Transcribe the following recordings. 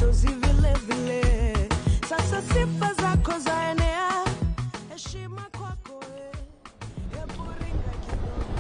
machozi vile vile. Sasa sifa zako zaenea, heshima kwako hebu ringa kidogo.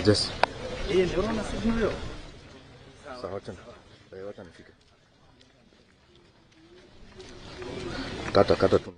Just. Kata tu.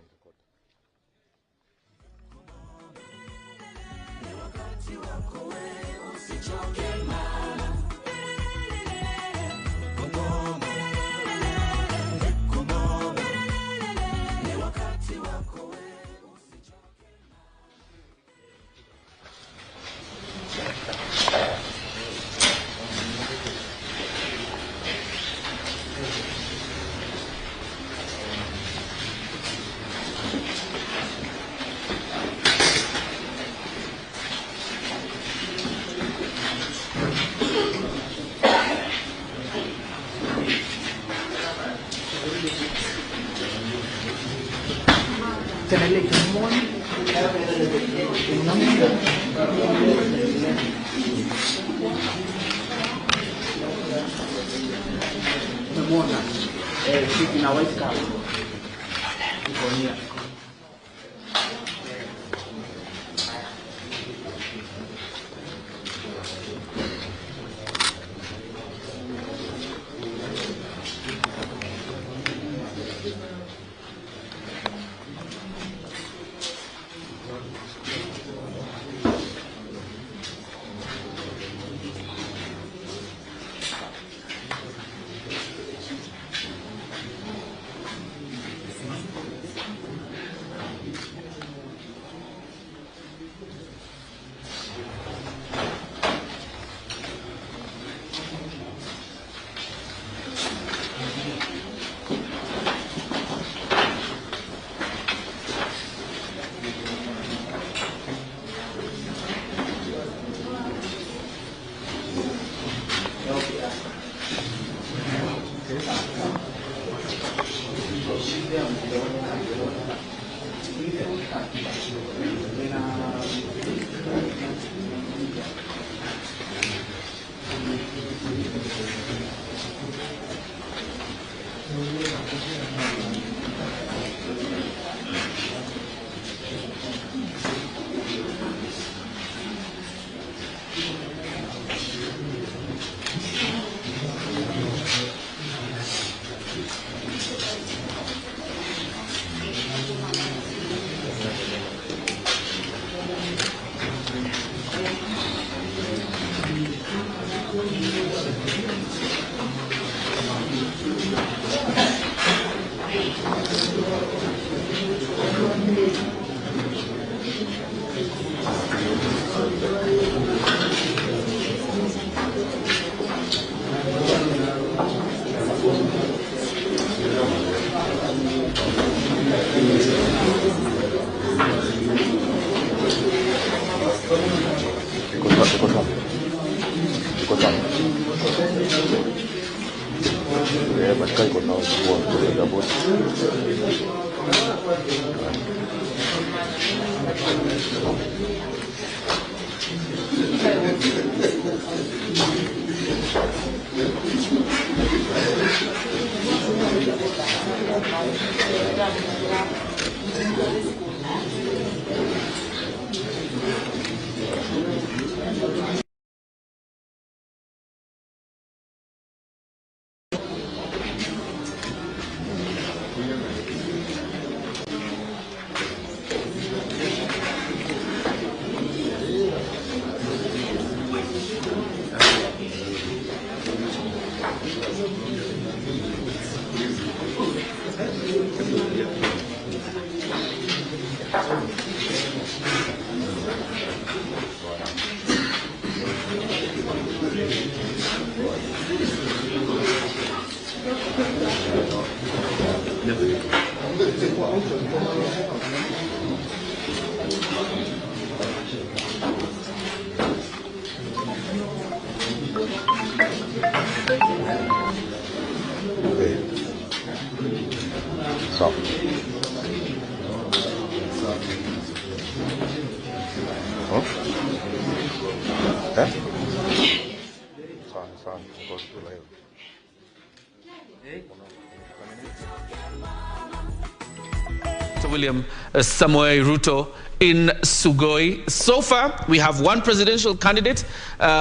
William Samoei Ruto in Sugoi. So far, we have one presidential candidate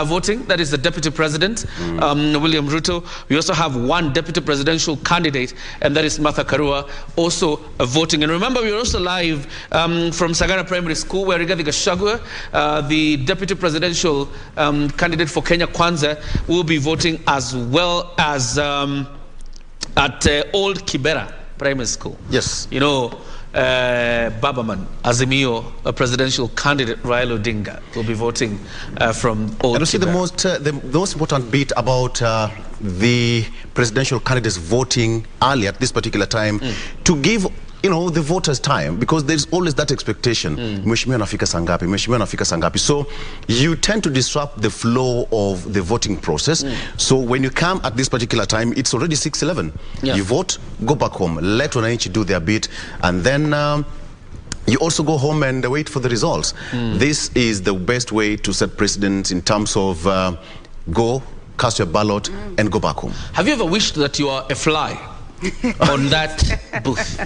voting, that is the deputy president, William Ruto. We also have one deputy presidential candidate, and that is Martha Karua, also voting. And remember, we are also live from Sagana Primary School, where Rigathi Gachagua, the deputy presidential candidate for Kenya Kwanza, will be voting, as well as at Old Kibera Primary School. Yes. You know, Babaman, Azimio, a presidential candidate, Raila Odinga, will be voting from Old And you see Kibera. the most important bit about the presidential candidates voting early at this particular time to give, you know, the voters time, because there's always that expectation. Mheshimiwa anafika sangapi, Mheshimiwa anafika sangapi. So you tend to disrupt the flow of the voting process. So when you come at this particular time, it's already 6:11. Yeah. You vote, go back home, let wananchi do their bit, and then you also go home and wait for the results. This is the best way to set precedents in terms of go, cast your ballot, and go back home. Have you ever wished that you are a fly on that booth?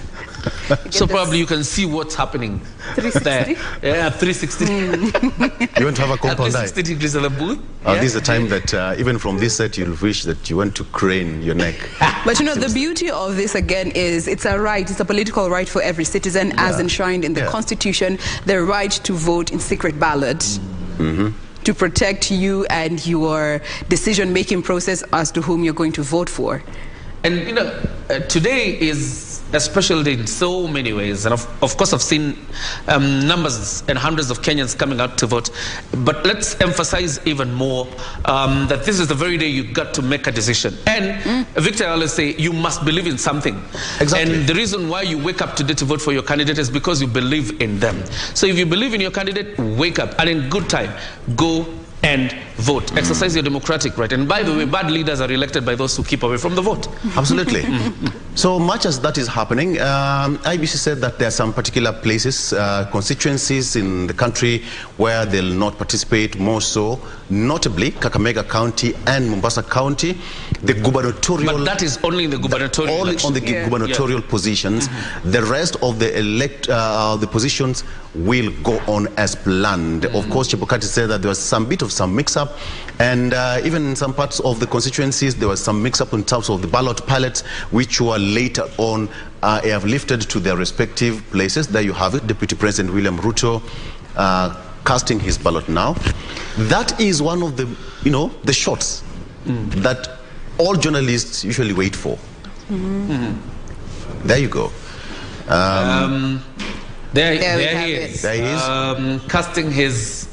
So probably you can see what's happening 360? there. Yeah, 360. You want to have a compound eye? 360 degrees of the booth. This is the time that even from this set you'll wish that you want to crane your neck. But you know, the beauty of this again is it's a right, it's a political right for every citizen, as enshrined in the Constitution, the right to vote in secret ballot. To protect you and your decision-making process as to whom you're going to vote for. And you know, today is a special day in so many ways, and of course I've seen numbers and hundreds of Kenyans coming out to vote, but let's emphasize even more that this is the very day you got to make a decision. And Victor, I always say, you must believe in something. Exactly. And the reason why you wake up today to vote for your candidate is because you believe in them. So if you believe in your candidate, wake up, and in good time, go and vote. Exercise your democratic right. And by the way, bad leaders are elected by those who keep away from the vote. Absolutely. So much as that is happening, IEBC said that there are some particular places, constituencies in the country where they'll not participate, more so, notably Kakamega County and Mombasa County. The gubernatorial... But that is only in the gubernatorial Only on the gubernatorial positions. The rest of the positions will go on as planned. Of course, Chebukati said that there was some bit of some mix-up, and even in some parts of the constituencies there was some mix-up in terms of the ballot palettes, which were later on have lifted to their respective places. There you have it, Deputy President William Ruto casting his ballot now. That is one of the, you know, the shots that all journalists usually wait for. There you go. There he is. There he is. Casting his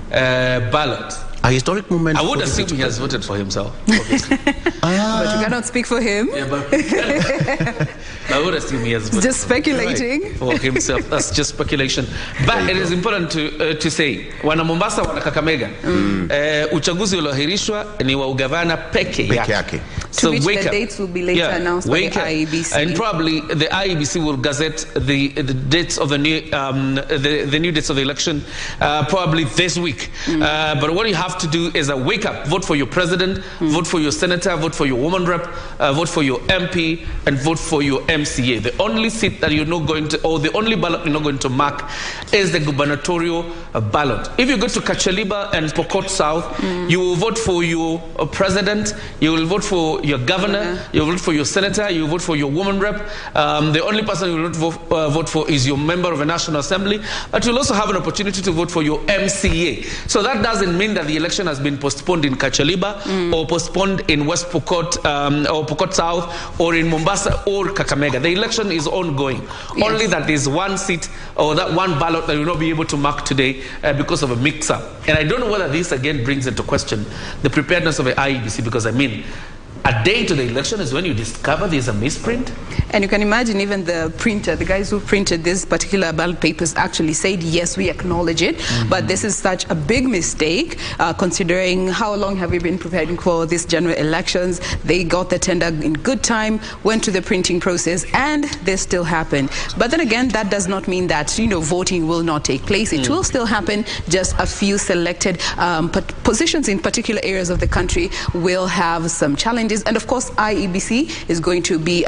ballot. A historic moment. I would assume he has voted for himself, obviously. But you cannot speak for him. Yeah, but I would assume he has voted Just speculating. for himself. That's just speculation. But it is important to say, wana Mombasa, wana Kakamega, uchaguzi ulioahirishwa ni wa ugavana peke yake. So which wake the up. dates will be later announced by the IEBC. And probably the IEBC will gazette the dates of the new dates of the election probably this week. But what you have to do is wake up, vote for your president, vote for your senator, vote for your woman rep, vote for your MP, and vote for your MCA. The only seat that you're not going to, or the only ballot you're not going to mark, is the gubernatorial ballot. If you go to Kachaliba and Pokot South, you will vote for your president, you will vote for your governor, you will vote for your senator, you will vote for your woman rep. The only person you will not vote for is your member of a National Assembly, but you'll also have an opportunity to vote for your MCA. So that doesn't mean that the election has been postponed in Kachaliba or postponed in West Pokot or Pokot South or in Mombasa or Kakamega. The election is ongoing. Yes. Only that there's one seat or that one ballot that you will not be able to mark today because of a mix-up. And I don't know whether this again brings into question the preparedness of the IEBC, because I mean, a day to the election is when you discover there's a misprint. And you can imagine even the printer, the guys who printed this particular ballot papers actually said, yes, we acknowledge it, but this is such a big mistake considering how long have we been preparing for these general elections. They got the tender in good time, went to the printing process, and they still happen. But then again, that does not mean that, you know, voting will not take place. It will still happen. Just a few selected positions in particular areas of the country will have some challenges. And of course, IEBC is going to be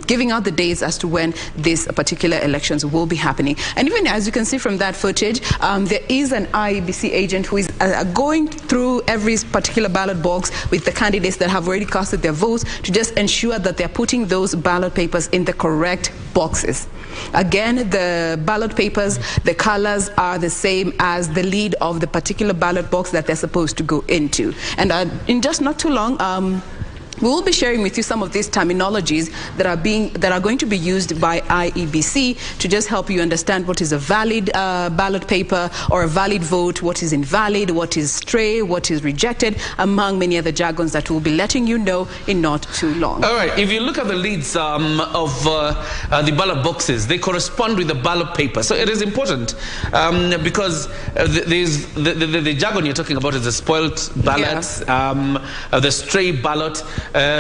giving out the dates as to when these particular elections will be happening. And even as you can see from that footage, there is an IEBC agent who is going through every particular ballot box with the candidates that have already casted their votes to just ensure that they're putting those ballot papers in the correct boxes. Again, the ballot papers, the colors are the same as the lid of the particular ballot box that they're supposed to go into. And in just not too long, we will be sharing with you some of these terminologies that are going to be used by IEBC to just help you understand what is a valid ballot paper or a valid vote, what is invalid, what is stray, what is rejected, among many other jargons that we'll be letting you know in not too long. All right, if you look at the leads of the ballot boxes, they correspond with the ballot paper. So it is important because the jargon you're talking about is the spoiled ballot, the stray ballot.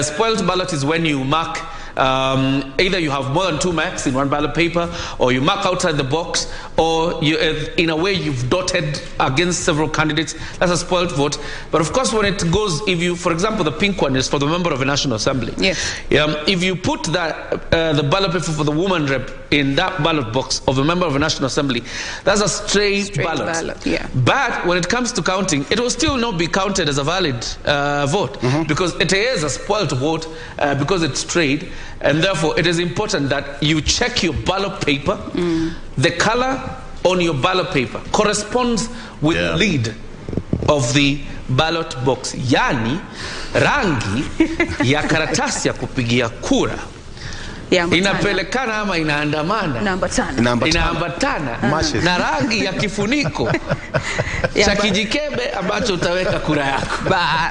Spoiled ballot is when you mark either you have more than 2 marks in one ballot paper, or you mark outside the box, or you, in a way you've dotted against several candidates. That's a spoiled vote. But of course, when it goes, if you, for example, the pink one is for the member of a National Assembly. Yes. If you put that the ballot paper for the woman rep in that ballot box of a member of a National Assembly, that's a stray ballot. Yeah. But when it comes to counting, it will still not be counted as a valid vote because it is a spoiled vote because it's strayed. And therefore, it is important that you check your ballot paper. The color on your ballot paper corresponds with the lid of the ballot box. Yani, rangi ya karatasi ya kupigia kura inapelekana ama inaandamana, inaambatana na rangi ya kifuniko cha kijikebe ambacho utaweka kura yako.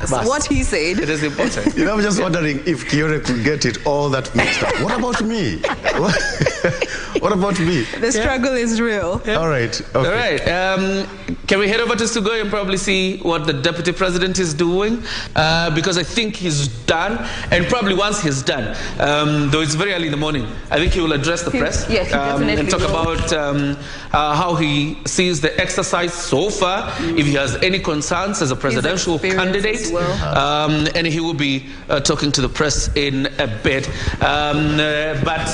But what he said, it is important. You know, I'm just wondering if Kiore could get it all that mixed up. What about me? What about me? The struggle is real. All right. Okay. All right. Can we head over to Sugoi and probably see what the Deputy President is doing? Because I think he's done, and probably once he's done, though it's very early in the morning, I think he will address the press and talk about how he sees the exercise so far, if he has any concerns as a presidential candidate, and he will be talking to the press in a bit. But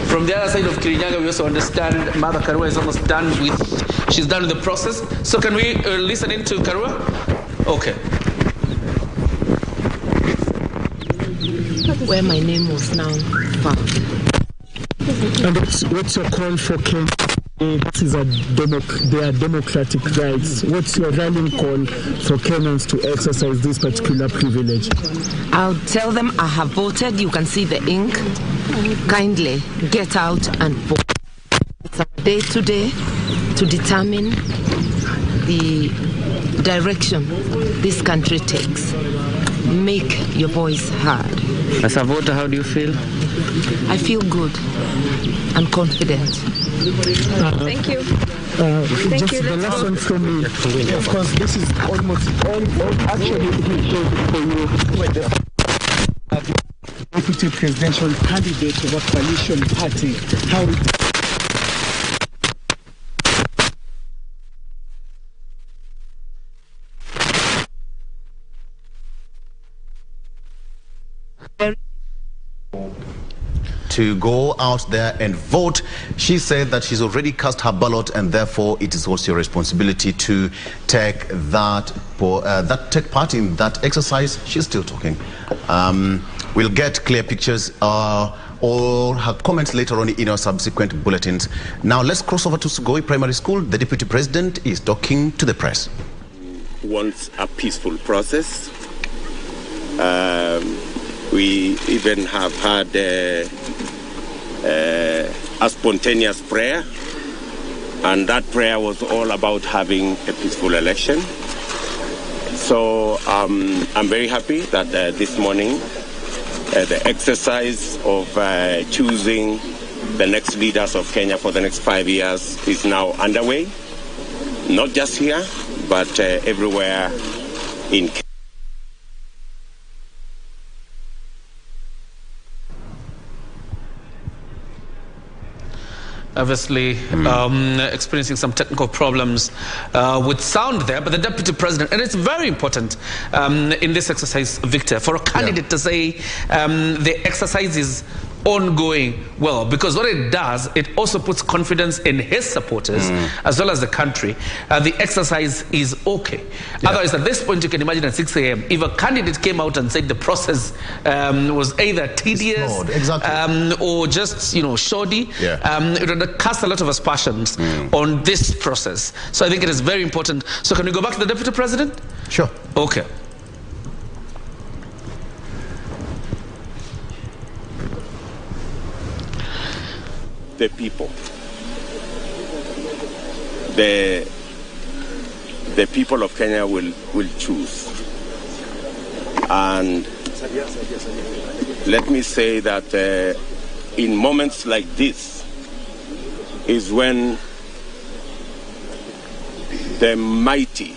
from the other side of Kirinyaga, we also understand Mother Karua is almost done with, she's done with the process. So can we listen in to Karua? Okay. Where my name was now found. And what's your call for Kenya? This is they are democratic rights. What's your rallying call for Kenyans to exercise this particular privilege? I'll tell them I have voted. You can see the ink. Kindly get out and vote. It's our day today to determine the direction this country takes. Make your voice heard. As a voter, how do you feel? I feel good and confident. Thank you. Just the last one from me. Of course, this is almost all actually for you. deputy presidential candidate of a coalition party. How to go out there and vote. She said that she's already cast her ballot, and therefore it is also your responsibility to take take part in that exercise. She's still talking. We'll get clear pictures or her comments later on in our subsequent bulletins. Now let's cross over to Sugoi Primary School. The Deputy President is talking to the press. Wants a peaceful process. We even have had a spontaneous prayer, and that prayer was all about having a peaceful election. So I'm very happy that this morning the exercise of choosing the next leaders of Kenya for the next 5 years is now underway, not just here, but everywhere in Kenya. Obviously experiencing some technical problems with sound there, but the Deputy President, and it's very important in this exercise, Victor, for a candidate to say the exercise is ongoing, well, because what it does, it also puts confidence in his supporters as well as the country. The exercise is okay. Otherwise, at this point, you can imagine at 6 a.m., if a candidate came out and said the process was either tedious or just, shoddy, it would cast a lot of aspersions on this process. So I think it is very important. So can we go back to the Deputy President? Sure. Okay. The people. The people of Kenya will choose. And let me say that in moments like this is when the mighty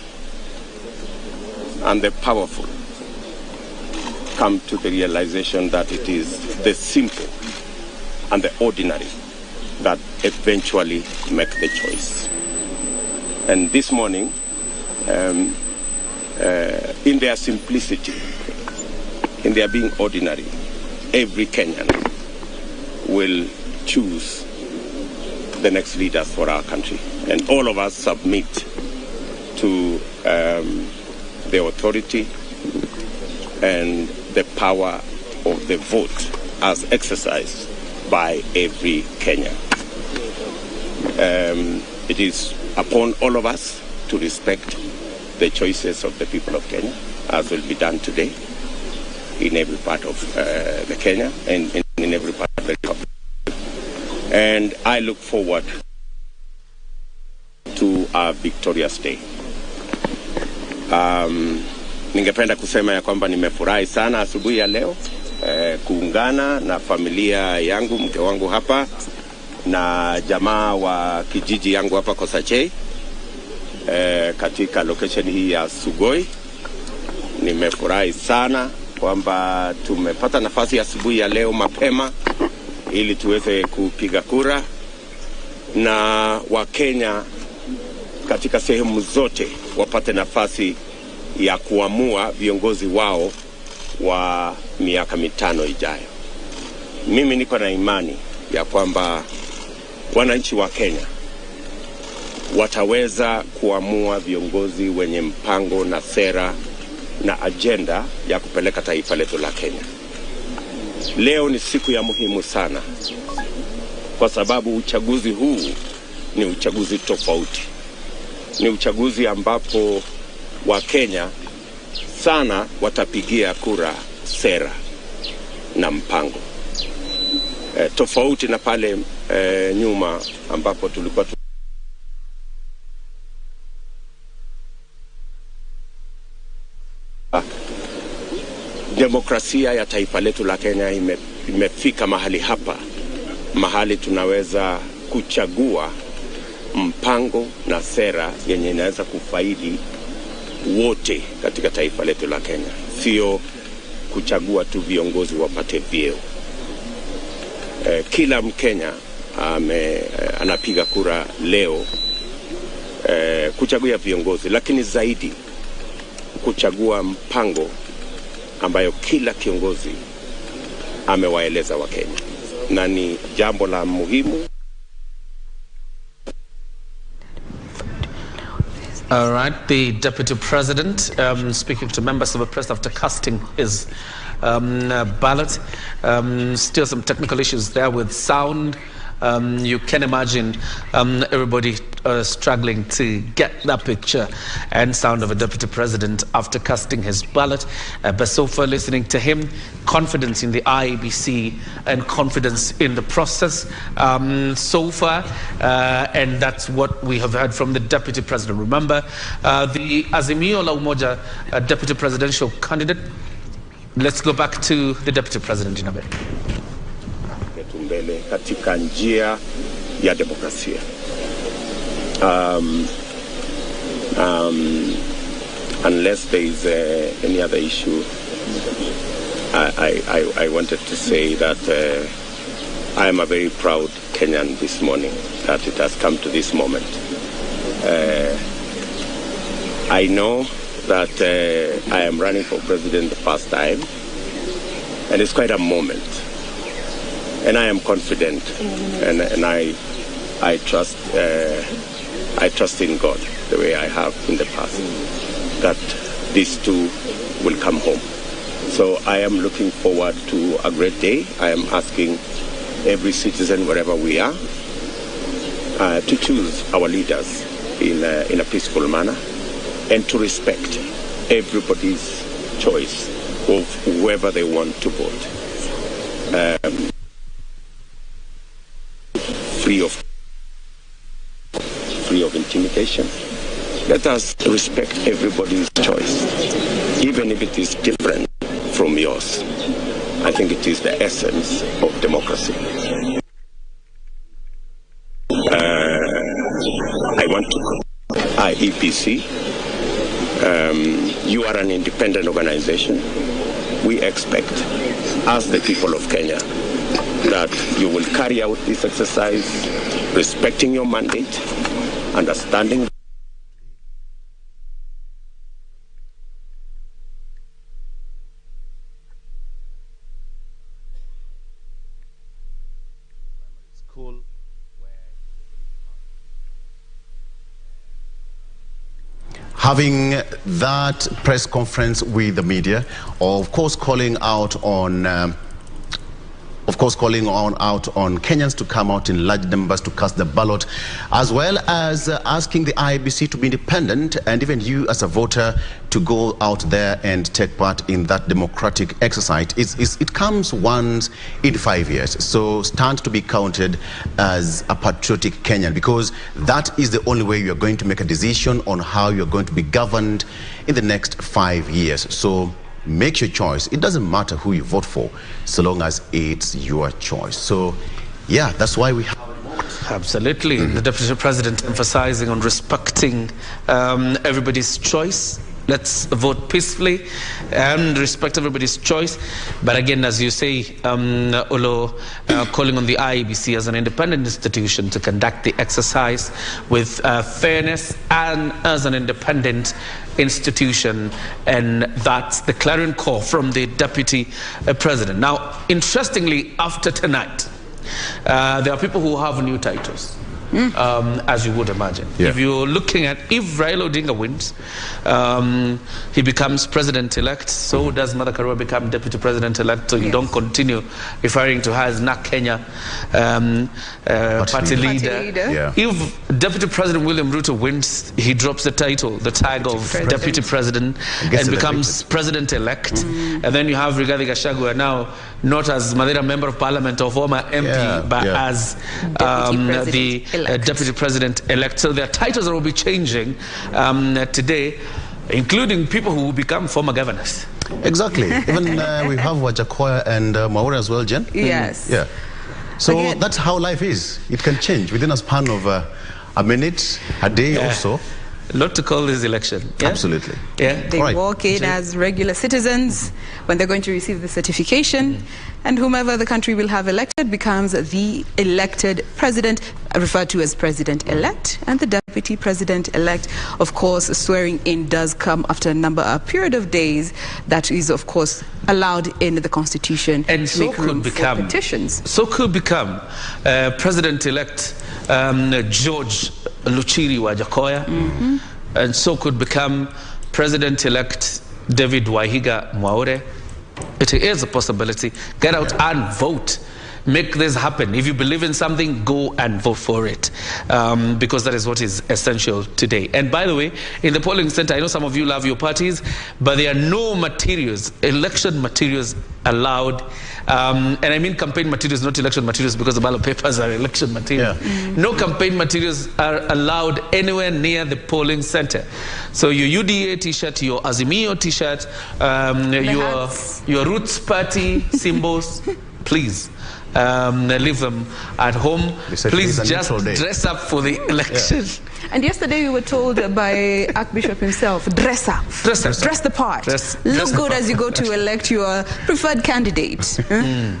and the powerful come to the realization that it is the simple and the ordinary that eventually make the choice. And this morning, in their simplicity, in their being ordinary, every Kenyan will choose the next leaders for our country. And all of us submit to the authority and the power of the vote as exercised by every Kenyan. It is upon all of us to respect the choices of the people of Kenya, as will be done today in every part of the Kenya and in every part of the republic. And I look forward to a victorious day. Ningependa kusema ya kwamba nimefurahi sana asubuhi ya leo kuungana na familia yangu, mke wangu hapa na jamaa wa kijiji yangu hapa Kosachei katika location hii ya Sugoi. Nimefurahi sana kwamba tumepata nafasi ya asubuhi ya leo mapema ili tuweze kupiga kura, na Wakenya katika sehemu zote wapate nafasi ya kuamua viongozi wao wa miaka mitano ijayo. Mimi niko na imani ya kwamba wananchi wa Kenya wataweza kuamua viongozi wenye mpango na sera na agenda ya kupeleka taifa letu la Kenya. Leo ni siku ya muhimu sana kwa sababu uchaguzi huu ni uchaguzi tofauti. Ni uchaguzi ambapo Wakenya sana watapigia kura sera na mpango. Tofauti na pale nyuma ambapo tulikuwa demokrasia ya taifa letu la Kenya imefika mahali hapa, mahali tunaweza kuchagua mpango na sera yenye inaweza kufaidi wote katika taifa letu la Kenya. Sio kuchagua tu viongozi wapate vyeo. Kila Mkenya anapiga kura leo kuchagua viongozi, lakini zaidi kuchagua mpango ambayo kila kiongozi amewaeleza Wakenya, na ni jambo la muhimu. All right, the Deputy President speaking to members of the press after casting his ballot. Still some technical issues there with sound. You can imagine everybody struggling to get that picture and sound of a Deputy President after casting his ballot. But so far, listening to him, confidence in the IEBC and confidence in the process so far. And that's what we have heard from the Deputy President. Remember, the Azimio la Umoja Deputy Presidential candidate. Let's go back to the Deputy President in a bit. Mbele katika njia ya demokrasia. Unless there is any other issue, I wanted to say that I am a very proud Kenyan this morning that it has come to this moment. I know that I am running for president the first time, and it's quite a moment. And I am confident, and I trust in God the way I have in the past, that these two will come home. So I am looking forward to a great day. I am asking every citizen, wherever we are, to choose our leaders in a peaceful manner, and to respect everybody's choice of whoever they want to vote. Free of intimidation. Let us respect everybody's choice, even if it is different from yours. I think it is the essence of democracy. I want to IEBC. You are an independent organization. We expect, as the people of Kenya, that you will carry out this exercise respecting your mandate, understanding school. Having that press conference with the media, of course calling out on Kenyans to come out in large numbers to cast the ballot, as well as asking the IEBC to be independent, and even you as a voter to go out there and take part in that democratic exercise. It comes once in 5 years, so stand to be counted as a patriotic Kenyan, because that is the only way you are going to make a decision on how you are going to be governed in the next 5 years. So make your choice. It doesn't matter who you vote for, so long as it's your choice. So, yeah, that's why we have... Absolutely. The Deputy President emphasizing on respecting everybody's choice. Let's vote peacefully and respect everybody's choice. But again, as you say, Olo, calling on the IEBC as an independent institution to conduct the exercise with fairness and as an independent institution, and that's the clarion call from the Deputy President. Now, interestingly, after tonight, there are people who have new titles. As you would imagine. Yeah. If you're looking at, if Raila Odinga wins, he becomes president-elect, so does Mother Karua become deputy president-elect, so you don't continue referring to her as NAK Kenya party leader. Yeah. If Deputy President William Ruto wins, he drops the title, the tag of deputy president, and becomes president-elect. And then you have Rigathi Gachagua now, not as Madeira member of parliament or former MP, but as the Deputy President-elect. So their titles will be changing today, including people who will become former governors. Exactly. Even we have Wajakoya and Mwaure as well, Jen? Yes. Yeah. So again, that's how life is. It can change within a span of a minute, a day or so. not to call this election. Yeah? Absolutely. Yeah. They walk in as regular citizens when they're going to receive the certification, and whomever the country will have elected becomes the elected president, referred to as president-elect, and the deputy president-elect. Of course, swearing in does come after a period of days that is, of course, allowed in the Constitution. And so could become petitions. So could become president-elect George Luchiri Wajakoya, and so could become president-elect David Waihinga Mwaure. It is a possibility. Get out and vote. Make this happen. If you believe in something, go and vote for it, because that is what is essential today. And by the way, in the polling center, I know some of you love your parties, but there are no materials, election materials allowed. And I mean campaign materials, not election materials, because the ballot papers are election materials. No campaign materials are allowed anywhere near the polling center. So your UDA t-shirt, your Azimio t-shirt, your Roots Party symbols, please. Leave them at home. Please just dress up for the election. And yesterday we were told by Archbishop himself, dress up. Dress the part. Look good as you go to elect your preferred candidate.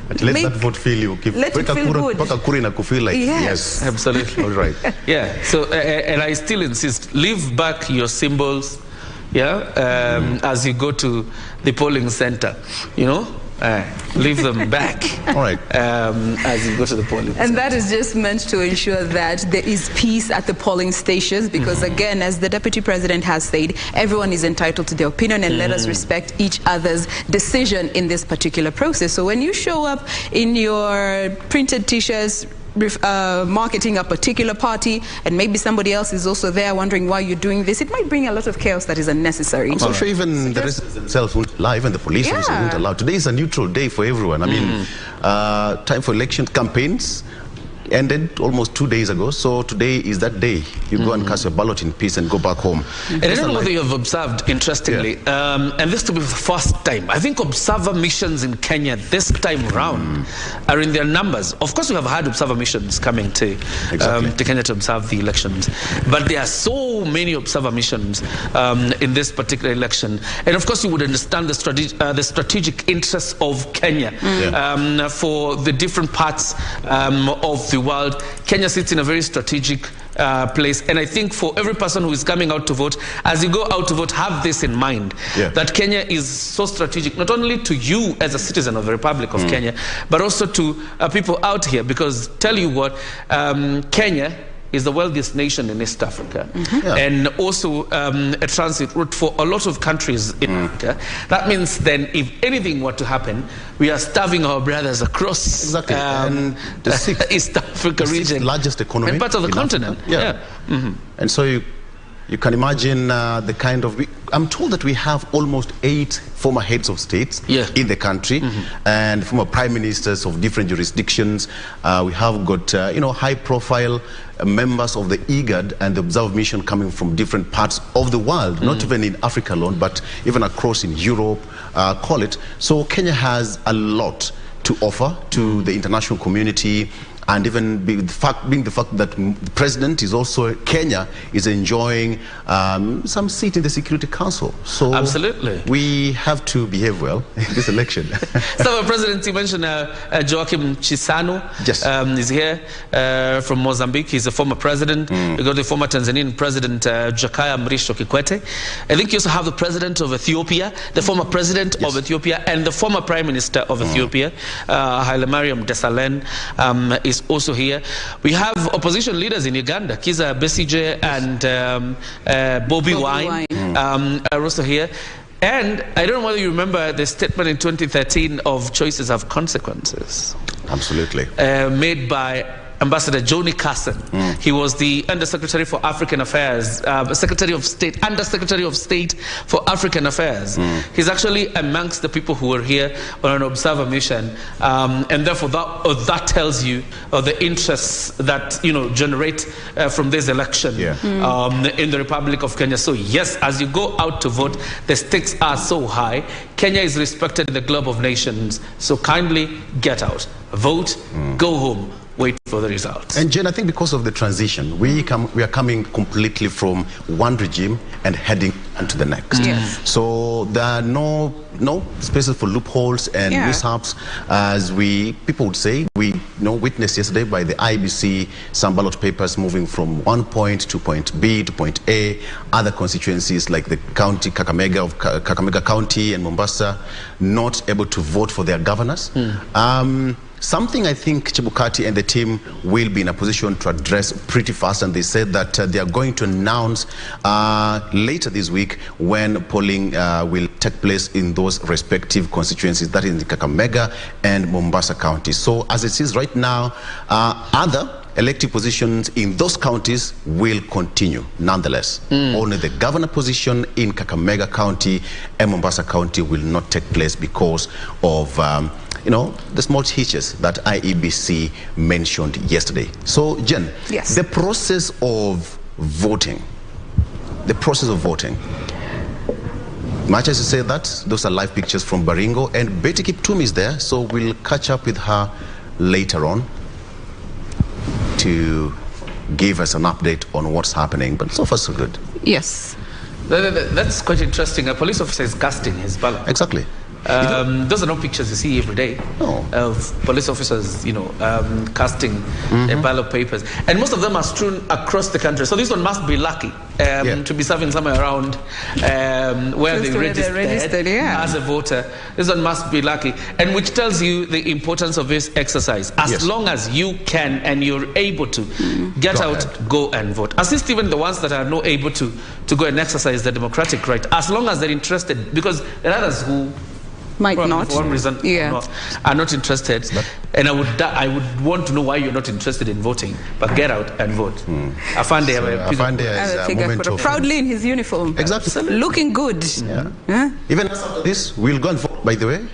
But let that vote feel you. Let it feel good. Yes. Absolutely. All right. Yeah. So, and I still insist, leave back your symbols, as you go to the polling center, you know. Leave them back. All right. As you go to the polling. And that is just meant to ensure that there is peace at the polling stations, because again, as the Deputy President has said, everyone is entitled to their opinion, and let us respect each other's decision in this particular process. So when you show up in your printed t-shirts marketing a particular party, and maybe somebody else is also there wondering why you're doing this, it might bring a lot of chaos that is unnecessary. I'm so sure even the residents themselves won't allow, even the police also won't allow. Today is a neutral day for everyone. I mean, time for election campaigns ended almost 2 days ago, so today is that day. You go and cast your ballot in peace and go back home. And I don't know whether you have observed, interestingly, and this to be the first time, I think observer missions in Kenya this time round are in their numbers. Of course, we have had observer missions coming to Kenya to observe the elections, but there are so many observer missions in this particular election. And of course, you would understand the strategic interests of Kenya for the different parts of the world. Kenya sits in a very strategic place, and I think for every person who is coming out to vote, as you go out to vote, have this in mind, that Kenya is so strategic, not only to you as a citizen of the Republic of Kenya, but also to people out here, because tell you what, Kenya is the wealthiest nation in East Africa, and also a transit route for a lot of countries in Africa. That means then, if anything were to happen, we are starving our brothers across and the East Africa region, largest economy and part of the continent. And so you can imagine the kind of... I'm told that we have almost 8 former heads of states in the country, and former prime ministers of different jurisdictions. We have got, high-profile members of the IGAD and the Observer Mission coming from different parts of the world, not even in Africa alone, but even across in Europe, call it. So Kenya has a lot to offer to the international community, and even being the fact that the president is also, Kenya is enjoying some seat in the Security Council. So absolutely, we have to behave well in this election. Some of the presidents, you mentioned Joaquim Chissano is here from Mozambique. He's a former president. We got the former Tanzanian president, Jakaya Mrisho Kikwete. I think you also have the president of Ethiopia, the former president of Ethiopia, and the former prime minister of Ethiopia, Haile Mariam Desalegn, is also here. We have opposition leaders in Uganda, Kizza Besigye and Bobi Wine are also here. And I don't know whether you remember the statement in 2013 of choices have consequences. Absolutely. Made by Ambassador Johnny Carson. He was the Undersecretary for African Affairs, Secretary of State, Undersecretary of State for African Affairs. He's actually amongst the people who were here on an observer mission, and therefore that tells you the interests that generate from this election in the Republic of Kenya. So yes, as you go out to vote, the stakes are so high. Kenya is respected in the globe of nations. So kindly get out, vote, go home. wait for the results. And Jen, I think because of the transition, we are coming completely from one regime and heading into the next. Yes. So there are no spaces for loopholes and mishaps, as people would say. We witnessed yesterday by the IEBC some ballot papers moving from one point to point B to point A. Other constituencies like the county Kakamega County and Mombasa not able to vote for their governors. Something I think Chebukati and the team will be in a position to address pretty fast, and they said that they are going to announce later this week when polling will take place in those respective constituencies, that is in the Kakamega and Mombasa counties. So as it is right now, other elective positions in those counties will continue nonetheless. Only the governor position in Kakamega County and Mombasa County will not take place because of the small hitches that IEBC mentioned yesterday. So, Jen, the process of voting, much as you say that, those are live pictures from Baringo, and Betty Kiptum is there, so we'll catch up with her later on to give us an update on what's happening, but so far so good. Yes. That's quite interesting. A police officer is casting his ballot. Exactly. Those are not pictures you see every day of police officers, casting ballot papers, and most of them are strewn across the country. So this one must be lucky to be serving somewhere around where they registered as a voter. This one must be lucky, and which tells you the importance of this exercise. As long as you can and you're able to get go and vote. Assist even the ones that are not able to go and exercise their democratic right, as long as they're interested, because there are others who might not, for one reason, are not interested. And I would want to know why you're not interested in voting, but get out and vote. Afande is proudly in his uniform. Exactly. Looking good. Even after this, we'll go and vote, by the way.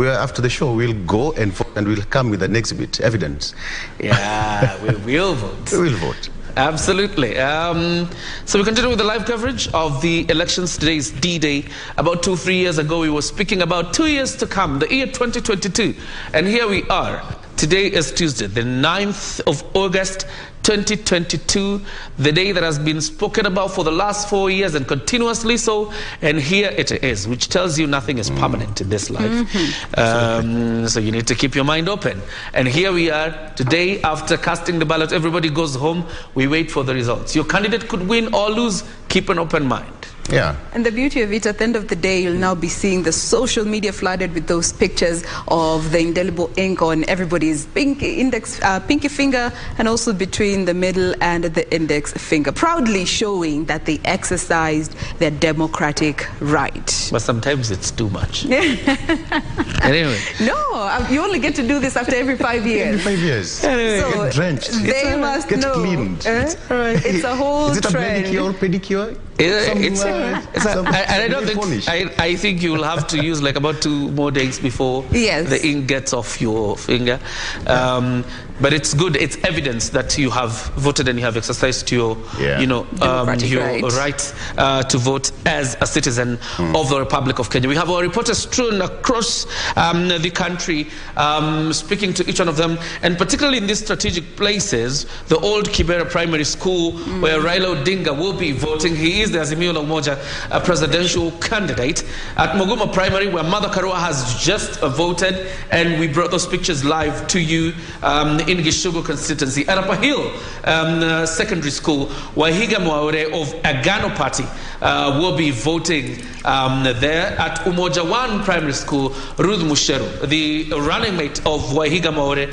After the show, we'll go and vote, and we'll come with an exhibit, evidence. Yeah, we will vote. We will vote. Absolutely. So we continue with the live coverage of the elections. Today is D-Day. About 2-3 years ago, we were speaking about 2 years to come, the year 2022. And here we are. Today is Tuesday, the 9th of August, 2022, the day that has been spoken about for the last 4 years and continuously so. And here it is, which tells you nothing is permanent in this life. So you need to keep your mind open. And here we are today, after casting the ballot, everybody goes home. We wait for the results. Your candidate could win or lose. Keep an open mind. Yeah. And the beauty of it, at the end of the day, you'll now be seeing the social media flooded with those pictures of the indelible ink on everybody's pinky finger, and also between the middle and the index finger, proudly showing that they exercised their democratic right. But sometimes it's too much. Anyway. No, you only get to do this after every 5 years. Every 5 years. Anyway. So get drenched. They must get know. Cleaned. It's a whole Is it trend. a manicure, pedicure? I don't think. I think you will have to use like about 2 more days before the ink gets off your finger. But it's good. It's evidence that you have voted and you have exercised your, your right to vote as a citizen of the Republic of Kenya. We have our reporters strewn across the country, speaking to each one of them, and particularly in these strategic places, the old Kibera Primary School, where Raila Odinga will be voting. He is the Azimio la Umoja presidential candidate. At Moguma Primary, where Mother Karua has just voted, and we brought those pictures live to you in Gishugu constituency. At Upper Hill Secondary School, Waihinga Mwaure of Agano Party will be voting there. At Umoja 1 Primary School, Ruth Musheru, the running mate of Waihinga Mwaure,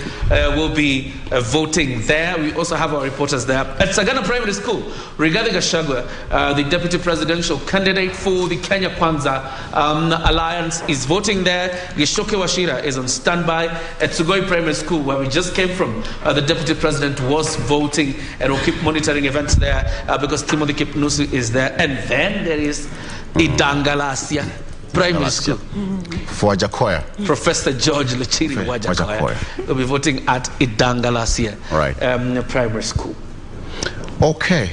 will be voting there. We also have our reporters there. At Sagana Primary School, Rigathi Gachagua, the deputy presidential candidate for the Kenya Kwanza Alliance, is voting there. Gishoke Washira is on standby. At Sugoi Primary School, where we just came from, the deputy president was voting, and we'll keep monitoring events there because Timothy Kipnusu is there. And then there is Idangalasia Primary School. For Wajakoya. Professor George Luchiri Wajakoya will be voting at Idangalasia Primary School. Okay.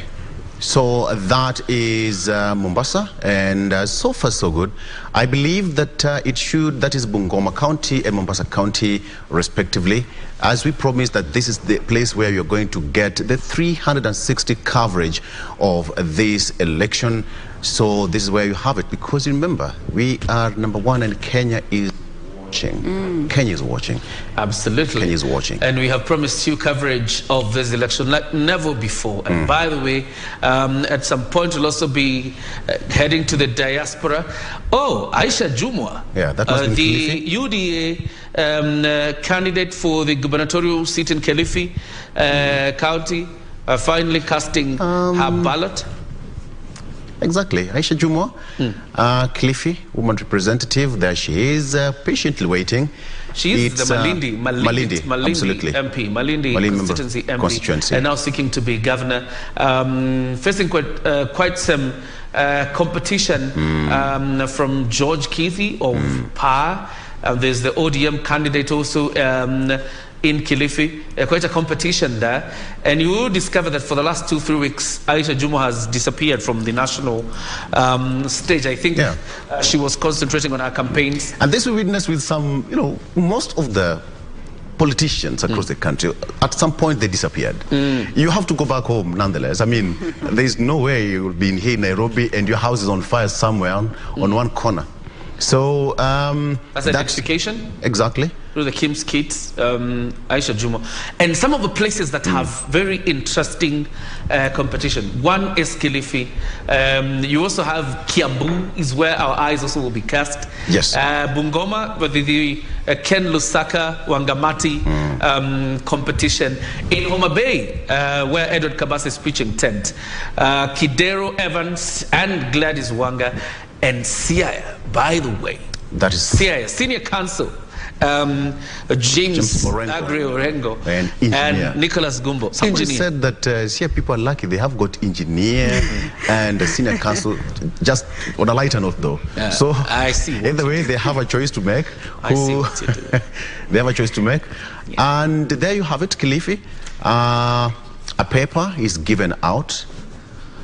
So that is Mombasa, and so far so good. I believe that that is Bungoma County and Mombasa County respectively, as we promised that this is the place where you're going to get the 360 coverage of this election. So this is where you have it, because remember, we are #1 and Kenya is watching. Kenya is watching. Absolutely. Kenya is watching. And we have promised you coverage of this election like never before. And by the way, at some point we'll also be heading to the diaspora. Oh, Aisha Jumwa, yeah, that was the UDA candidate for the gubernatorial seat in Kilifi County, finally casting her ballot. Exactly. Aisha Jumwa, Kilifi, woman representative, there she is, patiently waiting. She is the Malindi absolutely. MP, Malindi constituency MP, and now seeking to be governor, facing quite some competition from George Keithy of PAR. There's the ODM candidate also in Kilifi, quite a competition there. And you will discover that for the last 2-3 weeks, Aisha Jumwa has disappeared from the national stage. I think she was concentrating on her campaigns. And this we witnessed with some, most of the politicians across the country, at some point they disappeared. You have to go back home nonetheless. I mean, there's no way you'll be here in Nairobi and your house is on fire somewhere on one corner. So that's identification. Exactly. Through the Kim's kids, Aisha Jumwa, and some of the places that have very interesting competition. One is Kilifi. You also have Kiambu, is where our eyes also will be cast. Yes. Bungoma, with the Ken Lusaka Wangamati competition. In Homa Bay, where Edward Kabasa is preaching tent. Kidero Evans and Gladys Wanga. And Siaya, by the way, that is Siaya, Senior Counsel, James Agri Orengo and Nicholas Gumbo. Somebody said that Siaya people are lucky, they have got engineer and a senior counsel, just on a lighter note though. So I see. Either way, they have a choice to make. They have a choice to make. Yeah. And there you have it, Kilifi. A paper is given out.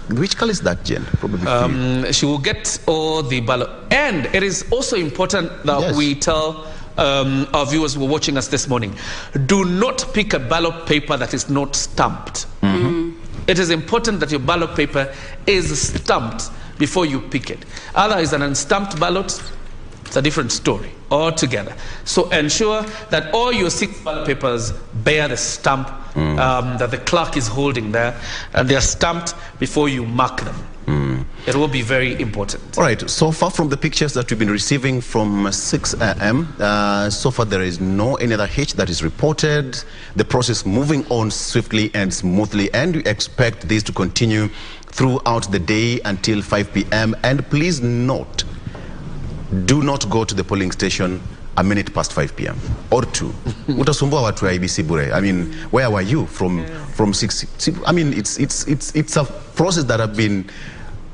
Which color is that, Jen? Probably she will get all the ballot. And it is also important that we tell our viewers who are watching us this morning, do not pick a ballot paper that is not stamped. It is important that your ballot paper is stamped before you pick it. Otherwise, an unstamped ballot, it's a different story altogether. So ensure that all your 6 ballot papers bear the stamp that the clerk is holding there, and they are stamped before you mark them. It will be very important. All right, so far from the pictures that we've been receiving from 6 a.m., so far there is no any other hitch that is reported. The process moving on swiftly and smoothly, and we expect this to continue throughout the day until 5 p.m. And please note, do not go to the polling station a minute past 5 p.m. or 2. Utasumbua watu wa IEBC bure. I mean, where were you from 6? I mean, it's a process that have been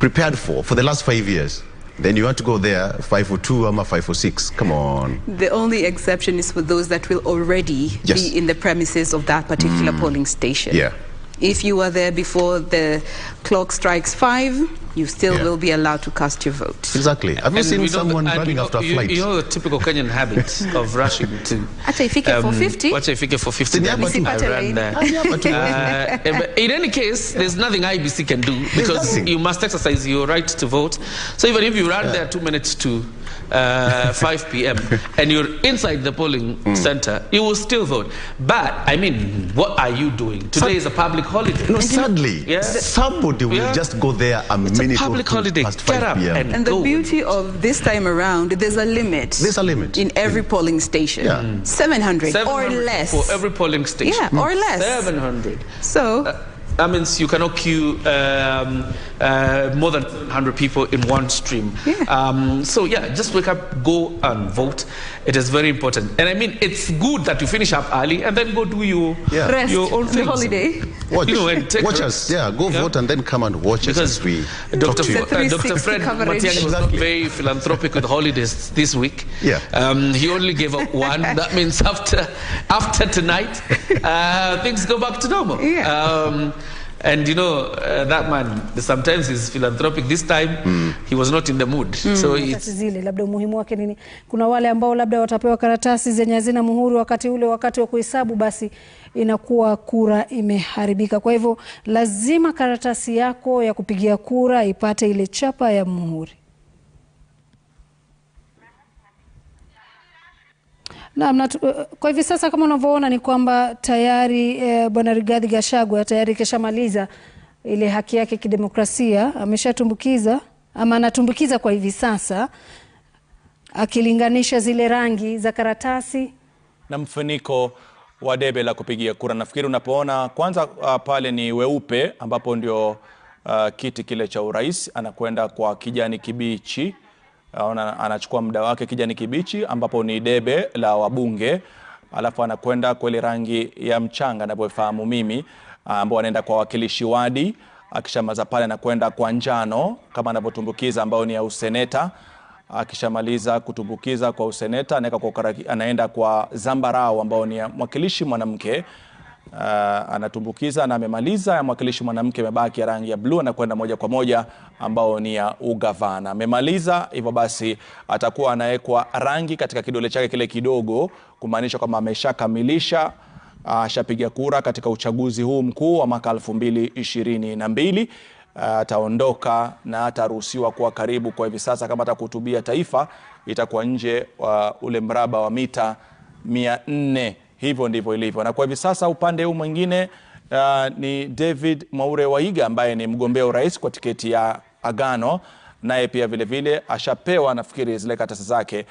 prepared for the last 5 years. Then you want to go there 5:02 or 5:06. Come on. The only exception is for those that will already be in the premises of that particular polling station. Yeah. If you are there before the clock strikes 5, you still will be allowed to cast your vote. Exactly. Have you seen someone running after a flight? You know the typical Kenyan habit of rushing to... Acha ifike for 50. Acha ifike for 50. I ran there. In any case, there's nothing IEBC can do, because you must exercise your right to vote. So even if you run there 2 minutes to 5 p.m. and you're inside the polling center, you will still vote. But, I mean, what are you doing? Today is a public holiday. No, sadly, somebody will just go there a minute public holiday. Past 5 p.m. And the beauty of this time around, there's a limit. There's a limit. In every polling station. 700 or less. For every polling station. Yeah, or less. 700. So... that means you cannot queue more than 100 people in one stream. So yeah, just wake up, go and vote. It is very important. And I mean, it's good that you finish up early and then go do your own things. The holiday. Watch, and take watch us. Go vote and then come and watch us as we Dr. talk to you. Dr. Fred Matiang'i was not very philanthropic with holidays this week. He only gave up one. That means after tonight, things go back to normal. And you know, that man, sometimes he's philanthropic. This time, he was not in the mood. So it's... zile, labda umuhimu wake nini? Kuna wale ambao labda watapewa karatasi zenye hazina muhuri wakati wa kuhesabu, basi inakuwa kura imeharibika. Kwa hivyo, lazima karatasi yako ya kupigia kura ipate ile chapa ya muhuri. Na kwa hivi sasa kama unavyoona ni kwamba tayari Bwana Rigathi Gachagua tayari keshamaliza ile haki yake kidemokrasia, ameshatumbukiza ama anatumbukiza kwa hivi sasa, akilinganisha zile rangi za karatasi na mfuniko wa debe la kupigia kura. Nafikiri unapoona kwanza pale ni weupe ambapo ndio kiti kile cha urais, anakwenda kwa kijani kibichi. Anachukua muda wake kijani kibichi ambapo ni debe la wabunge, alafu anakwenda kwa ile rangi ya mchanga ninavyofahamu mimi, ambao anaenda kwa wakilishi wadi. Akishamaliza pale anakwenda kwa njano kama anavyotumbukiza ambao ni ya useneta. Akishamaliza kutumbukiza kwa useneta anaenda kwa zambarau ambao ni ya mwakilishi mwanamke. Anatumbukiza na amemaliza ya mwakilishi mwanamke, imebaki ya rangi ya blue, anakwenda moja kwa moja ambao ni ya ugavana. Amemaliza hivyo basi atakuwa anawekwa rangi katika kidole chake kile kidogo, kumaanisha kwamba ameshakamilisha ashapiga kura katika uchaguzi huu mkuu wa mwaka 2022. Ataondoka na ataruhusiwa kuwa karibu. Kwa hivi sasa kama atakuhutubia taifa itakuwa nje ule mraba wa mita 400. Hivyo ndivyo ilivyo. Na kwa hivi sasa upande huu mwingine ni David Mwaure Waihinga ambaye ni mgombea urais kwa tiketi ya Agano, naye pia vile vile ashapewa nafikiri zile karatasi zake.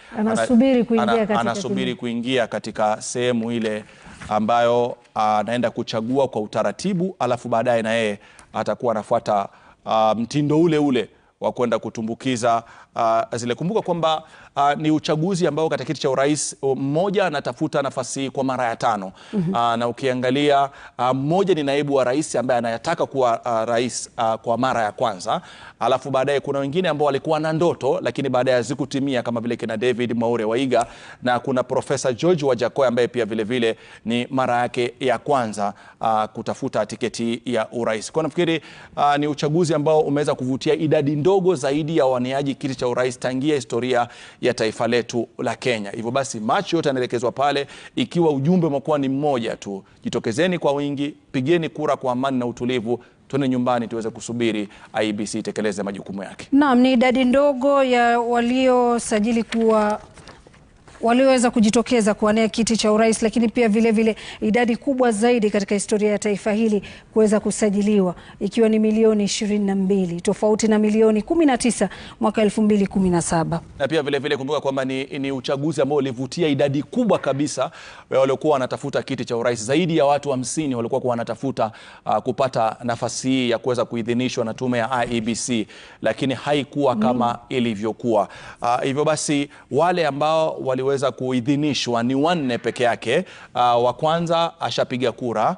Anasubiri kuingia katika sehemu ile ambayo anaenda kuchagua kwa utaratibu, alafu baadaye na yeye atakuwa anafuata mtindo ule wa kwenda kutumbukiza zile. Kumbuka kwamba ni uchaguzi ambao katika kiti cha urais mmoja anatafuta nafasi kwa mara ya 5. Na ukiangalia mmoja ni naibu wa rais ambaye anayataka kuwa rais kwa mara ya kwanza, alafu baadaye kuna wengine ambao walikuwa na ndoto lakini baadaye hazikutimia kama vile kina David Mwaure Waihinga, na kuna Profesa George Wajackoya ambaye pia vile vile ni mara yake ya kwanza kutafuta tiketi ya urais. Kwa nafikiri ni uchaguzi ambao umeweza kuvutia idadi ndogo zaidi ya waniaji kiti cha urais tangia historia ya taifa letu la Kenya. Hivyo basi macho yote yanaelekezwa pale, ikiwa ujumbe umekuwa ni mmoja tu: jitokezeni kwa wingi, pigeni kura kwa amani na utulivu, tuende nyumbani tuweze kusubiri IEBC itekeleze majukumu yake. Naam, ni idadi ndogo ya walioweza kujitokeza kuwania kiti cha urais, lakini pia vile vile idadi kubwa zaidi katika historia ya taifa hili kuweza kusajiliwa, ikiwa ni milioni 22 tofauti na milioni 19 mwaka 2017. Na pia vile vile kumbuka kwamba ni uchaguzi ambao ulivutia idadi kubwa kabisa waliokuwa wanatafuta kiti cha urais. Zaidi ya watu 50 walikuwa wanatafuta kupata nafasi hii ya kuweza kuidhinishwa na tume ya IEBC, lakini haikuwa kama ilivyokuwa. Hivyo basi wale ambao waliweza kuidhinishwa ni 4 peke yake. Wa kwanza ashapiga kura.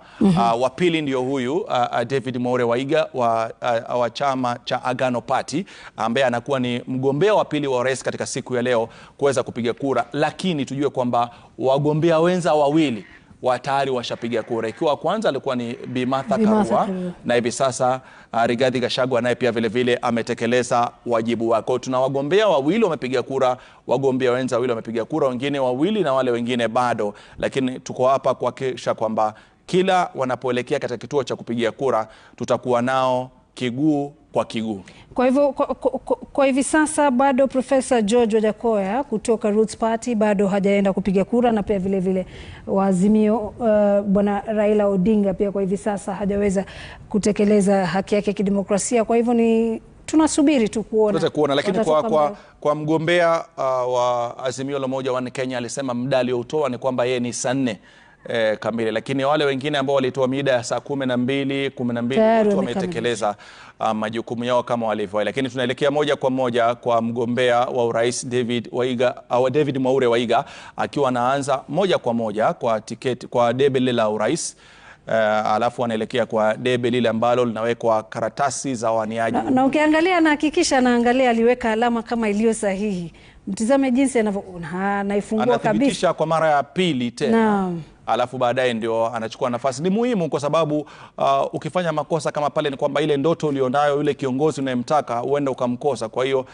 Wa pili ndio huyu David Mwaure Waihinga wa chama cha Agano Party, ambaye anakuwa ni mgombea wa pili wa urais katika siku ya leo kuweza kupiga kura. Lakini tujue kwamba wagombea wenza wawili tayari washapiga kura, ikiwa kwanza alikuwa ni Bi Karua, na hivi sasa Rigathi Gachagua naye pia vile vile ametekeleza wajibu wake. Tuna wagombea wawili wamepiga kura, wagombea wenza wawili wamepiga kura, wengine wawili na wale wengine bado, lakini tuko hapa kuhakikisha kwamba kila wanapoelekea katika kituo cha kupigia kura tutakuwa nao kiguu kwa kiguu. Kwa hivyo kwa hivi sasa bado Profesa George Wajackoya kutoka Roots Party bado hajaenda kupiga kura, na pia vile vile Azimio Bwana Raila Odinga pia kwa hivi sasa hajaweza kutekeleza haki yake kidemokrasia. Kwa hivyo tunasubiri tu kuona. Lakini kwa mgombea wa Azimio la Umoja wa Kenya alisema muda aliotoa ni kwamba yeye ni saa 4 kamili, lakini wale wengine ambao walitoa mida ya saa 12 wametekeleza majukumu yao kama walivyo. Lakini tunaelekea moja kwa moja kwa mgombea wa urais David Mwaure Waihinga, akiwa anaanza moja kwa moja kwa tiketi kwa debe lile la urais. Alafu anaelekea kwa debe lile ambalo linawekwa karatasi za waniaji. Na ukiangalia anahakikisha anaangalia aliweka alama kama iliyo sahihi. Mtizame jinsi anaifungua kabisa. Anathibitisha kwa mara ya pili tena. alafu baadaye ndio anachukua nafasi. Ni muhimu kwa sababu ukifanya makosa kama pale ni kwamba ile ndoto ulionayo, yule kiongozi unayemtaka huenda ukamkosa. Kwa hiyo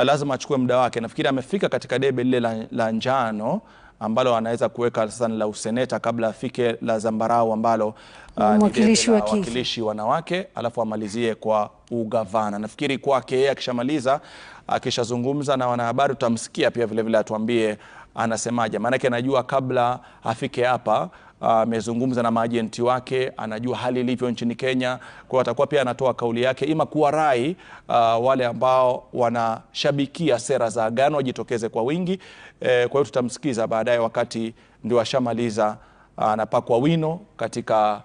lazima achukue muda wake. Nafikiri amefika katika debe lile la njano ambalo anaweza kuweka sasa la useneta kabla afike la zambarau ambalo wakilishi wanawake, alafu amalizie kwa ugavana. Nafikiri kwake yeye akishamaliza, akishazungumza na wanahabari, tutamsikia pia vile vile atuambie anasemaje. Maana yake anajua kabla afike hapa amezungumza na maajenti wake, anajua hali ilivyo nchini Kenya. Kwa atakuwa pia anatoa kauli yake ima kuwarai wale ambao wanashabikia sera za agano wajitokeze kwa wingi. Kwa hiyo tutamsikiza baadaye wakati ndio ashamaliza, anapakwa wino katika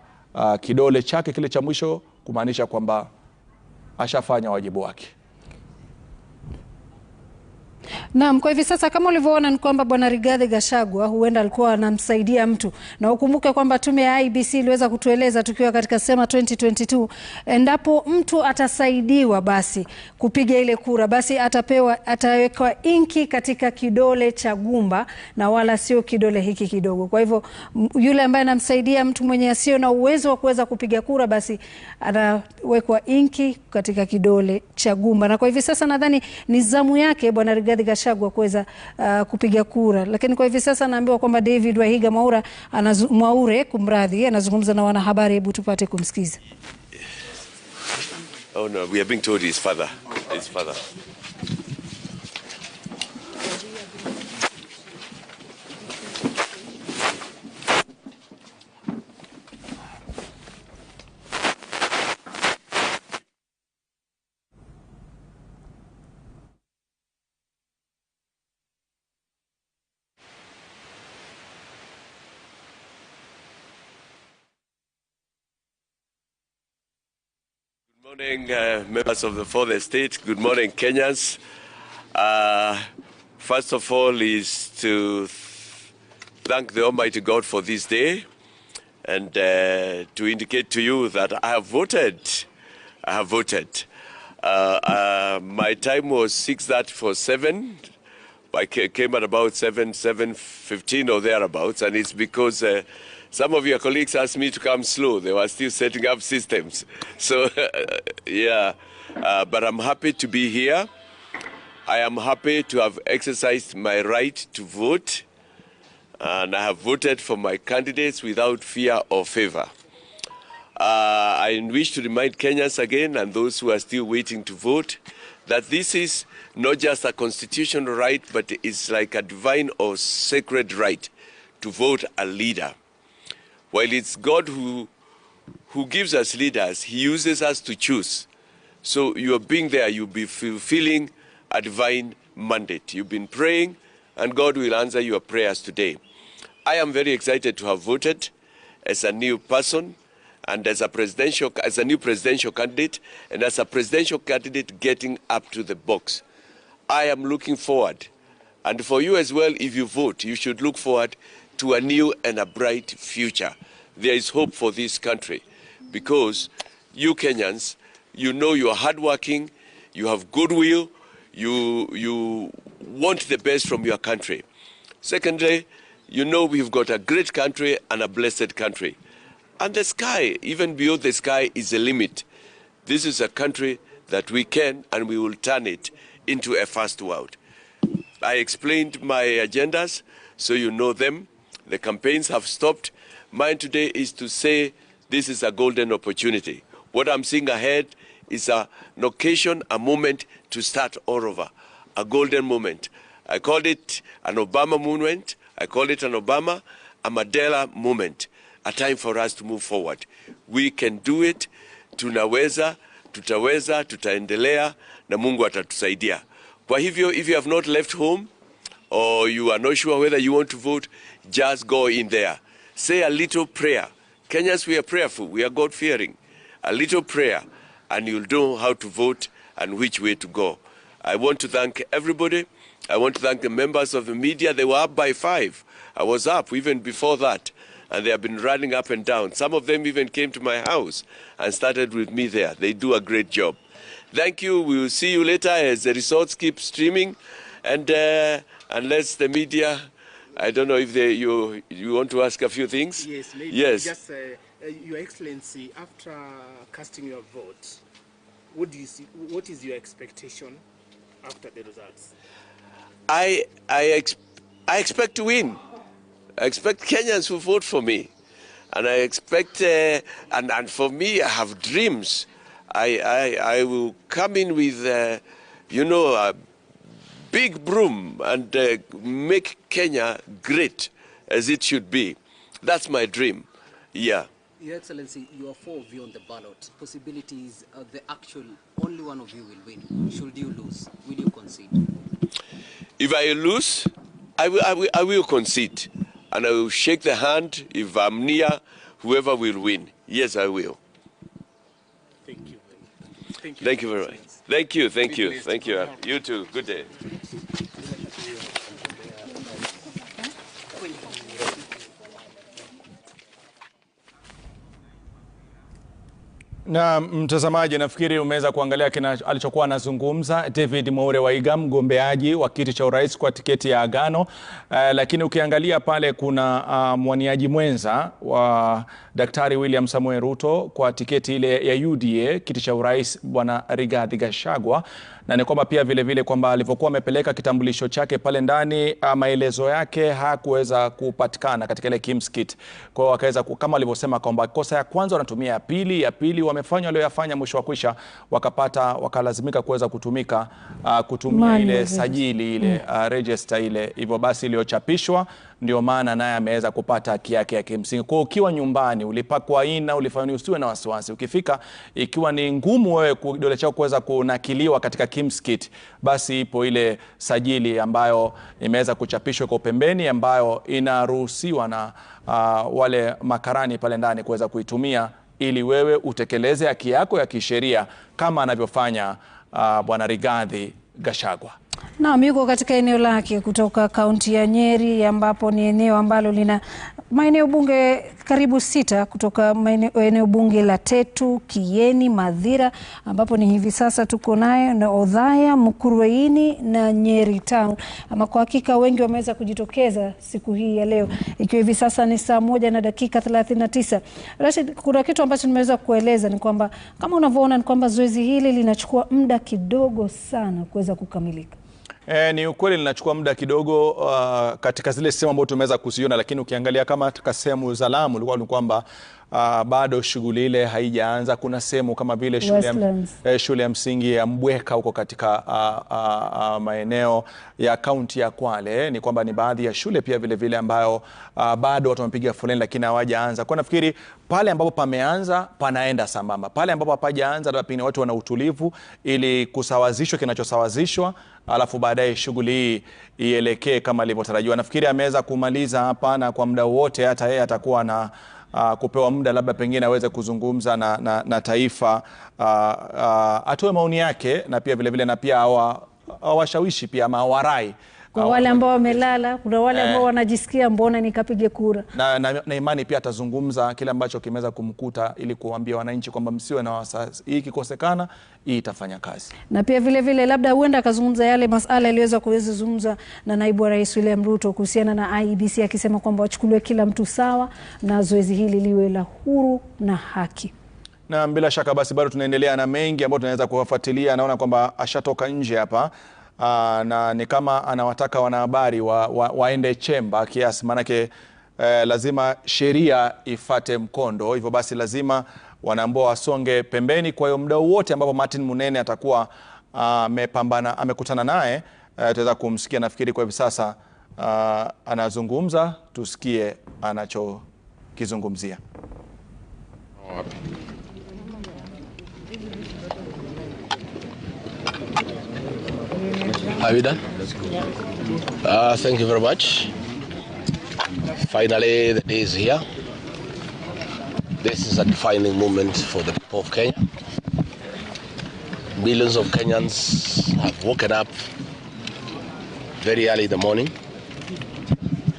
kidole chake kile cha mwisho, kumaanisha kwamba ashafanya wajibu wake. Naam, kwa hivi sasa kama ulivyoona ni kwamba bwana Rigathi Gachagua huenda alikuwa anamsaidia mtu. Na ukumbuke kwamba tume ya IEBC iliweza kutueleza tukiwa katika sema 2022, endapo mtu atasaidiwa basi kupiga ile kura, basi atawekwa inki katika kidole cha gumba na wala sio kidole hiki kidogo. Kwa hivyo yule ambaye anamsaidia mtu mwenye asio na uwezo wa kuweza kupiga kura, basi atawekwa inki katika kidole cha gumba. Na kwa hivi sasa nadhani ni zamu yake bwana Rigathi Gachagua kuweza kupiga kura. Lakini kwa hivi sasa naambiwa kwamba David Waihinga Mwaure kumradhi, anazungumza na wanahabari. Hebu tupate kumsikiza. Oh no, we are being told his father. His father. Good morning, members of the fourth estate. Good morning, Kenyans. First of all is to thank the Almighty God for this day and to indicate to you that I have voted. I have voted. My time was 6:30 for 7. I came at about 7:15 or thereabouts, and it's because some of your colleagues asked me to come slow. They were still setting up systems. So, yeah, but I'm happy to be here. I am happy to have exercised my right to vote, and I have voted for my candidates without fear or favor. I wish to remind Kenyans again, and those who are still waiting to vote, that this is not just a constitutional right, but it's like a divine or sacred right to vote a leader. While it's God who gives us leaders, he uses us to choose. So you're being there, you'll be fulfilling a divine mandate. You've been praying, and God will answer your prayers today. I am very excited to have voted as a new person and as a new presidential candidate, and as a presidential candidate getting up to the box. I am looking forward, and for you as well, if you vote, you should look forward to a new and a bright future. There is hope for this country because you Kenyans, you know you are hardworking, you have goodwill, you want the best from your country. Secondly, you know we've got a great country and a blessed country. And the sky, even beyond the sky, is a limit. This is a country that we can and we will turn it into a first world. I explained my agendas, so you know them. The campaigns have stopped. Mine today is to say this is a golden opportunity. What I'm seeing ahead is an occasion, a moment to start all over, a golden moment. I called it an Obama moment. I call it an Obama, a Mandela moment, a time for us to move forward. We can do it. Tunaweza, tutaweza, tutaendelea, na Mungu atatusaidia. Kwa hivyo, if you have not left home, or you are not sure whether you want to vote, just go in there. Say a little prayer. Kenyans, we are prayerful. We are God-fearing. A little prayer, and you'll know how to vote and which way to go. I want to thank everybody. I want to thank the members of the media. They were up by 5. I was up even before that, and they have been running up and down. Some of them even came to my house and started with me there. They do a great job. Thank you. We will see you later as the results keep streaming. And unless the media I don't know if you want to ask a few things? Yes, maybe. Yes. Just, Your Excellency, after casting your vote, what is your expectation after the results? I expect to win. I expect Kenyans to vote for me. And I expect, and for me, I have dreams. I will come in with, a big broom and make Kenya great as it should be. That's my dream. Yeah. Your Excellency, you are 4 of you on the ballot. Possibilities, the actual only one of you will win. Should you lose, will you concede? If I lose, I will concede. And I will shake the hand if I'm near whoever will win. Yes, I will. Thank you. Thank you very much. Thank you. Thank you. You too. Good day. Na mtazamaji, nafikiri umeweza kuangalia alichokuwa anazungumza David Mwaure Waihinga, mgombeaji wa kiti cha urais kwa tiketi ya Agano. Lakini ukiangalia pale kuna mwaniaji mwenza wa Daktari William Samoei Ruto kwa tiketi ile ya UDA, kiti cha urais, Bwana Rigathi Gachagua. Na ni kwamba pia vile vile kwamba alivyokuwa amepeleka kitambulisho chake pale ndani, maelezo yake hakuweza kupatikana katika ile kimskit. Kwa hiyo wakaweza, kama alivyosema, kwamba kosa ya kwanza wanatumia ya pili wamefanya walioyafanya, mwisho wa kwisha wakalazimika kuweza kutumia ile sajili ile register ile. Hivyo basi iliyochapishwa ndio maana naye ameweza kupata haki yake ya kimsingi. Kwa ukiwa nyumbani ulipakwa aina, ulifanya usiwe na wasiwasi. Ukifika ikiwa ni ngumu wewe kidole chako kuweza kunakiliwa katika kimskit, basi ipo ile sajili ambayo imeweza kuchapishwa kwa pembeni, ambayo inaruhusiwa na wale makarani pale ndani kuweza kuitumia ili wewe utekeleze haki yako ya kisheria kama anavyofanya Bwana Rigathi Gachagua. Naam, yuko katika eneo lake kutoka kaunti ya Nyeri, ambapo ni eneo ambalo lina maeneo bunge karibu 6 kutoka eneo bunge la Tetu, Kieni, Mathira, ambapo ni hivi sasa tuko nayo, na Othaya, Mukurweini na Nyeri Town. Ama kwa hakika wengi wameweza kujitokeza siku hii ya leo, ikiwa hivi sasa ni saa 1:39. Rashid, kuna kitu ambacho nimeweza kueleza ni kwamba kama unavyoona ni kwamba zoezi hili linachukua muda kidogo sana kuweza kukamilika. Ni ukweli linachukua muda kidogo katika zile sehemu ambazo tumeweza kuziona, lakini ukiangalia kama katika sehemu za Lamu ilikuwa ni kwamba bado shughuli ile haijaanza. Kuna sehemu kama vile shule ya msingi ya Mbweka huko katika maeneo ya kaunti ya Kwale, ni kwamba ni baadhi ya shule pia vile vile ambayo bado watu wamepiga foleni lakini hawajaanza. Kwa nafikiri pale ambapo pameanza panaenda sambamba, pale ambapo hapajaanza labda pengine watu wana utulivu ili kusawazishwa kinachosawazishwa, alafu baadaye shughuli hii ielekee kama ilivyotarajiwa. Nafikiri ameweza kumaliza hapa, na kwa muda wote hata yeye atakuwa na kupewa muda labda pengine aweze kuzungumza na taifa, atoe maoni yake, na pia vile vile na pia awashawishi pia ama warai kwa wale ambao wamelala, kuna wale ambao wanajisikia mbona nikapige kura. Na imani pia atazungumza kile ambacho kimeweza kumkuta ili kuambia wananchi kwamba msiwe na wasiwasi, hii kikosekana hii itafanya kazi. Na pia vile vile labda huenda akazungumza yale masuala yaliweza kuzungumza na naibu wa rais William Ruto kuhusiana na IEBC, akisema kwamba wachukuliwe kila mtu sawa na zoezi hili liwe la huru na haki. Na bila shaka basi bado tunaendelea na mengi ambayo tunaweza kuwafuatilia. Naona kwamba ashatoka nje hapa, na ni kama anawataka wanahabari waende chemba kiasi, manake lazima sheria ifate mkondo. Hivyo basi lazima wanaambao wasonge pembeni. Kwa hiyo muda wote ambapo Martin Munene atakuwa amekutana naye, tutaweza kumsikia. Nafikiri kwa hivi sasa anazungumza, tusikie anachokizungumzia. Are we done? Thank you very much. Finally, the day is here. This is a defining moment for the people of Kenya. Millions of Kenyans have woken up very early in the morning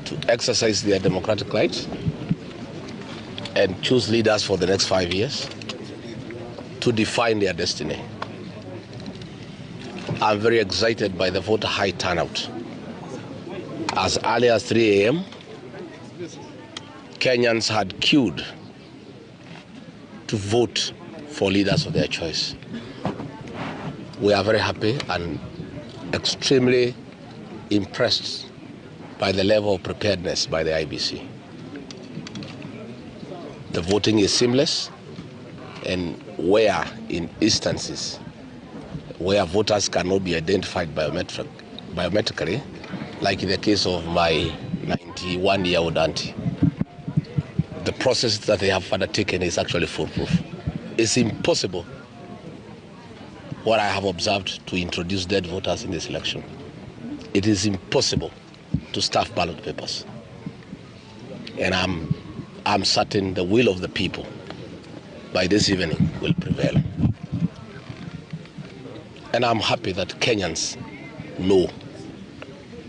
to exercise their democratic rights and choose leaders for the next 5 years to define their destiny. I'm very excited by the voter high turnout. As early as 3 a.m., Kenyans had queued to vote for leaders of their choice. We are very happy and extremely impressed by the level of preparedness by the IEBC. The voting is seamless, and where in instances where voters cannot be identified biometrically, like in the case of my 91-year-old auntie, the process that they have undertaken is actually foolproof. It's impossible, what I have observed, to introduce dead voters in this election. It is impossible to stuff ballot papers. And I'm certain the will of the people by this evening will prevail. And I'm happy that Kenyans know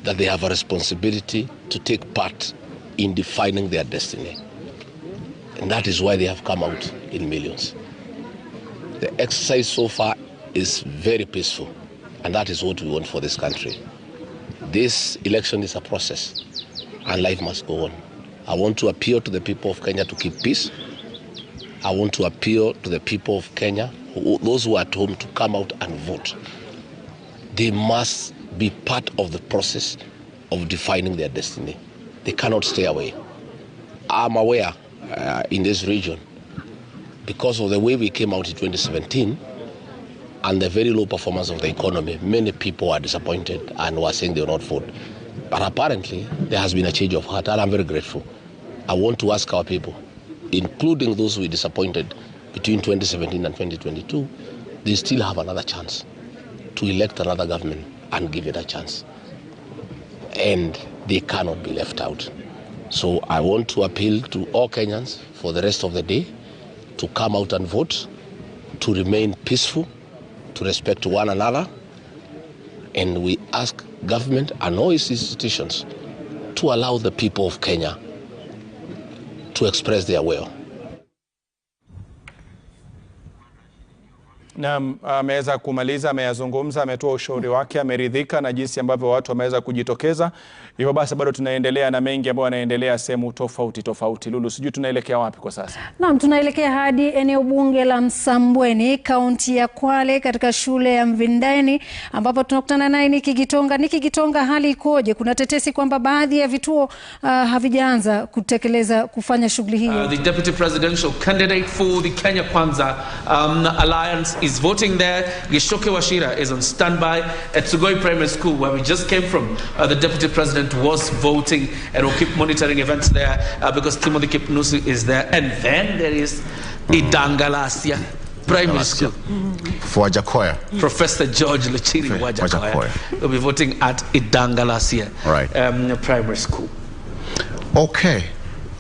that they have a responsibility to take part in defining their destiny. And that is why they have come out in millions. The exercise so far is very peaceful, and that is what we want for this country. This election is a process, and life must go on. I want to appeal to the people of Kenya to keep peace. I want to appeal to the people of Kenya, those who are at home, to come out and vote. They must be part of the process of defining their destiny. They cannot stay away. I'm aware in this region, because of the way we came out in 2017 and the very low performance of the economy, many people are disappointed and were saying they will not vote. But apparently, there has been a change of heart, and I'm very grateful. I want to ask our people, including those who were disappointed between 2017 and 2022, they still have another chance to elect another government and give it a chance. And they cannot be left out. So I want to appeal to all Kenyans for the rest of the day to come out and vote, to remain peaceful, to respect one another. And we ask government and all its institutions to allow the people of Kenya to express their will. Na ameweza kumaliza, ameyazungumza, ametoa ushauri wake, ameridhika na jinsi ambavyo watu wameweza kujitokeza. Hivyo basi bado tunaendelea na mengi ambayo yanaendelea sehemu tofauti. Lulu, sijui tunaelekea wapi kwa sasa? Naam, tunaelekea hadi eneo bunge la Msambweni, kaunti ya Kwale, katika shule ya Mvindani, ambapo tunakutana naye Niki Gitonga. Niki Gitonga, hali ikoje? Kuna tetesi kwamba baadhi ya vituo havijaanza kufanya shughuli hiyo. The deputy presidential candidate for the Kenya Kwanza alliance is voting there. Gishoke Washira is on standby at Sugoi Primary School, where we just came from. The deputy president was voting, and we'll keep monitoring events there because Timothy Kipnusu is there. And then there is Idangalasia Primary School. For Wajakoya. Professor George Luchiri Wajakoya will be voting at Idangalasia Primary School. Okay.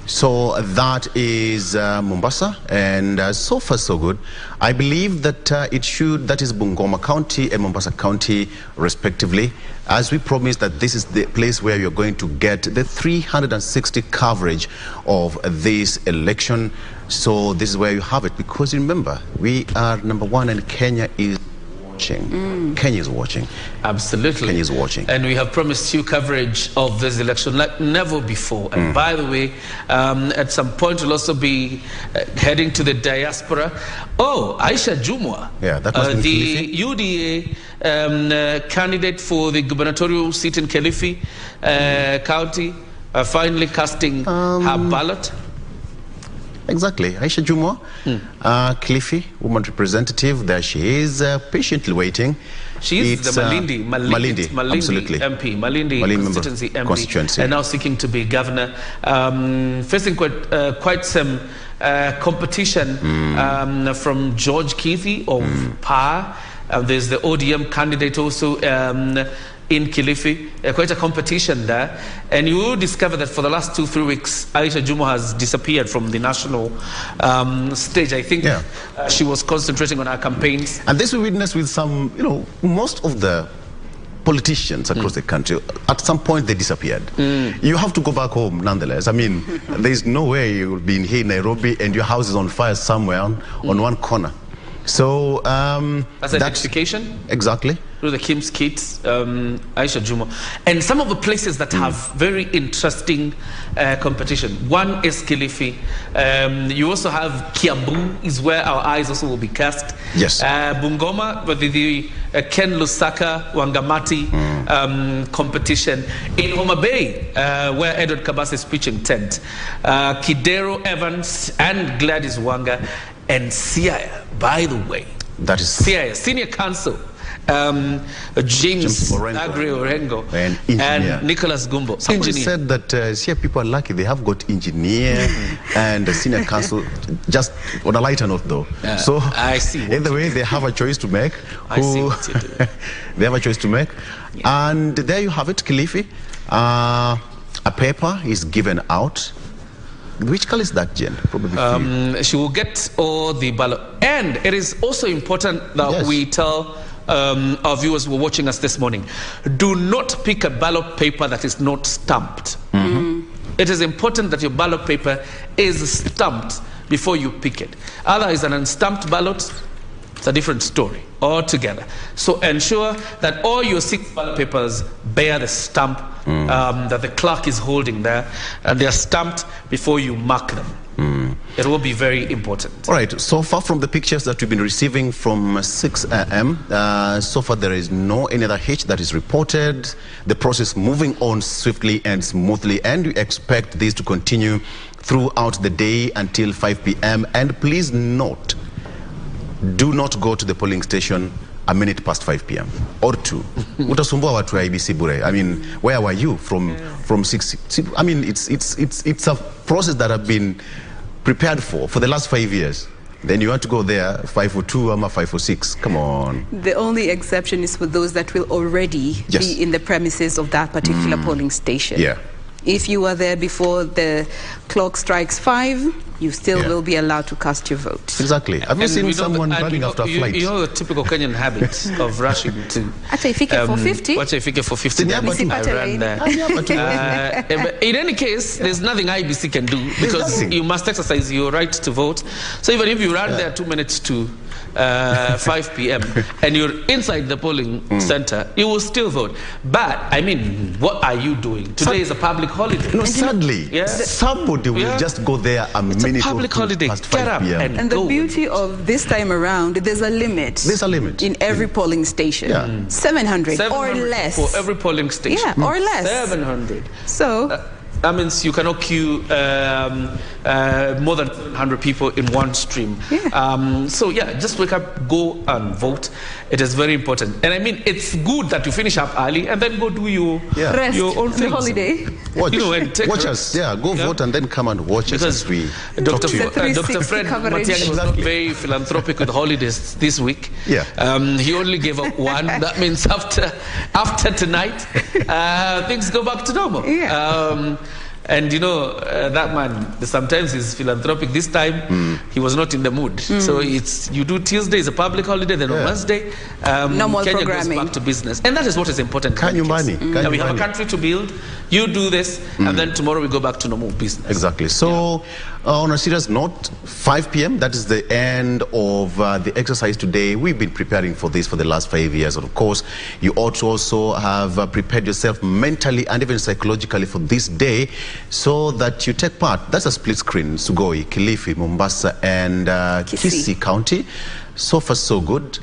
So that is Mombasa, and so far so good. I believe that that is Bungoma County and Mombasa County respectively. As we promised, that this is the place where you're going to get the 360 coverage of this election. So this is where you have it, because remember, we are #1 and Kenya is watching. Kenya is watching. Absolutely. Kenya is watching. And we have promised you coverage of this election like never before. And by the way, at some point we'll also be heading to the diaspora. Oh, Aisha Jumwa, that must be the UDA candidate for the gubernatorial seat in Kilifi County, finally casting her ballot. Exactly. Aisha Jumwa, Kilifi, woman representative, there she is, patiently waiting. She is the Malindi absolutely. MP, Malindi constituency, and now seeking to be governor, facing quite some competition from George Keithy of PAR. There's the ODM candidate also in Kilifi, quite a competition there. And you will discover that for the last 2-3 weeks, Aisha Jumwa has disappeared from the national stage. I think she was concentrating on her campaigns. And this we witnessed with some, most of the politicians across the country, at some point they disappeared. You have to go back home nonetheless. I mean, there's no way you'll be here in Nairobi and your house is on fire somewhere on one corner. So that's identification. Exactly. Through the Kim's Kids, Aisha Juma, and some of the places that have very interesting competition. One is Kilifi. You also have Kiambu, is where our eyes also will be cast. Yes. Bungoma, with the Ken Lusaka Wangamati competition. In Homa Bay, where Edward Kabas is pitching tent. Kidero Evans and Gladys Wanga, and Siaya, by the way. That is Siaya, Senior Counsel. James Agri Orengo and Nicholas Gumbo. Somebody said that here people are lucky, they have got engineer and a senior counsel, just on a lighter note though. So I see either way they have a choice to make. They have a choice to make. And there you have it, Kilifi. A paper is given out. Which color is that, Jen? Probably she will get all the ballot. And it is also important that we tell our viewers who are watching us this morning, do not pick a ballot paper that is not stamped. It is important that your ballot paper is stamped before you pick it. Otherwise, an unstamped ballot, it's a different story altogether. So ensure that all your 6 ballot papers bear the stamp that the clerk is holding there, and they are stamped before you mark them. It will be very important. All right, so far from the pictures that we've been receiving from 6 a.m., so far there is no any other hitch that is reported. The process moving on swiftly and smoothly, and we expect this to continue throughout the day until 5 p.m. And please note, do not go to the polling station a minute past 5 p.m. or 2. Utasumbua watu wa IEBC bure. I mean, where were you from 6? I mean, it's a process that have been prepared for the last 5 years. Then you want to go there 5:02 or 5:06. Come on. The only exception is for those that will already be in the premises of that particular polling station. Yeah. If you are there before the clock strikes 5, you still will be allowed to cast your vote. Exactly. Have you seen someone running after a flight? You know the typical Kenyan habit of rushing to... Acha ifike for 50. Acha ifike for 50. I ran there. In any case, there's nothing IEBC can do, because you must exercise your right to vote. So even if you run there 2 minutes to 5 p.m. and you're inside the polling center, you will still vote. But, I mean, what are you doing? Today is a public holiday. No, sadly, somebody will just go there a minute public holiday. Past 5 p.m. And the beauty of this time around, there's a limit. There's a limit. In every polling station. 700 or less. For every polling station. Yeah, or less. 700. So... that means you cannot queue more than 100 people in one stream. So yeah, just wake up, go and vote. It is very important. And I mean, it's good that you finish up early and then go do your own things. Holiday. Watch, you know, and take watch us. Yeah, go vote and then come and watch us as we talk to you. Dr. Fred Matiang'i was not very philanthropic with holidays this week. He only gave up one. That means after tonight, things go back to normal. And you know, that man, sometimes he's philanthropic. This time, he was not in the mood. So it's, you do Tuesday is a public holiday, then on Wednesday, normal Kenya programming goes back to business. And that is what is important. We have a country to build. You do this, and then tomorrow we go back to normal business. Exactly. So, on a serious note, 5 p.m., that is the end of the exercise today. We've been preparing for this for the last 5 years. And of course, you ought to also have prepared yourself mentally and even psychologically for this day so that you take part. That's a split screen. Sugoi, Kilifi, Mombasa, and Kisii County. So far, so good.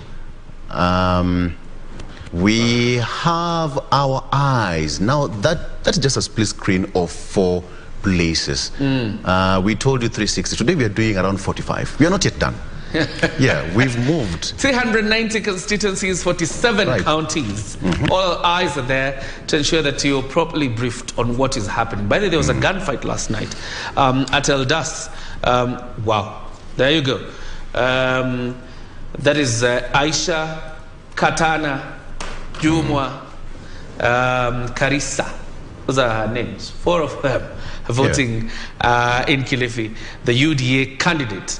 We have our eyes. Now, that's just a split screen of 4 places. We told you 360. Today we are doing around 45. We are not yet done. We've moved. 390 constituencies, 47 counties. All eyes are there to ensure that you're properly briefed on what is happening. By the way, there was a gunfight last night at Eldas. Wow. There you go. That is Aisha, Katana, Jumwa, Karisa. Those are her names. 4 of them voting in Kilifi. The UDA candidate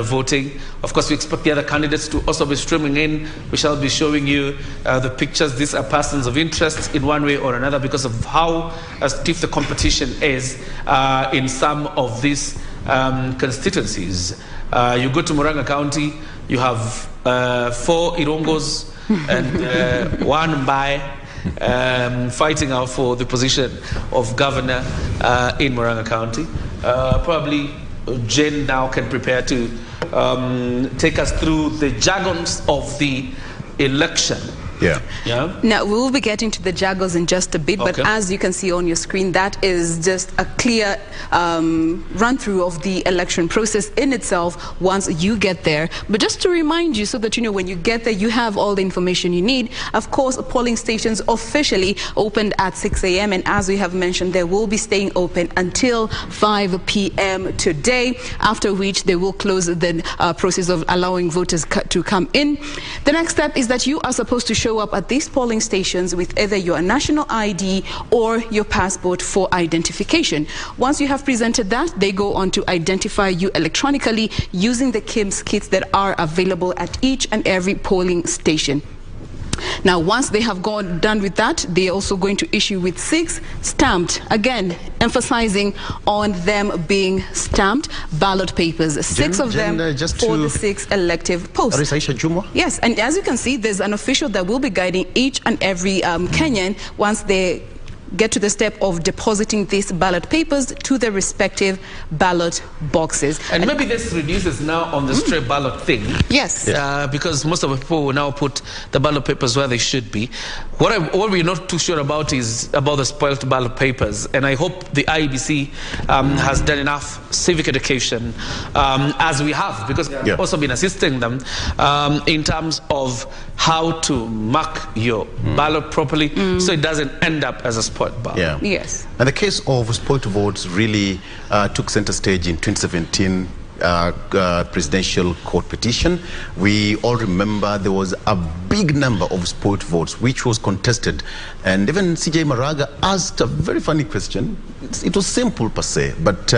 voting. Of course, we expect the other candidates to also be streaming in. We shall be showing you the pictures. These are persons of interest in one way or another because of how stiff the competition is in some of these constituencies. You go to Murang'a County, you have 4 Irongos and 1 Mbai fighting out for the position of governor in Murang'a County. Probably Jen now can prepare to take us through the jargons of the election. Yeah. Now, we will be getting to the jargons in just a bit, but as you can see on your screen, that is just a clear run-through of the election process in itself once you get there. But just to remind you, so that you know when you get there, you have all the information you need. Of course, polling stations officially opened at 6 a.m. and as we have mentioned, they will be staying open until 5 p.m. today, after which they will close the process of allowing voters to come in. The next step is that you are supposed to show up at these polling stations with either your national ID or your passport for identification. Once you have presented that, they go on to identify you electronically using the KIMS kits that are available at each and every polling station. Now, once they have done with that, they are also going to issue with 6 stamped, again, emphasizing on them being stamped ballot papers. 6 of them for the 6 elective posts. Yes, and as you can see, there's an official that will be guiding each and every Kenyan once they get to the step of depositing these ballot papers to their respective ballot boxes. And maybe this reduces now on the stray ballot thing. Yes. Because most of the people will now put the ballot papers where they should be. What we're not too sure about is about the spoiled ballot papers. And I hope the IEBC has done enough civic education, as we have, because we've also been assisting them in terms of how to mark your ballot properly so it doesn't end up as a spoiled ballot. Yes. And the case of spoiled votes really took center stage in 2017 presidential court petition. We all remember there was a big number of spoiled votes which was contested, and even CJ Maraga asked a very funny question. It was simple per se, but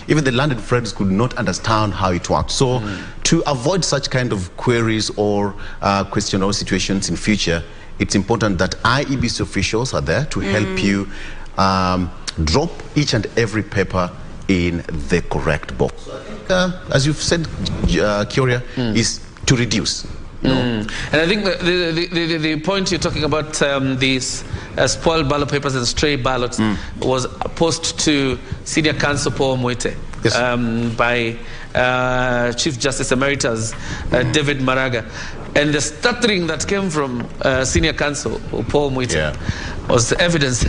even the landed friends could not understand how it worked. So to avoid such kind of queries or question or situations in future, it's important that IEBC officials are there to help you drop each and every paper in the correct box. So I think, as you've said, Karua, is to reduce. And I think the point you're talking about, these spoiled ballot papers and stray ballots, was posed to Senior Counsel Paul Mwite by Chief Justice Emeritus David Maraga. And the stuttering that came from Senior Counsel Paul Mwite was the evidence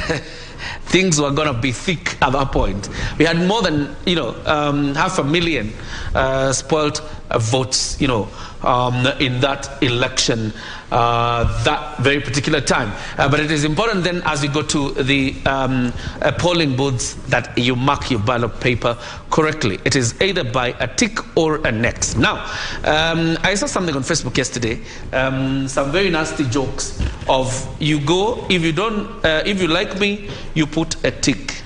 things were going to be thick at that point. We had more than 500,000 spoiled votes, in that election, that very particular time. But it is important then, as you go to the polling booths, that you mark your ballot paper correctly. It is either by a tick or an X. Now, I saw something on Facebook yesterday, some very nasty jokes of you go, if you like me, you put a tick.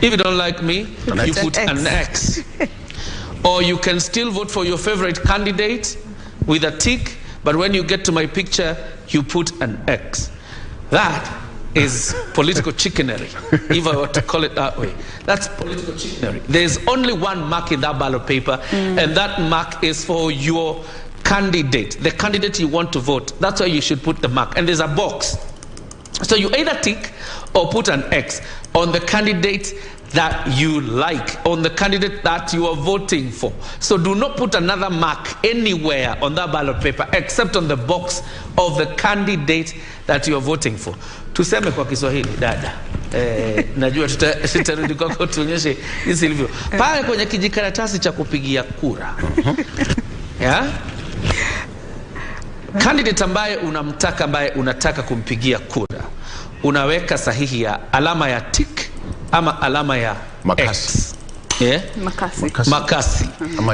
If you don't like me, you put an X. Or you can still vote for your favorite candidate with a tick, but when you get to my picture, you put an X. That is political chicanery, if I were to call it that way. That's political chicanery. There's only one mark in that ballot paper, and that mark is for your candidate, the candidate you want to vote. That's why you should put the mark. And there's a box. So you either tick or put an X on the candidate that you like, on the candidate that you are voting for. So do not put another mark anywhere on that ballot paper except on the box of the candidate that you are voting for. Tuseme kwa Kiswahili, dada. Najua tutarudi kwako tuonyeshe jinsi ilivyo. Pale kwenye kijikaratasi cha kupigia kura. Candidate ambaye unamtaka, ambaye unataka kumpigia kura, unaweka sahihi ya alama ya tick ama alama ya X. Makasi.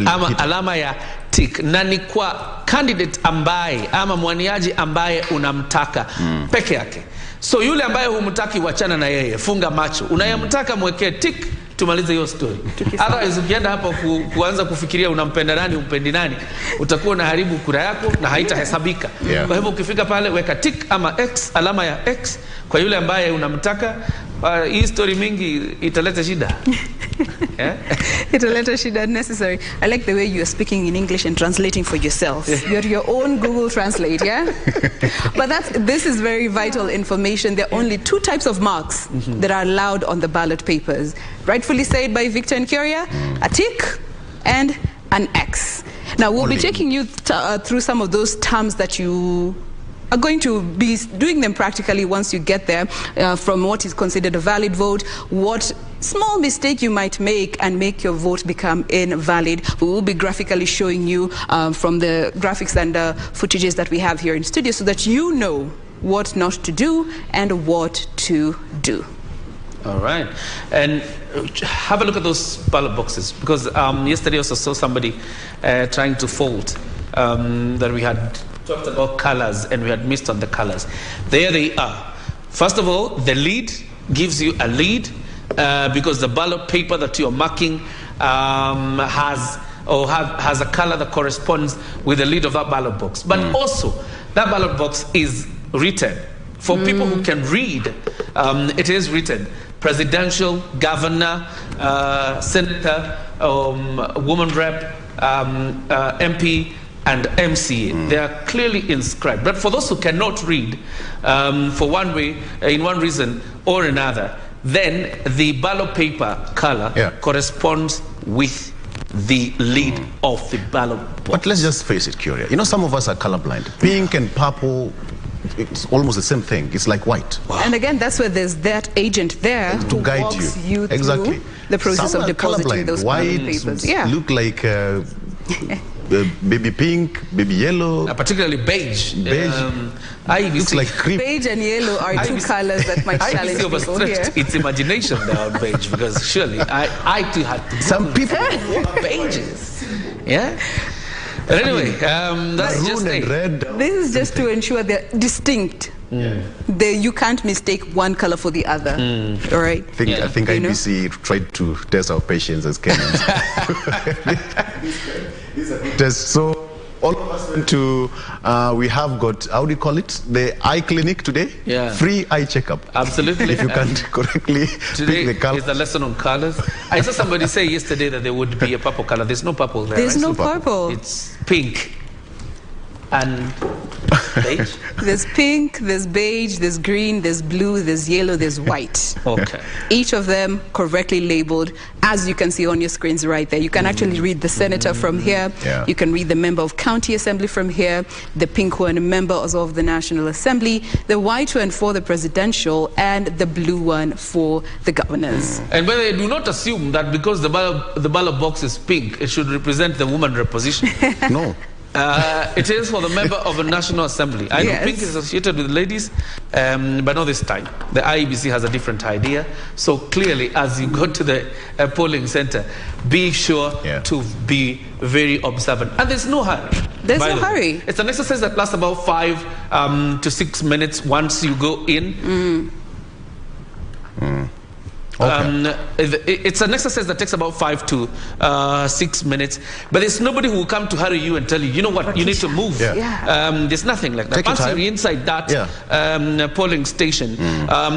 Ama alama ya tick. Na ni kwa candidate ambaye ama mwaniaji ambaye unamtaka peke yake. So yule ambaye humtaki, wachana na yeye, funga macho. Unayemtaka mwekee tick, tumalize hiyo story. Otherwise ukienda hapo kuanza kufikiria unampenda nani, umpendi nani, utakuwa unaharibu kura yako na haitahesabika. Kwa hivyo ukifika pale, weka tick ama X, alama ya X kwa yule ambaye unamtaka. Hii story mingi italeta shida. Yeah? Italeta shida necessary. I like the way you are speaking in English and translating for yourself. You're your own Google Translate, yeah? But this is very vital information. There are only 2 types of marks that are allowed on the ballot papers. Rightfully said by Victor and Curia, a tick and an X. Now, we'll be taking you through some of those terms that you are going to be doing them practically once you get there, from what is considered a valid vote, what small mistake you might make and make your vote become invalid. We will be graphically showing you from the graphics and footages that we have here in studio so that you know what not to do and what to do. All right. And have a look at those ballot boxes, because yesterday I also saw somebody trying to fault that we had talked about colors and we had missed on the colors. There they are. First of all, the lead gives you a lead because the ballot paper that you're marking has a color that corresponds with the lead of that ballot box. But also, that ballot box is written. For people who can read, it is written. Presidential, governor, senator, woman rep, MP, and MCA. They are clearly inscribed. But for those who cannot read, for one way, in one reason or another, then the ballot paper color corresponds with the lead of the ballot box. But let's just face it, Curia. You know, some of us are colorblind. Pink and purple, it's almost the same thing. It's like white. Wow. And again, that's where there's that agent there to guide you through the process of depositing those ballot papers. Yeah. Look like baby pink, baby yellow. Particularly beige. IEBC looks like cream. Beige and yellow are 2 colors that might challenge people here. Its imagination there on beige, because surely I too had to some people beiges. Yeah. But anyway, that's just red. This is just to ensure they're distinct. You can't mistake one color for the other. All right. I think IEBC tried to test our patience as Kenyans. So all of us went to, we have got, how do you call it? The eye clinic today? Yeah. Free eye checkup. Absolutely. If you can't correctly today pick the color. Is a lesson on colors. I saw somebody say yesterday that there would be a purple color. There's no purple there. There's no purple. It's pink and beige. There's pink, there's beige, there's green, there's blue, there's yellow, there's white. Okay. Each of them correctly labeled, as you can see on your screens right there. You can actually read the senator from here. Yeah. You can read the member of county assembly from here. The pink one, members of the National Assembly. The white one for the presidential, and the blue one for the governors. And whether they do not assume that because the ballot box is pink, it should represent the woman reposition. No. It is for the member of the National Assembly. I know pink is associated with ladies, but not this time. The IEBC has a different idea. So clearly, as you go to the polling center, be sure to be very observant. And there's no hurry. There's no hurry. It's an exercise that lasts about 5 to 6 minutes once you go in. Okay. It's an exercise that takes about 5 to 6 minutes, but there's nobody who will come to hurry you and tell you, you know what, you need to move. There's nothing like that. Once you're inside that polling station,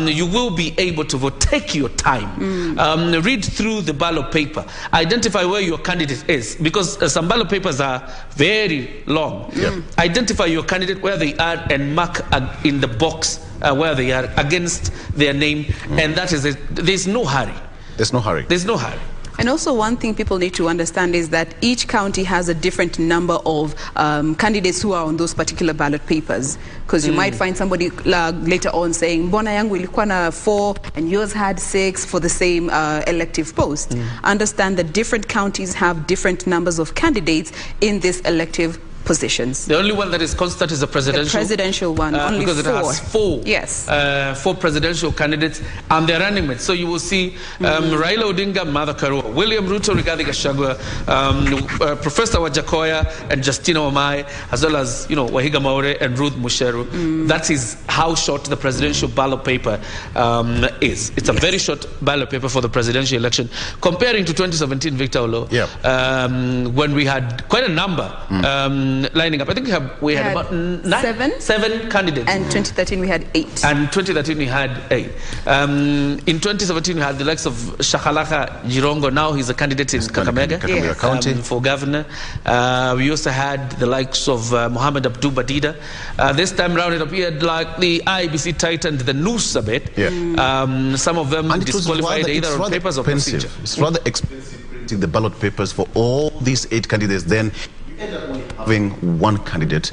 you will be able to vote. Take your time. Read through the ballot paper. Identify where your candidate is, because some ballot papers are very long. Identify your candidate, where they are, and mark in the box where they are against their name, and that is it. There's no hurry. There's no hurry. There's no hurry. And also, one thing people need to understand is that each county has a different number of candidates who are on those particular ballot papers. Because you might find somebody later on saying, Mbona yangu ilikuwa na 4 and yours had 6 for the same elective post. Understand that different counties have different numbers of candidates in this elective positions. The only one that is constant is the presidential. The presidential one, only because 4. It has 4. Yes. 4 presidential candidates and their running mates. So you will see Raila Odinga, Mother Karua, William Ruto, Rigathi Gachagua, Professor Wajakoya and Justina Wamai, as well as, Waihinga Mwaure and Ruth Musheru. That is how short the presidential ballot paper is. It's a very short ballot paper for the presidential election, comparing to 2017, Victor Olo, when we had quite a number lining up. I think we had about seven candidates. And 2013 we had 8. And 2013 we had 8. In 2017 we had the likes of Shakalaka Jirongo. Now he's a candidate in Kakamega County for governor. We also had the likes of Mohammed Abdul Badida. This time around it appeared like the IEBC tightened the noose a bit. Some of them disqualified either on papers or procedure. It's rather expensive printing the ballot papers for all these 8 candidates. Then you end up only having one candidate.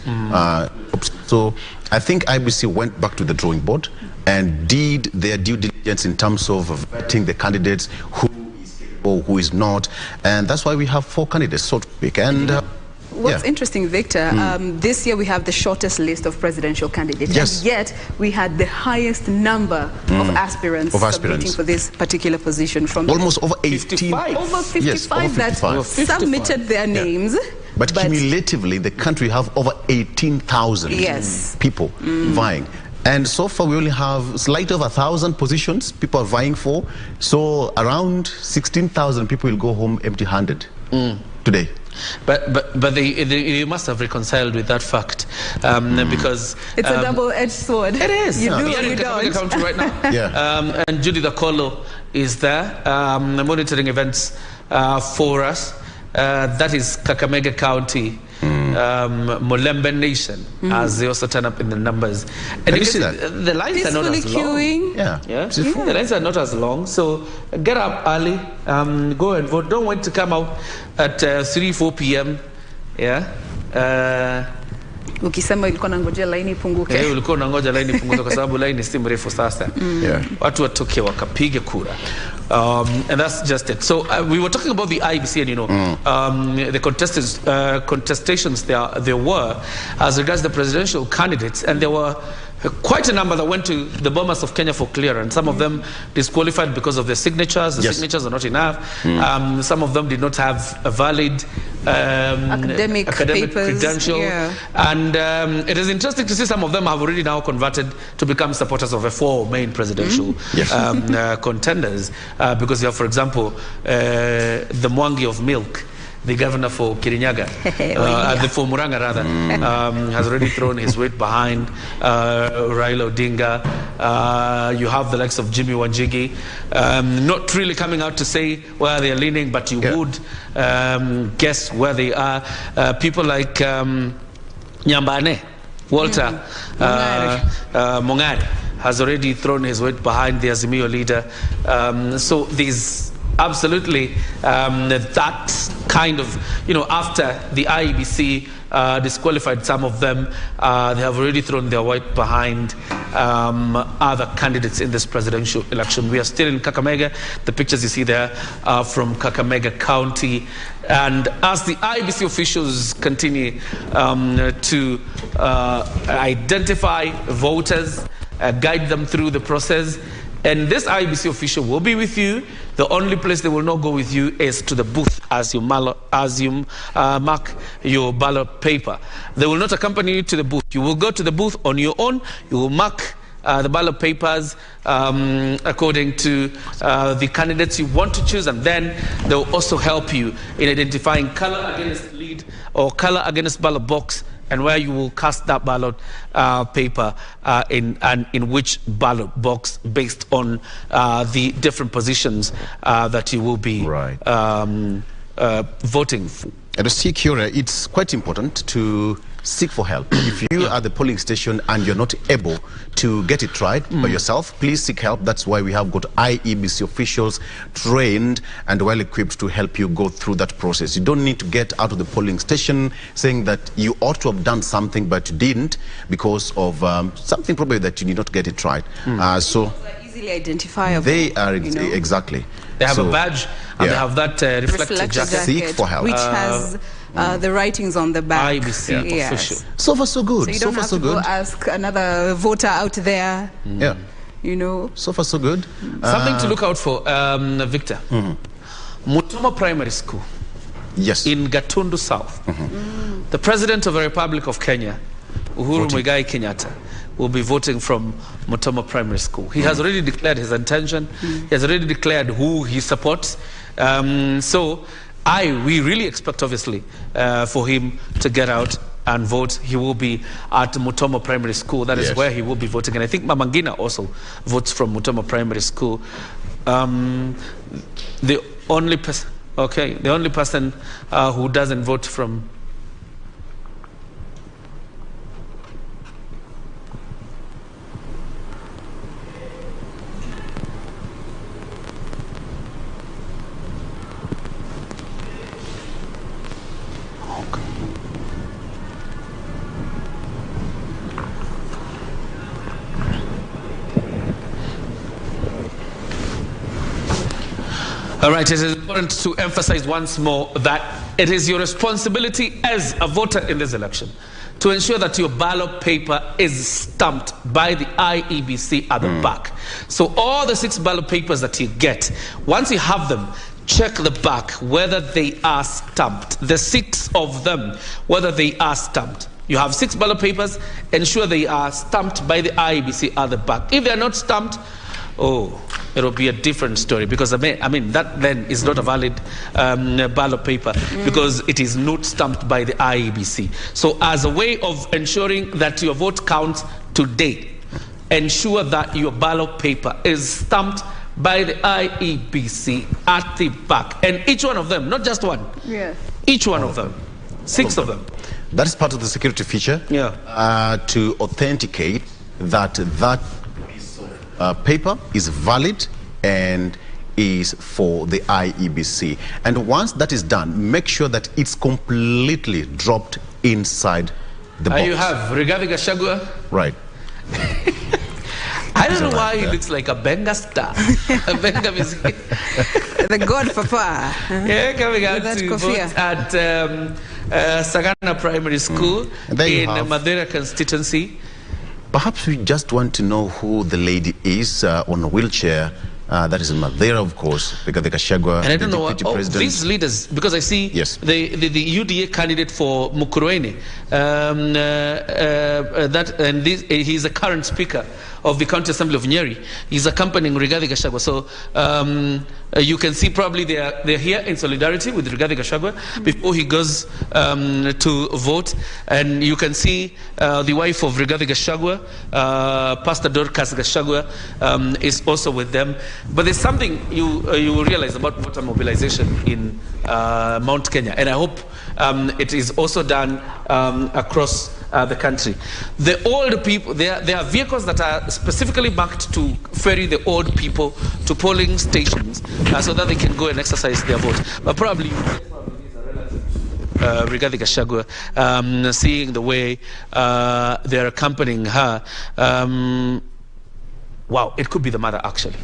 So I think IEBC went back to the drawing board and did their due diligence in terms of vetting the candidates, who is capable, who is not, and that's why we have 4 candidates, so to speak. And what's interesting, Victor, this year we have the shortest list of presidential candidates, and yet we had the highest number of aspirants submitting for this particular position, from almost over 18, over 55 that submitted their names. But cumulatively, the country have over 18,000 people vying. And so far, we only have slightly over 1,000 positions people are vying for. So around 16,000 people will go home empty-handed today. But they must have reconciled with that fact, because it's a double-edged sword. It is. You do we or you don't. County right now. And Judy Dakolo is there, monitoring events for us. That is Kakamega County, Molembe Nation, as they also turn up in the numbers. And you see that? The lines are not as long. The lines are not as long. So get up early, go and vote. Don't wait to come out at 3-4 p.m. Ukisema ulikuwa unangojea laini ipunguke. Ulikuwa unangoja laini ipunguke kwa sababu laini si mrefu sasa. Watu watoke wakapige kura. And that's just it. So we were talking about the IEBC and the contestations there were as regards the presidential candidates, and there were quite a number that went to the Bomas of Kenya for clearance. Some of them disqualified because of their signatures. The signatures are not enough. Some of them did not have a valid academic credential. And it is interesting to see some of them have already now converted to become supporters of the 4 main presidential contenders. Because you have, for example, the Mwangi of Milk, the governor for Kirinyaga, for Muranga rather, has already thrown his weight behind Raila Odinga. You have the likes of Jimmy Wanjigi, not really coming out to say where they are leaning, but you would guess where they are. People like Nyambane, Walter Mongari has already thrown his weight behind the Azimio leader. So these absolutely that kind of, after the IEBC disqualified some of them, they have already thrown their weight behind other candidates in this presidential election. We are still in Kakamega. The pictures you see there are from Kakamega County. And as the IEBC officials continue to identify voters, guide them through the process, and this IEBC official will be with you. The only place they will not go with you is to the booth as you mark your ballot paper. They will not accompany you to the booth. You will go to the booth on your own. You will mark the ballot papers according to the candidates you want to choose, and then they will also help you in identifying color against lead or color against ballot box, and where you will cast that ballot paper in which ballot box based on the different positions that you will be voting for. And to seek it's quite important to seek for help. If you are at the polling station and you're not able to get it right by yourself, please seek help. That's why we have got IEBC officials trained and well equipped to help you go through that process. You don't need to get out of the polling station saying that you ought to have done something but you didn't because of something probably that you did not get it right. So easily identifiable. They are exactly. They have a badge and they have that reflective jacket. Seek for help. Which has the writings on the back. IEBC official. So far so good. So you don't have to go ask another voter out there. So far so good. Something to look out for, Victor. Mutoma Primary School. Yes. In Gatundu South. The President of the Republic of Kenya, Uhuru Kenyatta, will be voting from Mutoma Primary School. He has already declared his intention. He has already declared who he supports. So we really expect, obviously, for him to get out and vote. He will be at Mutoma Primary School. That is where he will be voting. And I think Mamangina also votes from Mutoma Primary School. The only person, the only person who doesn't vote from All right, it is important to emphasize once more that it is your responsibility as a voter in this election to ensure that your ballot paper is stamped by the IEBC at the back. So all the 6 ballot papers that you get, once you have them, check the back whether they are stamped. The 6 of them, whether they are stamped. You have 6 ballot papers, ensure they are stamped by the IEBC at the back. If they are not stamped, it'll be a different story, because I mean that then is not a valid ballot paper because it is not stamped by the IEBC. So as a way of ensuring that your vote counts today, ensure that your ballot paper is stamped by the IEBC at the back, and each one of them, not just one, each one of them, 6 of them. That is part of the security feature, to authenticate that paper is valid and is for the IEBC. And once that is done, make sure that it's completely dropped inside the box. You have Rigathi Gachagua. Right. I don't know why he looks like a Benga star. A Benga music. The God Papa. Yeah, coming out to vote at Sagana Primary School in Madeira constituency. Perhaps we just want to know who the lady is on a wheelchair. That is in Madeira, of course, Rigathi Gachagua, and I don't know president. These leaders, because I see the UDA candidate for Mukurweini, he's a current speaker of the County Assembly of Nyeri. He's accompanying Rigathi Gachagua. So you can see probably they're here in solidarity with Rigathi Gachagua before he goes to vote. And you can see the wife of Rigathi Gachagua, Pastor Dorcas Gachagua, is also with them. But there's something you will realize about voter mobilization in Mount Kenya, and I hope it is also done across the country. The old people, there are vehicles that are specifically marked to ferry the old people to polling stations so that they can go and exercise their vote. But probably Rigathi Gachagua, seeing the way they're accompanying her, wow, it could be the mother actually.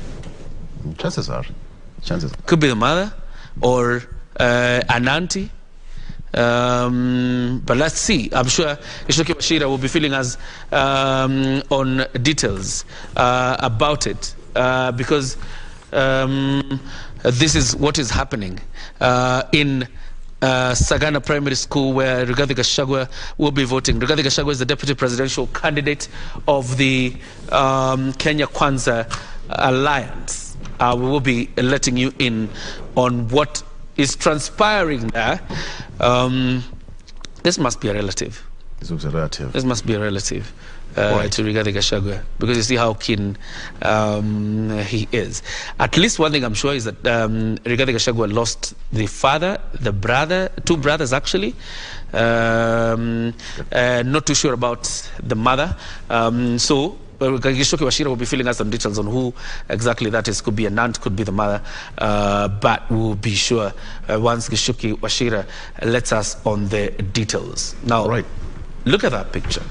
Chances are. Could be the mother or an auntie. But let's see. I'm sure Ishoki Wachira will be filling us on details about it, because this is what is happening in Sagana Primary School, where Rigathi Gachagua will be voting. Rigathi Gachagua is the deputy presidential candidate of the Kenya Kwanza Alliance. We will be letting you in on what is transpiring there. This must be a relative. This looks a relative. This must be a relative to Rigathi Gachagua, because you see how keen he is. At least one thing I'm sure is that Rigathi Gachagua lost the father, the brother, 2 brothers actually. Not too sure about the mother. So Gishoki Wachira will be filling us some details on who exactly that is. Could be an aunt, could be the mother, but we'll be sure once Gishoki Wachira lets us on the details. Now, look at that picture.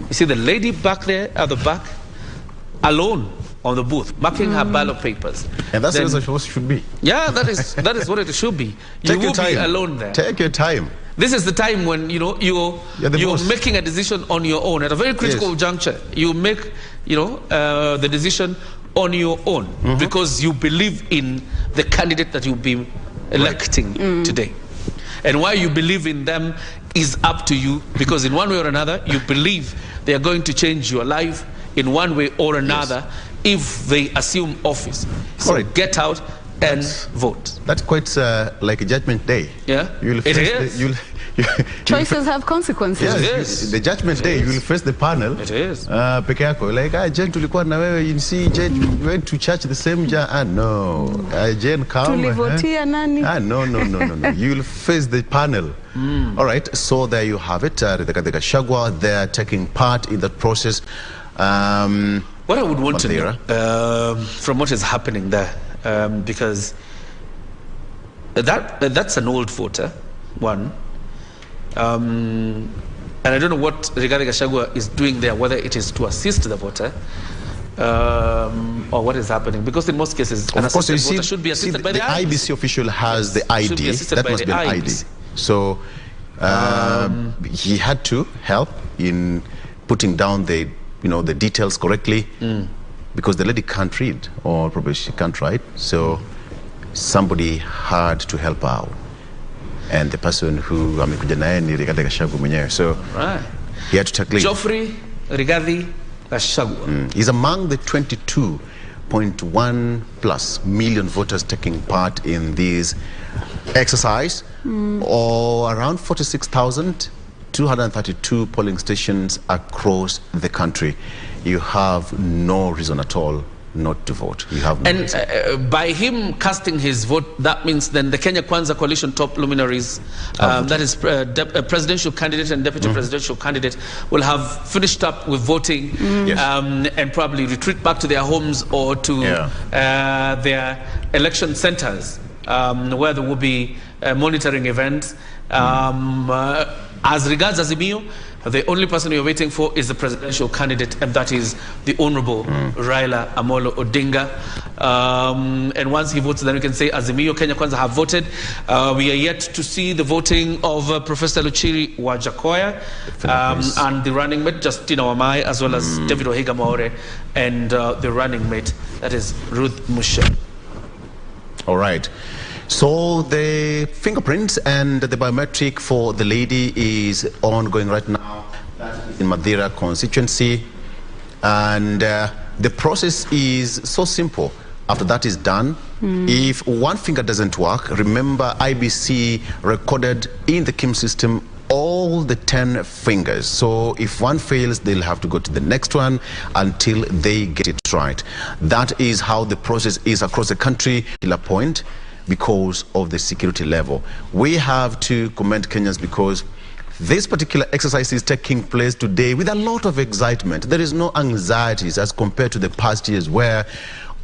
You see the lady back there at the back, alone on the booth, marking her ballot papers. And that's what it should be. Yeah, that is what it should be. You will be alone there. Take your time. This is the time when you're making a decision on your own at a very critical juncture. You make the decision on your own because you believe in the candidate that you'll be electing today. And why you believe in them is up to you, because in one way or another, you believe they are going to change your life in one way or another if they assume office. So get out and vote. That's quite like a judgment day. Yeah, it is. Choices have consequences. Yes, the judgment day, you will face the panel. It is. Peke yako. Like, Jen, tulikuwa na wewe, you see, Jen, we went to church the same day. No. Jen, come. Tulivotia nani? No. You will face the panel. All right, so there you have it. Rigathi Gachagua, they're taking part in that process. What I would want to know from what is happening there, because that's an old voter, one. And I don't know what Rigathi Gachagua is doing there, whether it is to assist the voter or what is happening. Because in most cases, an assisted voter should be assisted by the IEBC. The IEBC official has the ID. That must be an ID. So he had to help in putting down the the details correctly, because the lady can't read, or probably she can't write. So somebody had to help her out. And the person who amekuja naye ni Rigathi Gachagua mwenyewe. So he had to tackle it. Geoffrey Rigathi Gachagua. He's among the 22.1 plus million voters taking part in this exercise, or around 46,232 polling stations across the country. You have no reason at all not to vote. You have no reason. By him casting his vote, that means then the Kenya Kwanza coalition top luminaries, that is presidential candidate and deputy presidential candidate, will have finished up with voting and probably retreat back to their homes or to their election centers, where there will be monitoring events. As regards Azimio, the only person we are waiting for is the presidential candidate, and that is the Honorable Raila Odinga. And once he votes, then we can say Azimio Kenya Kwanza have voted. We are yet to see the voting of Professor Luchiri Wajakoya and the running mate, Justina Wamai, as well as David Waihinga Mwaure, and the running mate, that is Ruth Musha. All right. So the fingerprints and the biometric for the lady is ongoing right now in Madeira constituency, and the process is so simple. After that is done, if one finger doesn't work, remember IEBC recorded in the KIM system all the 10 fingers. So if one fails, they'll have to go to the next one until they get it right. That is how the process is across the country. Point, because of the security level. We have to commend Kenyans because this particular exercise is taking place today with a lot of excitement. There is no anxieties as compared to the past years, where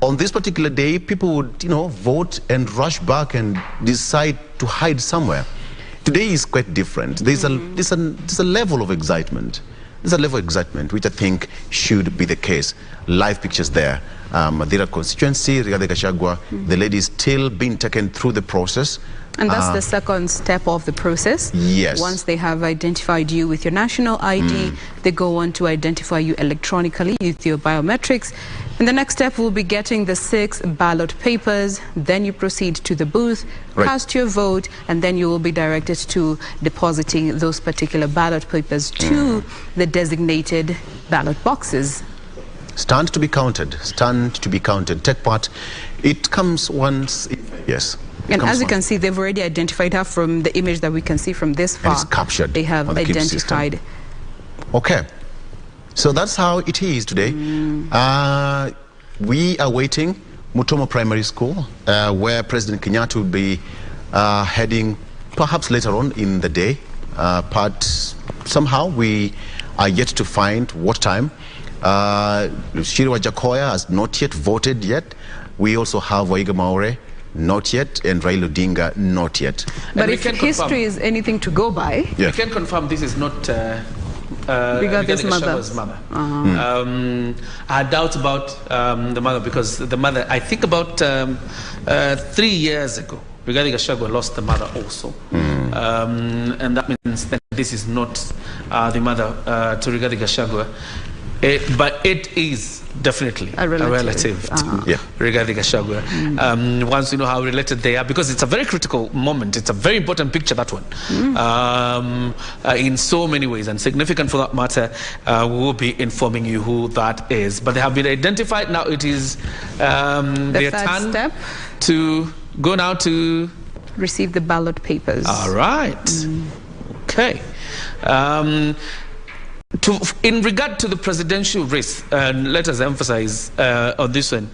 on this particular day people would vote and rush back and decide to hide somewhere. Today is quite different. There's a level of excitement. There's a level of excitement which I think should be the case. Live pictures there. Madeira constituency, Rigathi Gachagua, the lady is still being taken through the process. And that's the second step of the process. Yes. Once they have identified you with your national ID, they go on to identify you electronically with your biometrics. And the next step will be getting the 6 ballot papers. Then you proceed to the booth, cast your vote, and then you will be directed to depositing those particular ballot papers to the designated ballot boxes. Stand to be counted. Stand to be counted. Take part. It comes once. Yes. And as you can see, they've already identified her from the image that we can see from this far. And it's captured. They have identified. Okay. So that's how it is today. We are waiting Mutomo Primary School, where President Kenyatta will be heading perhaps later on in the day. But somehow we are yet to find what time. Luchiri Wajakoya has not yet voted yet. We also have Waihinga Mwaure, not yet, and Raila Odinga, not yet. But if history is anything to go by, we can confirm this is not Rigathi's mother. I had doubts about the mother, because the mother, I think about 3 years ago, Rigathi Gachagua lost the mother also. And that means that this is not the mother to Rigathi Gachagua. But it is definitely a relative to Rigathi Gachagua. Once you know how related they are, because it's a very critical moment. It's a very important picture, that one, in so many ways, and significant for that matter. We will be informing you who that is. But they have been identified. Now it is their turn step to go now to receive the ballot papers. All right. Okay. In regard to the presidential race, let us emphasize on this one,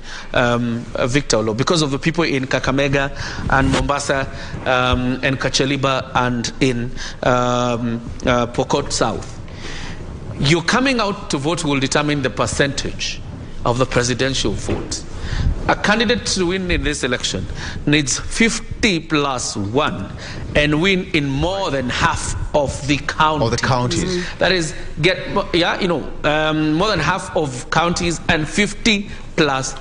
Victor Olo, because of the people in Kakamega and Mombasa and Kacheliba and in Pokot South, you're coming out to vote will determine the percentage of the presidential vote. A candidate to win in this election needs 50+1 and win in more than half of the counties. That is, more than half of counties and 50+1.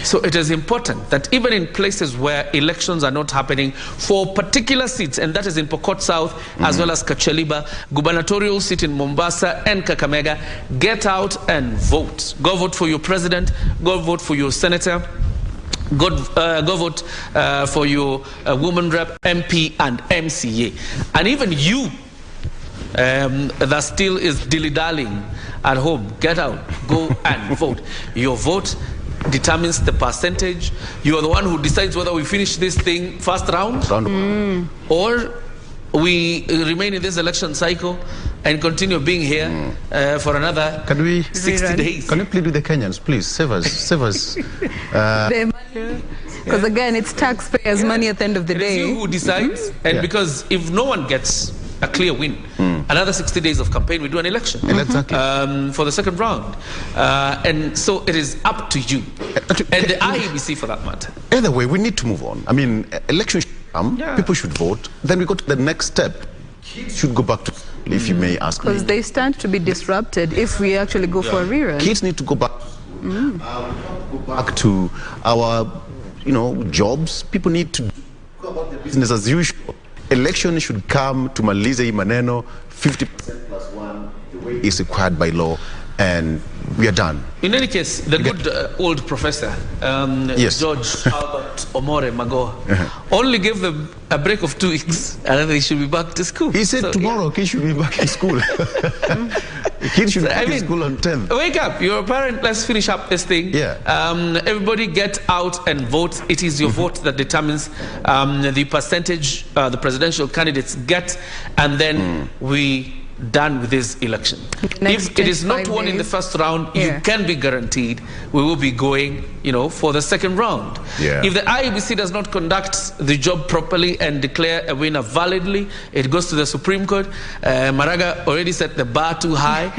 So it is important that even in places where elections are not happening for particular seats, and that is in Pokot South as well as Kacheliba, gubernatorial seat in Mombasa and Kakamega, get out and vote. Go vote for your president, go vote for your senator, go vote for your woman rep, MP and MCA. And even you that still is dilly-dallying at home, get out, go and vote. Your vote determines the percentage. You are the one who decides whether we finish this thing first round or we remain in this election cycle and continue being here for another 60 days. Can you plead with the Kenyans, please? Save us. Save us. Because again, it's taxpayers' money at the end of the day. It's you who decides, and because if no one gets a clear win, another 60 days of campaign, we do an election for the second round. And so it is up to you and the IEBC for that matter. Either way, we need to move on. I mean, elections should come, people should vote, then we go to the next step. Kids should go back to school, if you may ask me. Because they stand to be disrupted if we actually go for a rerun. Kids need to go back. Go back to our, jobs. People need to go about their business as usual. Election should come to malize maneno 50%+1, the way it's required by law, and we are done. In any case, the good old professor, George Albert Omore Magoha, only gave them a break of 2 weeks, and then they should be back to school. He said tomorrow kids should be back in school. Kids should be back in school on 10th. Wake up, you're a parent, let's finish up this thing. Everybody get out and vote. It is your vote that determines the percentage the presidential candidates get, and then we done with this election. If it is not won in the first round, you can be guaranteed we will be going, for the second round. If the IEBC does not conduct the job properly and declare a winner validly, it goes to the Supreme Court. Maraga already set the bar too high.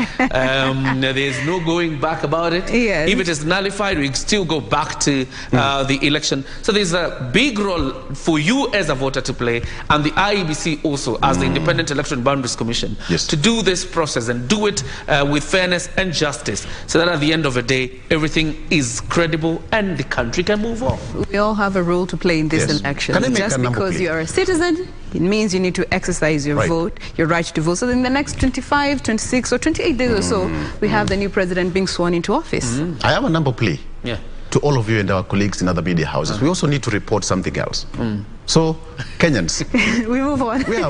There is no going back about it. If it is nullified, we still go back to the election. So there's a big role for you as a voter to play, and the IEBC also as the Independent Election Boundaries Commission to do this process and do it with fairness and justice, so that at the end of the day, everything is credible and the country can move on. We all have a role to play in this election. Just because you are a citizen, it means you need to exercise your vote, your right to vote. So in the next 25, 26 or 28 days or so, we have the new president being sworn into office. I have a number plea. To all of you and our colleagues in other media houses. We also need to report something else. So, Kenyans. We move on. We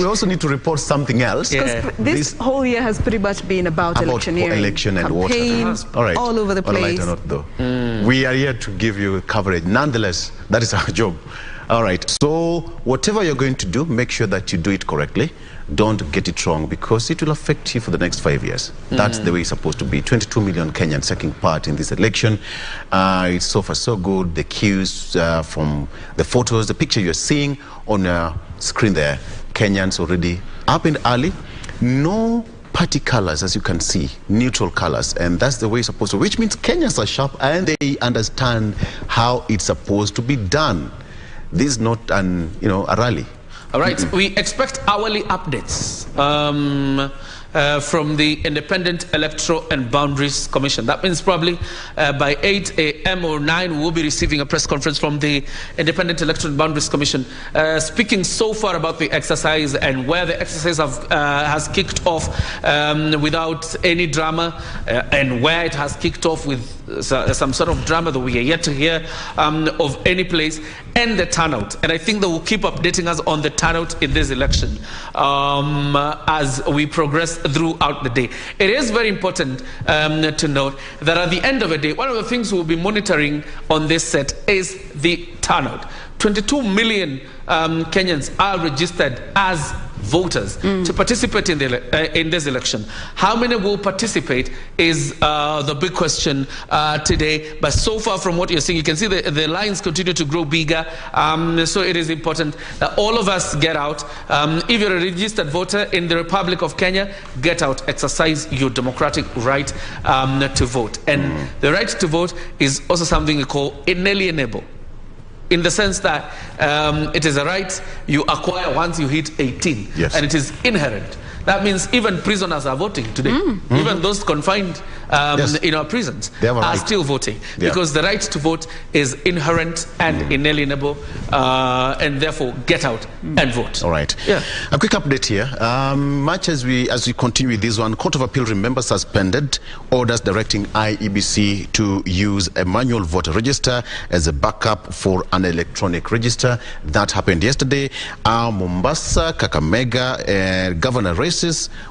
also need to report something else. This whole year has pretty much been about electioneering. Election and campaigns, all over the place. On a lighter note, though. We are here to give you coverage. Nonetheless, that is our job. All right. So, whatever you're going to do, make sure that you do it correctly. Don't get it wrong, because it will affect you for the next 5 years. That's the way it's supposed to be. 22 million Kenyans taking part in this election. It's so far so good. The cues from the photos, the picture you're seeing on your screen there, Kenyans already up and early. No party colors, as you can see, neutral colors, and that's the way it's supposed to, which means Kenyans are sharp and they understand how it's supposed to be done. This is not a rally. All right, we expect hourly updates from the Independent Electoral and Boundaries Commission. That means probably by 8 a.m. or 9 we'll be receiving a press conference from the Independent Electoral and Boundaries Commission, speaking so far about the exercise and where the exercise has kicked off without any drama, and where it has kicked off with some sort of drama that we are yet to hear of any place, and the turnout. And I think they will keep updating us on the turnout in this election as we progress throughout the day. It is very important to note that at the end of the day, one of the things we'll be monitoring on this set is the turnout. 22 million Kenyans are registered as voters to participate in this election. How many will participate is the big question today. But so far from what you're seeing, you can see the lines continue to grow bigger. So it is important that all of us get out. If you're a registered voter in the Republic of Kenya, get out, exercise your democratic right to vote. And the right to vote is also something we call inalienable, in the sense that it is a right you acquire once you hit 18, yes, and it is inherent. That means even prisoners are voting today. Even those confined in our prisons are still voting, because the right to vote is inherent and inalienable, and therefore get out and vote. All right. Yeah. A quick update here. Much as we continue with this one, Court of Appeal, remember, suspended orders directing IEBC to use a manual voter register as a backup for an electronic register. That happened yesterday. Mombasa, Kakamega, and Governor races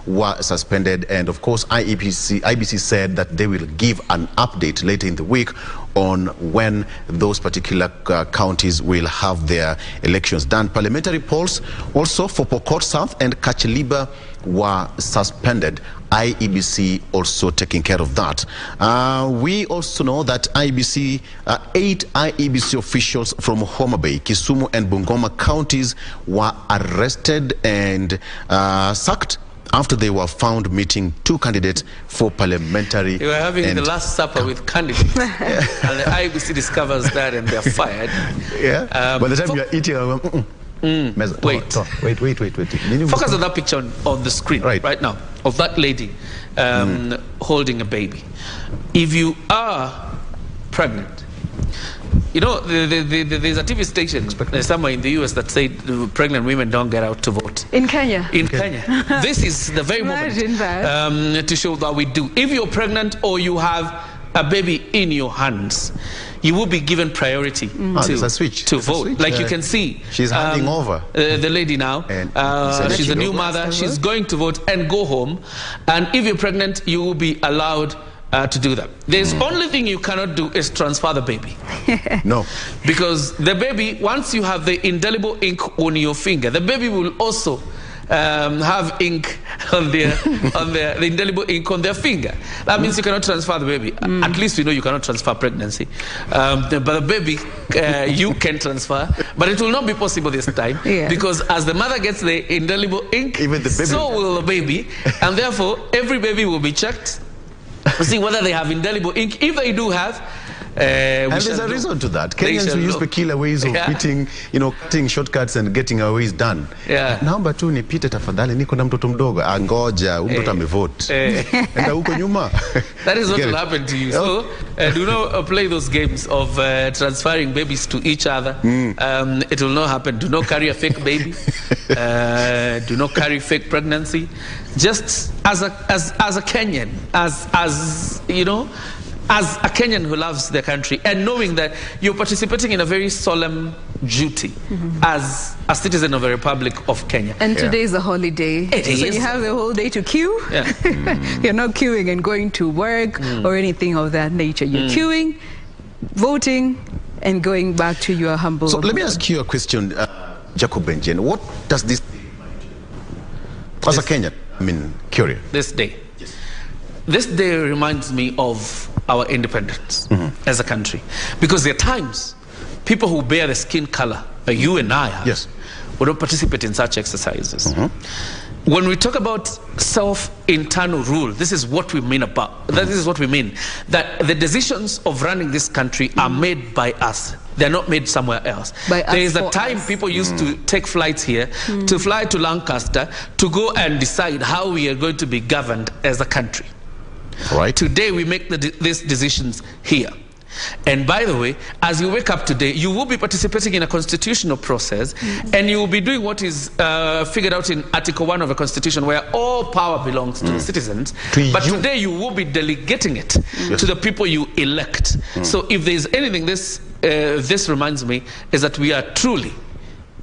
were suspended, and of course IEBC said that they will give an update later in the week on when those particular counties will have their elections done. Parliamentary polls also for Pokot South and Kacheliba were suspended. IEBC also taking care of that. We also know that 8 IEBC officials from Homa Bay, Kisumu and Bungoma counties were arrested and sacked after they were found meeting two candidates for parliamentary. They were having the Last Supper with candidates. And the IEBC discovers that and they're fired. Yeah. By the time you're eating, wait. Focus on that picture on the screen right now of that lady holding a baby. If you are pregnant, you know, there's a TV station somewhere in the US that said pregnant women don't get out to vote. In Kenya? In Kenya. This is the very moment to show that we do. If you're pregnant or you have a baby in your hands, you will be given priority to vote. Like you can see, she's handing over the lady now. She's a new mother. She's going to vote and go home. And if you're pregnant, you will be allowed to do that. There's only thing you cannot do is transfer the baby. No. Because the baby, once you have the indelible ink on your finger, the baby will also have ink on the indelible ink on their finger. That means you cannot transfer the baby. At least we know you cannot transfer pregnancy. But the baby, you can transfer. But it will not be possible this time. Because as the mother gets the indelible ink, even the baby, so will the baby. And therefore, every baby will be checked to see whether they have indelible ink. If they do have, and there's a reason to that. Kenyans will use peculiar ways of cutting shortcuts and getting our ways done. Naomba tu nipite tafadhali, niko na mtoto mdogo, angoja mtoto amevote. Enda huko nyuma. That is what will happen to you. So do not play those games of transferring babies to each other. It will not happen. Do not carry a fake baby. Do not carry fake pregnancy. Just as a Kenyan, as you know, as a Kenyan who loves their country, and knowing that you're participating in a very solemn duty as a citizen of the Republic of Kenya. And today is a holiday. It is. So you have the whole day to queue. You're not queuing and going to work or anything of that nature. You're queuing, voting, and going back to your humble... So let me ask you a question, Jacob Benjen. What does this... As a Kenyan, I mean, curious. This day. Yes. This day reminds me of our independence as a country. Because there are times people who bear the skin color, you and I have, would not participate in such exercises. When we talk about self-internal rule, this is what we mean about. This is what we mean. That the decisions of running this country are made by us. They're not made somewhere else. There is a time people used to take flights here, to fly to Lancaster, to go and decide how we are going to be governed as a country. Right. Today we make these decisions here. And by the way, as you wake up today, you will be participating in a constitutional process, and you will be doing what is figured out in Article 1 of the Constitution, where all power belongs to the citizens. But today you will be delegating it to the people you elect. So if there is anything this reminds me is that we are truly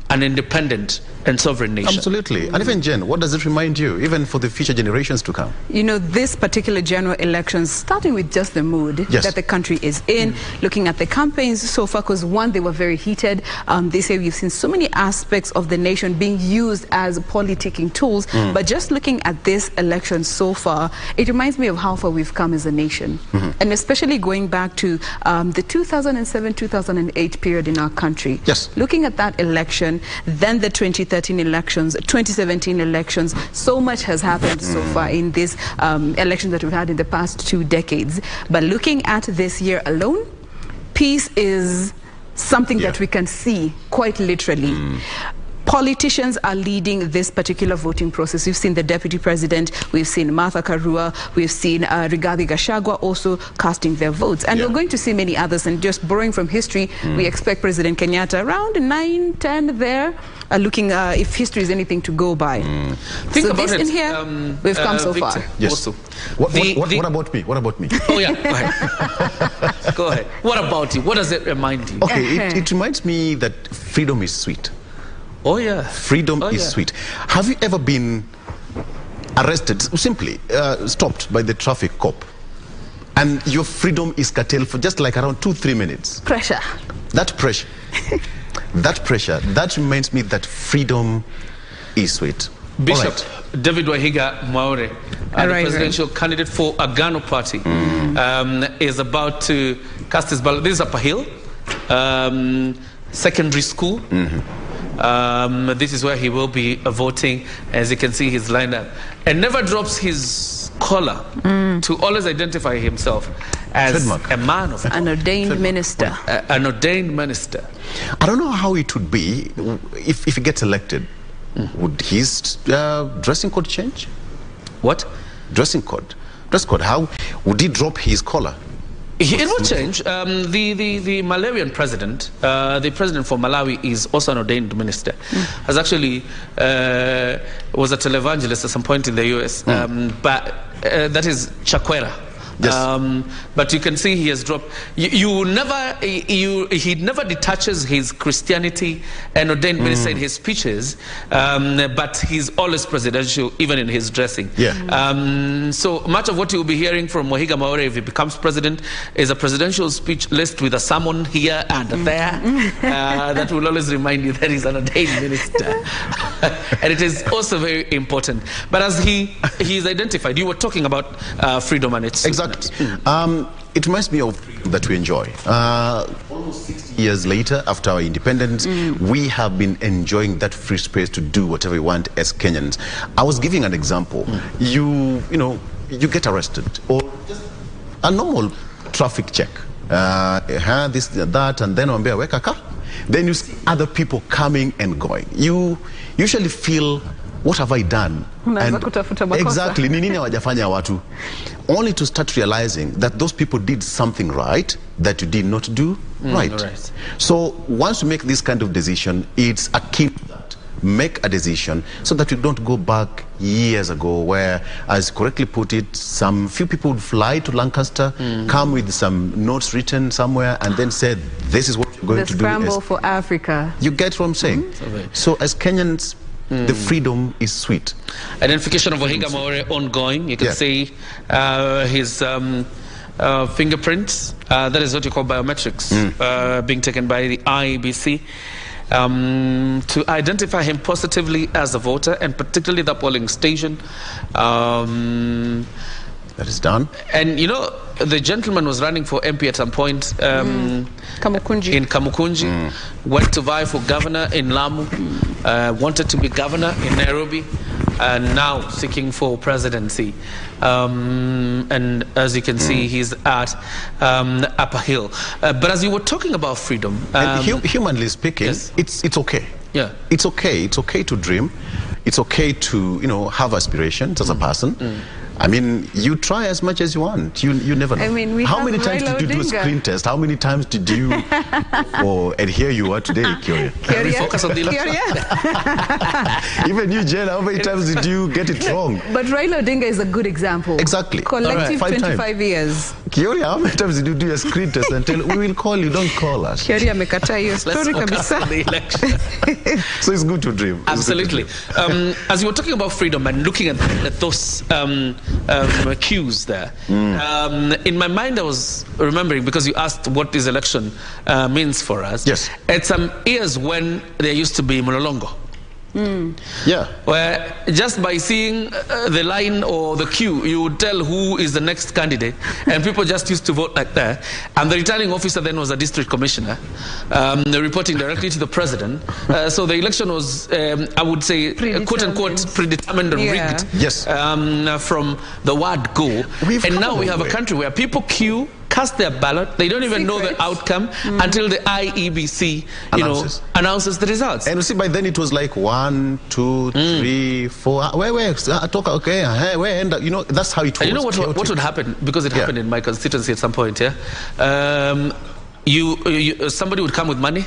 an independent and sovereign nation. Absolutely. And even Jen, what does it remind you, even for the future generations to come? You know, this particular general elections, starting with just the mood that the country is in, looking at the campaigns so far, because one, they were very heated. They say we've seen so many aspects of the nation being used as politicking tools. But just looking at this election so far, it reminds me of how far we've come as a nation. And especially going back to the 2007-2008 period in our country. Looking at that election, then the 2013 elections, 2017 elections, so much has happened so far in these elections that we've had in the past 2 decades. But looking at this year alone, peace is something that we can see quite literally. Politicians are leading this particular voting process. We've seen the Deputy President, we've seen Martha Karua, we've seen Rigathi Gachagua also casting their votes. And we're going to see many others. And just borrowing from history, we expect President Kenyatta around 9, 10 there, looking if history is anything to go by. Think so about this it. In here, we've come so Victor, far. Also. What about me? What about me? Oh yeah, go ahead. Go ahead. What about you? What does it remind you? Okay, it reminds me that freedom is sweet. Oh yeah. Freedom is sweet. Have you ever been arrested, simply stopped by the traffic cop, and your freedom is curtailed for just like around 2-3 minutes? Pressure. That pressure. That reminds me that freedom is sweet. Bishop David Waihinga Mwaure, the presidential candidate for Agano Party, is about to cast his ballot. This is Upper Hill Secondary School. This is where he will be voting. As you can see, he's lined up and never drops his collar to always identify himself as a man of an ordained minister. An ordained minister. I don't know how it would be if he gets elected. Would his dressing code change? What? Dressing code. Dress code. How would he drop his collar? It will change. The Malawian president, the president for Malawi, is also an ordained minister. Has actually was a televangelist at some point in the US, but that is Chakwera. But you can see he has dropped. He never detaches his Christianity and ordained minister in his speeches, but he's always presidential, even in his dressing. So much of what you'll be hearing from Waihinga Mwaure if he becomes president is a presidential speech list with a sermon here and there that will always remind you that he's an ordained minister. And it is also very important. But as he is identified, you were talking about freedom and its it reminds me of that we enjoy. Almost 60 years later, after our independence, we have been enjoying that free space to do whatever we want as Kenyans. I was giving an example. You get arrested, or just a normal traffic check. This, that, and then weka car. Then you see other people coming and going. You usually feel, what have I done? Exactly. Ni nini hawajafanya watu? Only to start realizing that those people did something right that you did not do right. So once you make this kind of decision, it's akin to that. Make a decision so that you don't go back years ago where, as correctly put it, some few people would fly to Lancaster, come with some notes written somewhere, and then say, this is what you're going to do. The scramble for Africa. You get what I'm saying? So as Kenyans, the freedom is sweet. Identification of Waihinga Mwaure ongoing. You can see his fingerprints. That is what you call biometrics, being taken by the IEBC to identify him positively as a voter, and particularly the polling station. That is done. And you know, the gentleman was running for MP at some point in Kamukunji, went to vie for governor in Lamu, wanted to be governor in Nairobi, now seeking for presidency. And as you can see, he's at Upper Hill. But as you were talking about freedom... and humanly speaking, yes. it's okay. Yeah. It's okay. It's okay to dream. It's okay to, have aspirations as a person. I mean, you try as much as you want. You never know. I mean, how many times Raila did you do a Odinga. screen test? How many times did you... and here you are today, Kyoria. Focus on the election. Even you, Jen, how many times did you get it wrong? But Raila Odinga is a good example. Exactly. Collective Right. 25 years. Kyoria, how many times did you do a screen test and tell, we will call you, don't call us? Kyoria amekataa hiyo Let's story focus on kabisa. the election. So it's good to dream. Absolutely. As you were talking about freedom and looking at those cues there, in my mind I was remembering, because you asked what this election means for us. Yes. At some years when there used to be Mlolongo. Yeah. Where just by seeing the line or the queue, you would tell who is the next candidate, and people just used to vote like that. And the returning officer then was a district commissioner, reporting directly to the president. So the election was, I would say, quote unquote, predetermined and rigged. Yes. From the word go. And now we have a country where people queue, cast their ballot. They don't even know the outcome until the IEBC, announces the results. And you see, by then it was like 1, 2, 3, 4. Where? Talk. Okay. Where? And that's how it was. You know what would happen, because it happened in my constituency at some point. Yeah. Somebody would come with money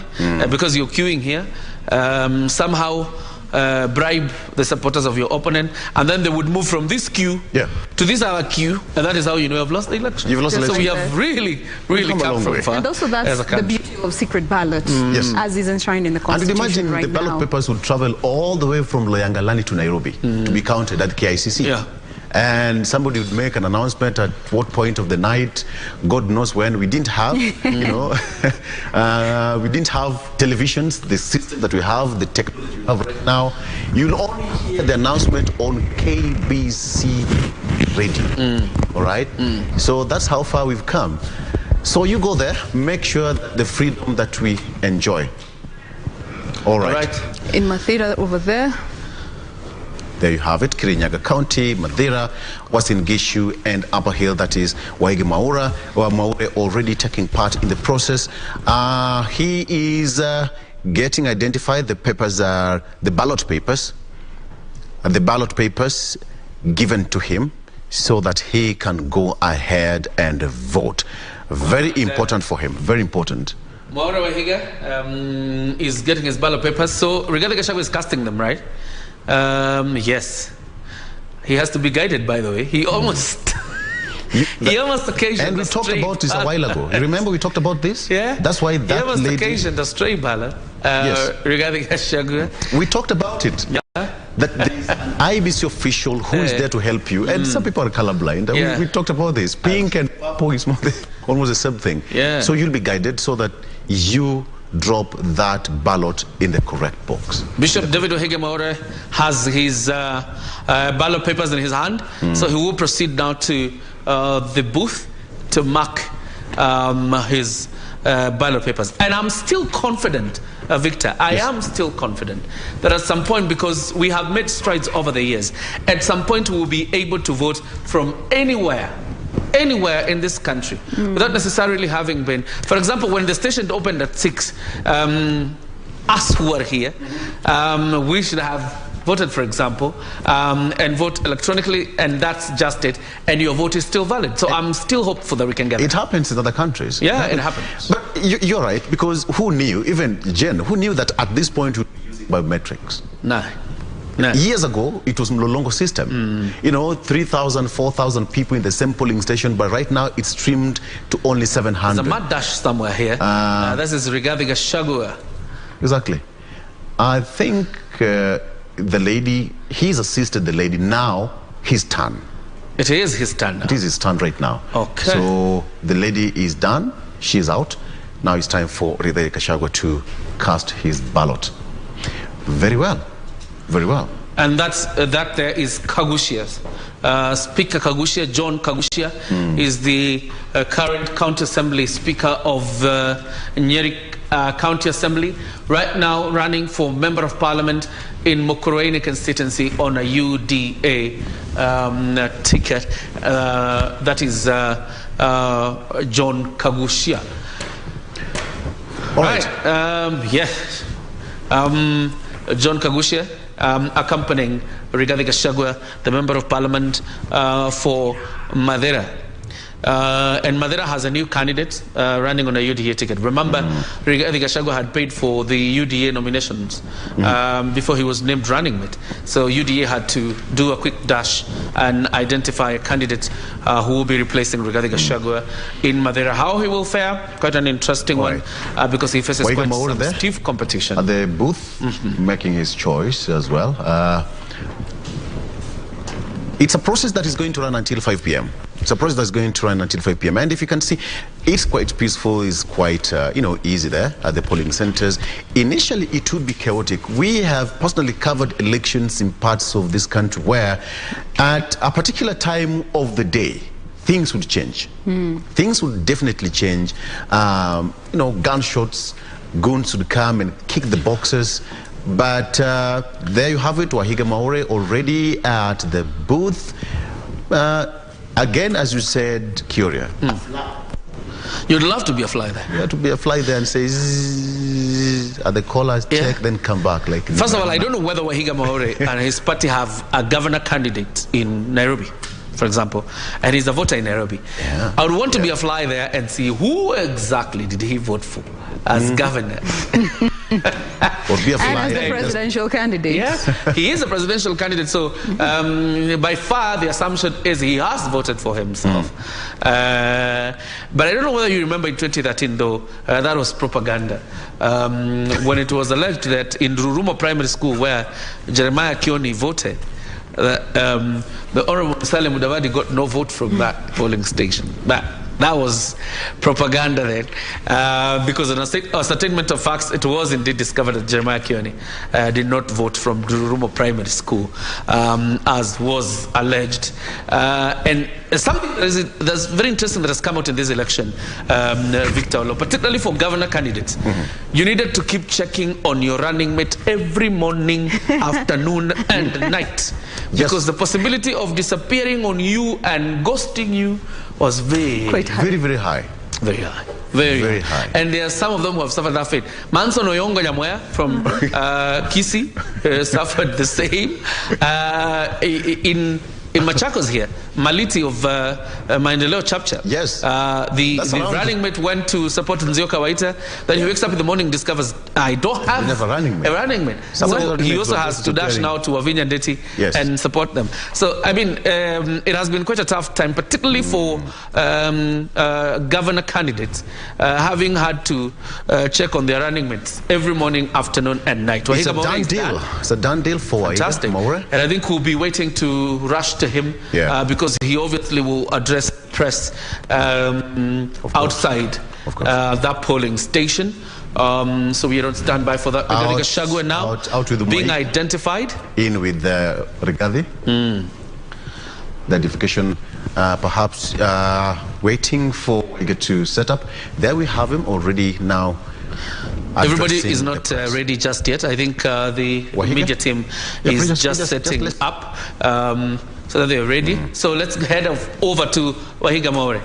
because you're queuing here. Somehow bribe the supporters of your opponent, and then they would move from this queue to this other queue, and that is how you know you've lost the election. You've lost the election. So we have really come from far. And also that's the beauty of secret ballot, as is enshrined in the Constitution. And imagine right the ballot papers would travel all the way from Loyangalani to Nairobi to be counted at KICC. Yeah. And somebody would make an announcement at what point of the night, God knows when. We didn't have, we didn't have televisions, the system that we have, the technology we have right now. You'll only hear the announcement on KBC radio, all right? So that's how far we've come. So you go there, make sure that the freedom that we enjoy. All right. In Mathira over there. There you have it, Kirinyaga County, Madeira, Western Gishu, and Upper Hill, that is Waihinga Mwaure already taking part in the process. He is getting identified. The papers are the ballot papers. The ballot papers given to him so that he can go ahead and vote. Very important for him, very important. Mwaure Waihinga is getting his ballot papers. So Rigathi Gachagua is casting them, right? Yes. He has to be guided, by the way. He almost... he almost occasioned... And we talked about this a while ago. You remember we talked about this? Yeah. That's why that he almost lady... occasioned a stray ballot. Yes. Rigathi Gachagua. We talked about it. Yeah. That there is an IEBC official who is there to help you. And some people are colorblind. Yeah. We talked about this. Pink and purple is almost the same thing. Yeah. So you'll be guided so that you drop that ballot in the correct box. Bishop David Waihinga Mwaure has his ballot papers in his hand, so he will proceed now to the booth to mark his ballot papers. And I'm still confident, Victor, I am still confident that at some point, because we have made strides over the years, at some point we will be able to vote from anywhere in this country without necessarily having been, for example, when the station opened at 6, us who are here, we should have voted, for example, and vote electronically, and that's just it, and your vote is still valid. So I'm still hopeful that we can get it. It happens in other countries. Yeah, it happens. But you're right, because who knew, even Jen, who knew that at this point we'd be using biometrics? No. Years ago, it was Mlolongo system. 3,000, 4,000 people in the same polling station, but right now it's streamed to only 700. There's a mad dash somewhere here. This is Rigathi Gachagua. Exactly. I think the lady, he's assisted the lady. Now, his turn. It is his turn now. It is his turn right now. Okay. So the lady is done. She's out. Now it's time for Rigathi Gachagua to cast his ballot. Very well. Very well. And that there is Kagushias. Speaker Kagushia, John Kagushia, is the current County Assembly Speaker of Nyeri County Assembly, right now running for Member of Parliament in Mukurweini constituency on a UDA ticket. That is John Kagushia. All right. Yes. John Kagushia accompanying Rigathi Gachagua, the Member of Parliament for Madera. And Madera has a new candidate running on a UDA ticket. Remember, Rigathi Gachagua had paid for the UDA nominations before he was named running mate. So UDA had to do a quick dash and identify a candidate who will be replacing Rigathi Gachagua in Madera. How he will fare? Quite an interesting one because he faces quite some stiff competition. At the booth, making his choice as well. It's a process that is going to run until 5 p.m. It's a process that's going to run until 5 p.m. And if you can see, it's quite peaceful, it's quite, easy there at the polling centers. Initially, it would be chaotic. We have personally covered elections in parts of this country where at a particular time of the day, things would change. Things would definitely change. Gunshots, goons would come and kick the boxes. But there you have it, Waihinga Mwaure already at the booth. Again, as you said, Curia. You'd love to be a fly there. Yeah, to be a fly there and say, at the callers, check, then come back. First of all, I don't know whether Waihinga Mwaure and his party have a governor candidate in Nairobi, for example, and he's a voter in Nairobi. Yeah. I would want to be a fly there and see who exactly did he vote for as governor. Or be a fly. And as the presidential candidate. Yes, he is a presidential candidate. So by far the assumption is he has voted for himself. But I don't know whether you remember in 2013 though, that was propaganda. When it was alleged that in Rurumo Primary School where Jeremiah Kioni voted, the Honorable Salem Mudavadi got no vote from that polling station. That was propaganda then, because in a statement of facts, it was indeed discovered that Jeremiah Kioni did not vote from Rurumo Primary School, as was alleged. And something that's very interesting that has come out in this election, Victor, particularly for governor candidates, you needed to keep checking on your running mate every morning, afternoon, and night, because the possibility of disappearing on you and ghosting you was very high. Very high. Very high. And there are some of them who have suffered that fate. Manson Oyongo Nyamoya from Kisii suffered the same. In Machakos here, Maliti of Maendeleo Chapcha. Yes. The running mate went to support Nzioka Waita. Then he wakes up in the morning, discovers, I don't have a running mate. So he also has to dash now to Wavinya Ndeti and support them. So, I mean, it has been quite a tough time, particularly for governor candidates, having had to check on their running mates every morning, afternoon, and night. It's a done deal. It's a done deal for Fantastic. Mwaure. And I think we'll be waiting to rush to him because he obviously will address press outside that polling station. So we are on standby for that. Gachagua now out with being identified. In with Rigathi. The identification, perhaps waiting for get to set up. There we have him already now. Everybody is not ready just yet. I think the media team is just setting up so that they're ready. So let's head over to Waihinga Mwaure.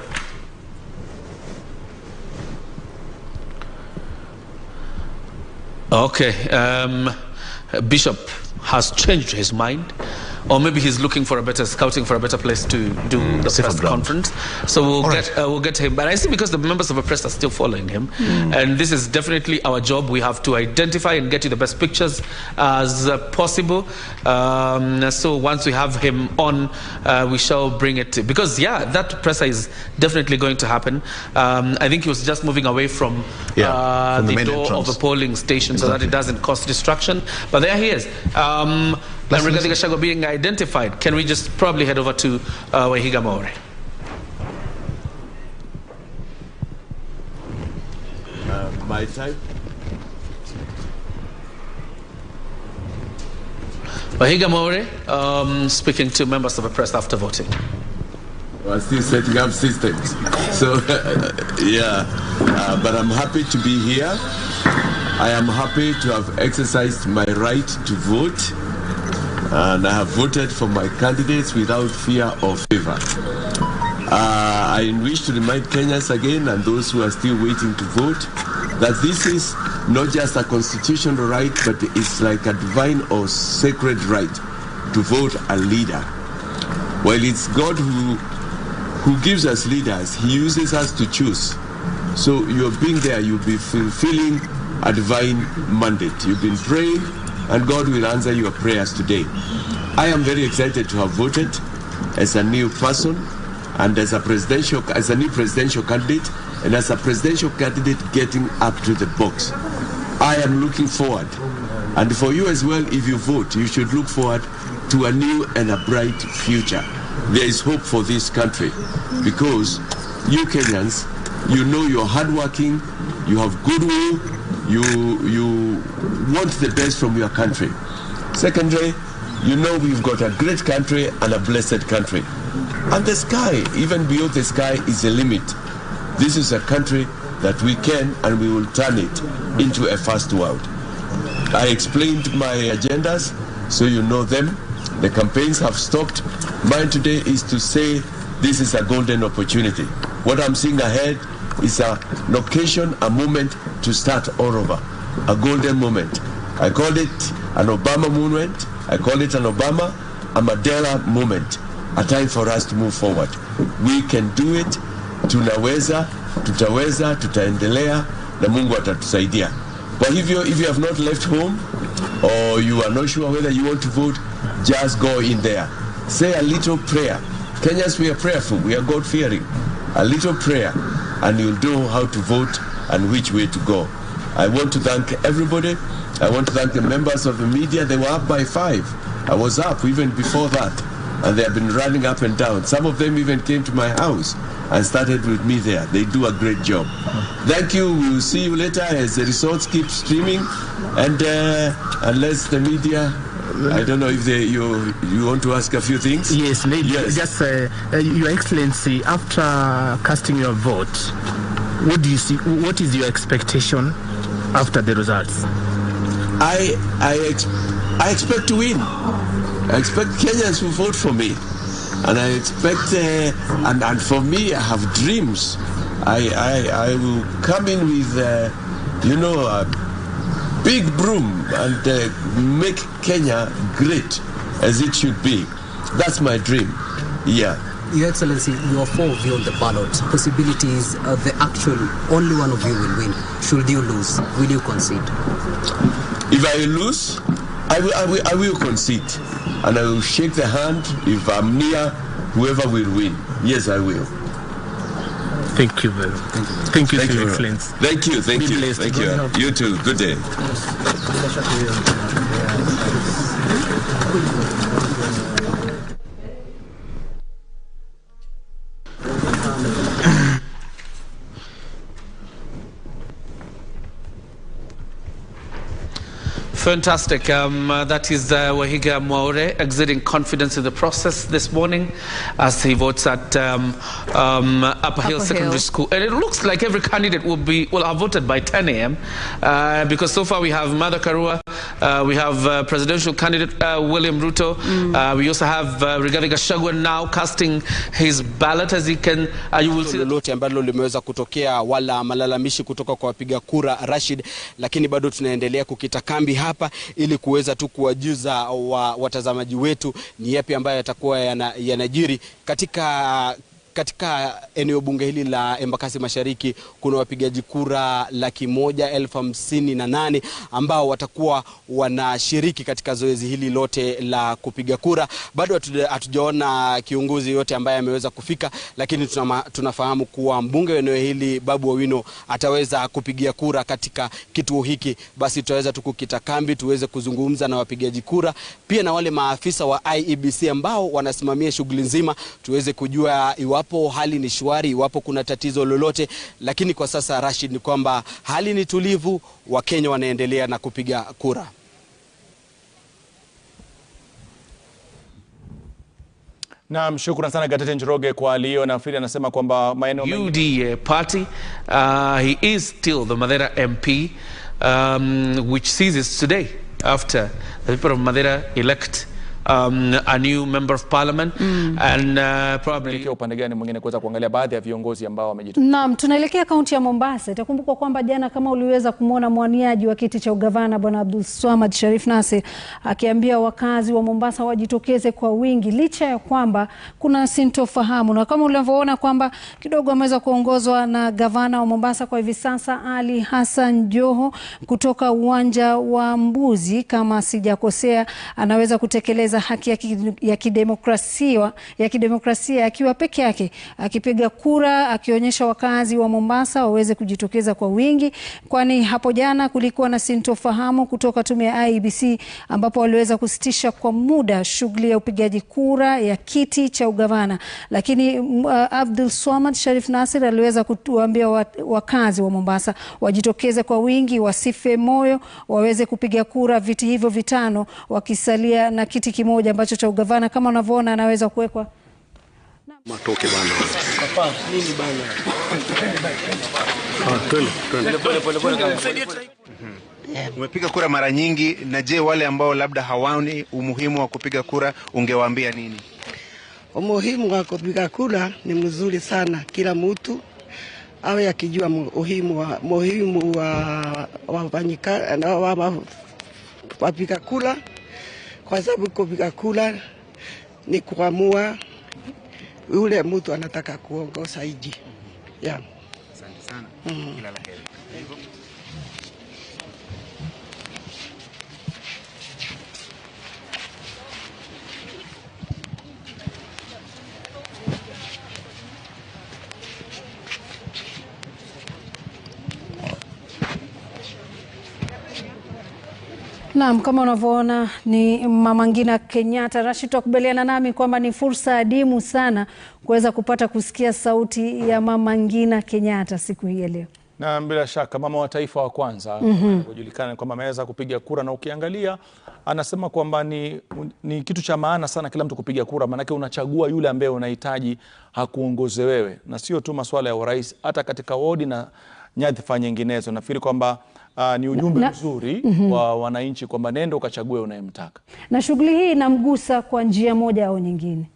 Okay, Bishop has changed his mind, or maybe he's scouting for a better place to do the press conference. So we'll get him. But I see because the members of the press are still following him, and this is definitely our job. We have to identify and get you the best pictures as possible. So once we have him on, we shall bring it because that presser is definitely going to happen. I think he was just moving away from the door of the polling station so that it doesn't cause distraction. But there he is. And Rigathi Gachagua being identified. Can we just probably head over to Waihinga Mwaure? My time. Waihinga Mwaure, speaking to members of the press after voting. We're still setting up systems. So, but I'm happy to be here. I am happy to have exercised my right to vote. And I have voted for my candidates without fear or favor. I wish to remind Kenyans again, and those who are still waiting to vote, that this is not just a constitutional right, but it's like a divine or sacred right to vote a leader. Well, it's God who gives us leaders. He uses us to choose. So you're being there, you'll be fulfilling a divine mandate. You've been praying, and God will answer your prayers today. I am very excited to have voted as a new person and as a new presidential candidate, and as a presidential candidate getting up to the box. I am looking forward. And for you as well, if you vote, you should look forward to a new and a bright future. There is hope for this country because you Kenyans, you know you're hardworking, you have goodwill, you want the best from your country. Secondly, you know we've got a great country and a blessed country. And the sky, even beyond the sky, is a limit. This is a country that we can and we will turn it into a first world. I explained my agendas so you know them. The campaigns have stopped. Mine today is to say this is a golden opportunity. What I'm seeing ahead is an occasion, a moment to start all over. A golden moment. I call it an Obama moment. I call it an Obama, a Mandela moment. A time for us to move forward. We can do it. Tunaweza, tutaweza, tutaendelea, na Mungu atatusaidia. But if you have not left home, or you are not sure whether you want to vote, just go in there. Say a little prayer. Kenyans, we are prayerful, we are God-fearing. A little prayer, and you'll know how to vote and which way to go. I want to thank everybody. I want to thank the members of the media. They were up by 5. I was up even before that. And they have been running up and down. Some of them even came to my house and started with me there. They do a great job. Thank you. We will see you later as the results keep streaming. And unless the media, I don't know if you want to ask a few things. Yes, maybe. Yes. Just Your Excellency, after casting your vote, what do you see? What is your expectation after the results? I expect to win. I expect Kenyans to vote for me, and I expect, and for me, I have dreams. I will come in with, a big broom and make Kenya great as it should be. That's my dream. Yeah. Your Excellency, you are 4 of you on the ballot. Possibilities, the actual only one of you will win. Should you lose, will you concede? If I lose, I will concede. And I will shake the hand if I'm near whoever will win. Yes, I will. Thank you very much. Thank you, Your Excellency. Thank you. Thank you. You too. Good day. Fantastic. That is Waihinga Mwaure exhibiting confidence in the process this morning as he votes at Upper Hill Secondary School. And it looks like every candidate will have voted by 10 a.m. Because so far we have Mother Karua, we have presidential candidate William Ruto. We also have Rigathi Gachagua now casting his ballot, as you will see. Lolote ambalo limeweza kutokea wala malalamishi kutoka kwa wapiga kura Rashid, lakini bado tunaendelea kukita kambi hapa ili kuweza tu kuwajuza watazamaji wetu ni yapi ambayo yatakuwa yanajiri katika eneo bunge hili la Embakasi Mashariki. Kuna wapigaji kura 158,058 ambao watakuwa wanashiriki katika zoezi hili lote la kupiga kura. Bado hatujaona kiongozi yote ambaye ameweza kufika, lakini tunafahamu kuwa mbunge wa eneo hili Babu Owino ataweza kupigia kura katika kituo hiki. Basi tutaweza tukukita kambi tuweze kuzungumza na wapigaji kura, pia na wale maafisa wa IEBC ambao wanasimamia shughuli nzima, tuweze kujua iwapo hali ni shwari, iwapo kuna tatizo lolote. Lakini kwa sasa Rashid, ni kwamba hali ni tulivu, Wakenya wanaendelea na kupiga kura. Naam, shukrani sana Gatete Njoroge kwa aliyo na Frida anasema kwamba maeneo UDA party, he is still the Madeira MP, which ceases today after the people of Madeira elect a new member of parliament and probably upande gani mwingine kuweza kuangalia baadhi ya viongozi ambao wamejitokeza. Naam, tunaelekea kaunti ya Mombasa. Itakumbukwa kwamba jana kama uliweza kumuona mwaniaji wa kiti cha ugavana Bwana Abdulswamad Sharif Nassir akiambia wakazi wa Mombasa wajitokeze kwa wingi licha ya kwamba kuna sintofahamu, na kama ulivyoona kwamba kidogo ameweza kuongozwa na gavana wa Mombasa kwa hivi sasa Ali Hassan Joho kutoka uwanja wa Mbuzi, kama sijakosea, anaweza kutekeleza haki ya kidemokrasia akiwa peke yake akipiga kura, akionyesha wakazi wa Mombasa waweze kujitokeza kwa wingi, kwani hapo jana kulikuwa na sintofahamu kutoka tume ya IEBC ambapo waliweza kusitisha kwa muda shughuli ya upigaji kura ya kiti cha ugavana, lakini Abdulswamad Sharif Nassir aliweza kutuambia wakazi wa Mombasa wajitokeze kwa wingi, wasife moyo, waweze kupiga kura viti hivyo vitano, wakisalia na kiti kimoja ambacho cha ugavana kama unavyoona anaweza kuwekwa matoke bana. Papa, nini bana? Umepiga kura mara nyingi, na je, wale ambao labda hawaoni umuhimu wa kupiga kura ungewaambia nini? Umuhimu wa kupiga kura ni mzuri sana, kila mtu awe akijua muhimu wa wapiga kura, kwa sababu kupiga kura ni kuamua yule mtu anataka kuongoza nchi. Yeah. Asante sana. Kila la heri. Naam, kama unavyoona ni Mama Ngina Kenyatta. Rashid, tukubaliana nami kwamba ni fursa adimu sana kuweza kupata kusikia sauti ya Mama Ngina Kenyatta siku hii leo. Na bila shaka mama wa taifa wa kwanza kujulikana kwamba ameweza kupiga kura, na ukiangalia anasema kwamba ni kitu cha maana sana kila mtu kupiga kura, maana unachagua yule ambaye unahitaji hakuongoze wewe, na sio tu masuala ya urais, hata katika wodi na nyadhifa nyinginezo. Nafikiri kwamba ni ujumbe mzuri wa wananchi kwamba nenda ukachague unayemtaka. Na shughuli hii inamgusa kwa njia moja au nyingine?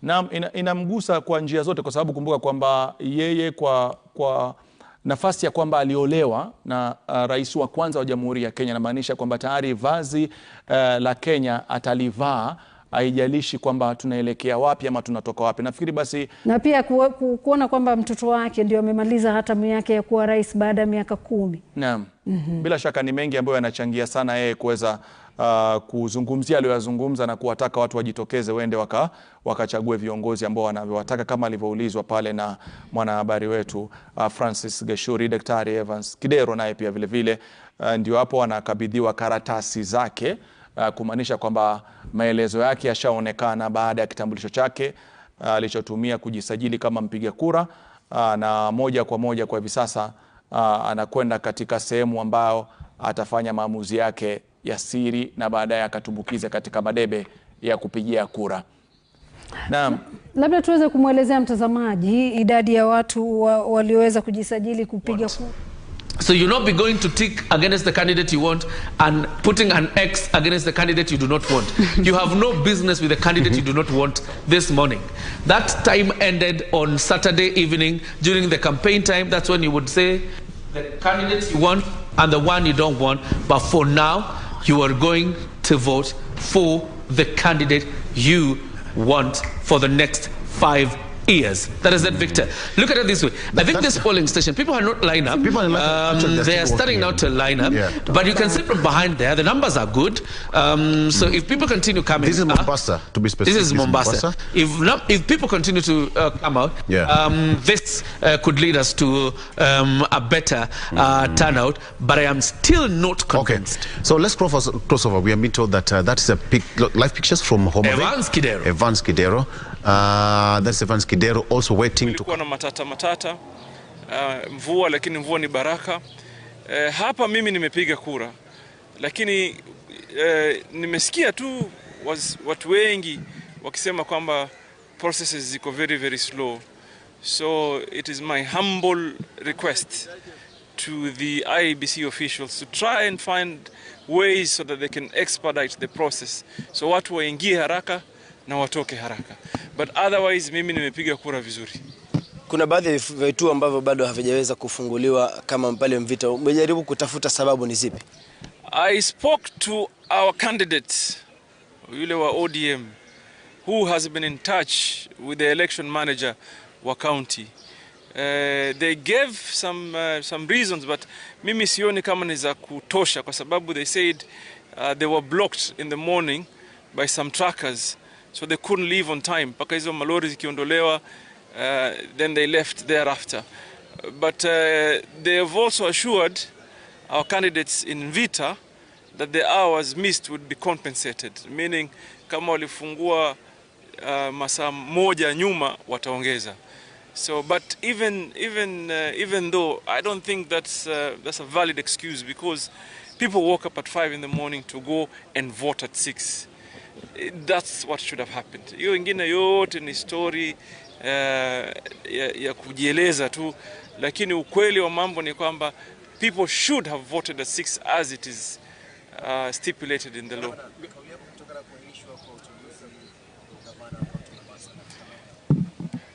Naam, inamgusa kwa njia zote, kwa sababu kumbuka kwamba yeye kwa nafasi ya kwamba aliolewa na rais wa kwanza wa Jamhuri ya Kenya, namaanisha kwamba tayari vazi la Kenya atalivaa, haijalishi kwamba tunaelekea wapi ama tunatoka wapi. Nafikiri basi, na pia kuona kwamba mtoto wake ndio amemaliza hatamu yake ya kuwa rais baada ya miaka 10. Naam. Bila shaka ni mengi ambayo yanachangia sana yeye kuweza kuzungumzia aliyozungumza na kuwataka watu wajitokeze wende wakachague viongozi ambao wanavyowataka, kama alivyoulizwa pale na mwanahabari wetu Francis Geshuri. Daktari Evans Kidero naye pia vile vile ndio hapo anakabidhiwa karatasi zake, kumaanisha kwamba maelezo yake yashaonekana baada ya kitambulisho chake alichotumia kujisajili kama mpiga kura, na moja kwa moja kwa hivi sasa anakwenda katika sehemu ambao atafanya maamuzi yake ya siri na baadaye akatumbukiza katika madebe ya kupigia kura. Naam. Labda tuweze kumwelezea mtazamaji idadi ya watu walioweza kujisajili kupiga kura. So you'll not be going to tick against the candidate you want and putting an X against the candidate you do not want. You have no business with the candidate you do not want this morning. That time ended on Saturday evening during the campaign time. That's when you would say the candidates you want and the one you don't want. But for now, you are going to vote for the candidate you want for the next 5 years. That is it, Victor. Look at it this way. I think this polling station, people are not lined up. They are starting now to line up. Yeah. But you can see from behind there, the numbers are good. So if people continue coming... This is Mombasa, to be specific. This is Mombasa. If people continue to come out, this could lead us to a better turnout. But I am still not convinced. Okay. So let's cross over. We have been told that that is live pictures from Homa Bay. Evans Kidero. That's Evans Kidero also waiting to... na matata mvua, lakini mvua ni baraka. Hapa mimi nimepiga kura, lakini nimesikia tu watu wengi wakisema kwamba processes ziko very, very slow. So it is my humble request to the IEBC officials to try and find ways so that they can expedite the process. So watu waingie haraka na watoke haraka. But otherwise mimi nimepiga kura vizuri. Kuna baadhi ya vituo ambavyo bado havijaweza kufunguliwa kama pale Mvita. Umejaribu kutafuta sababu ni zipi? I spoke to our candidate, yule wa ODM, who has been in touch with the election manager wa county. They gave some reasons, but mimi sioni kama ni za kutosha kwa sababu they said they were blocked in the morning by some truckers, so they couldn't leave on time. Paka hizo malori zikiondolewa, then they left thereafter. But they have also assured our candidates in Vita that the hours missed would be compensated, meaning kama walifungua masaa moja nyuma wataongeza. So, but even though I don't think that's a valid excuse, because people woke up at 5 in the morning to go and vote at 6. That's what should have happened. Hiyo ingine yote ni story ya kujieleza tu, lakini ukweli wa mambo ni kwamba people should have voted at 6 as it is stipulated in the law.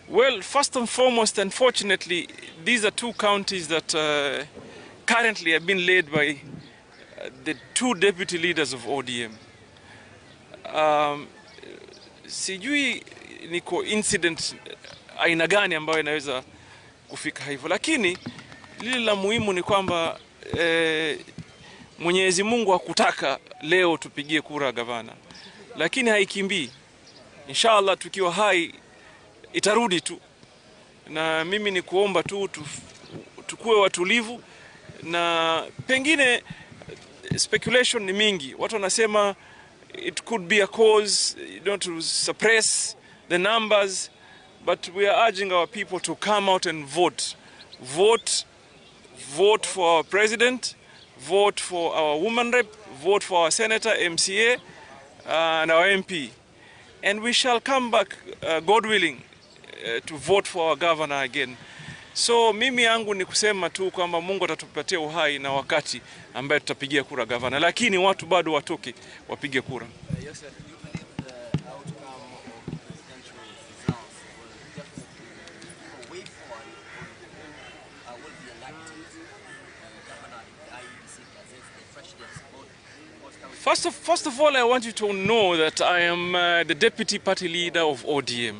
Well, first and foremost, unfortunately, these are two counties that currently have been led by the two deputy leaders of ODM. Sijui ni coincident aina gani ambayo inaweza kufika hivyo, lakini lile la muhimu ni kwamba Mwenyezi Mungu hakutaka leo tupigie kura gavana, lakini haikimbii. Inshallah tukiwa hai itarudi tu, na mimi ni kuomba tu tukue watulivu, na pengine speculation ni mingi. Watu wanasema it could be a cause, to suppress the numbers, but we are urging our people to come out and vote. Vote for our president, vote for our woman rep, vote for our senator, MCA, and our MP. And we shall come back, God willing, to vote for our governor again. So mimi yangu ni kusema tu kwamba Mungu atatupatia uhai na wakati ambaye tutapigia kura governor, lakini watu bado watoke wapige kura. First of all, I want you to know that I am the deputy party leader of ODM.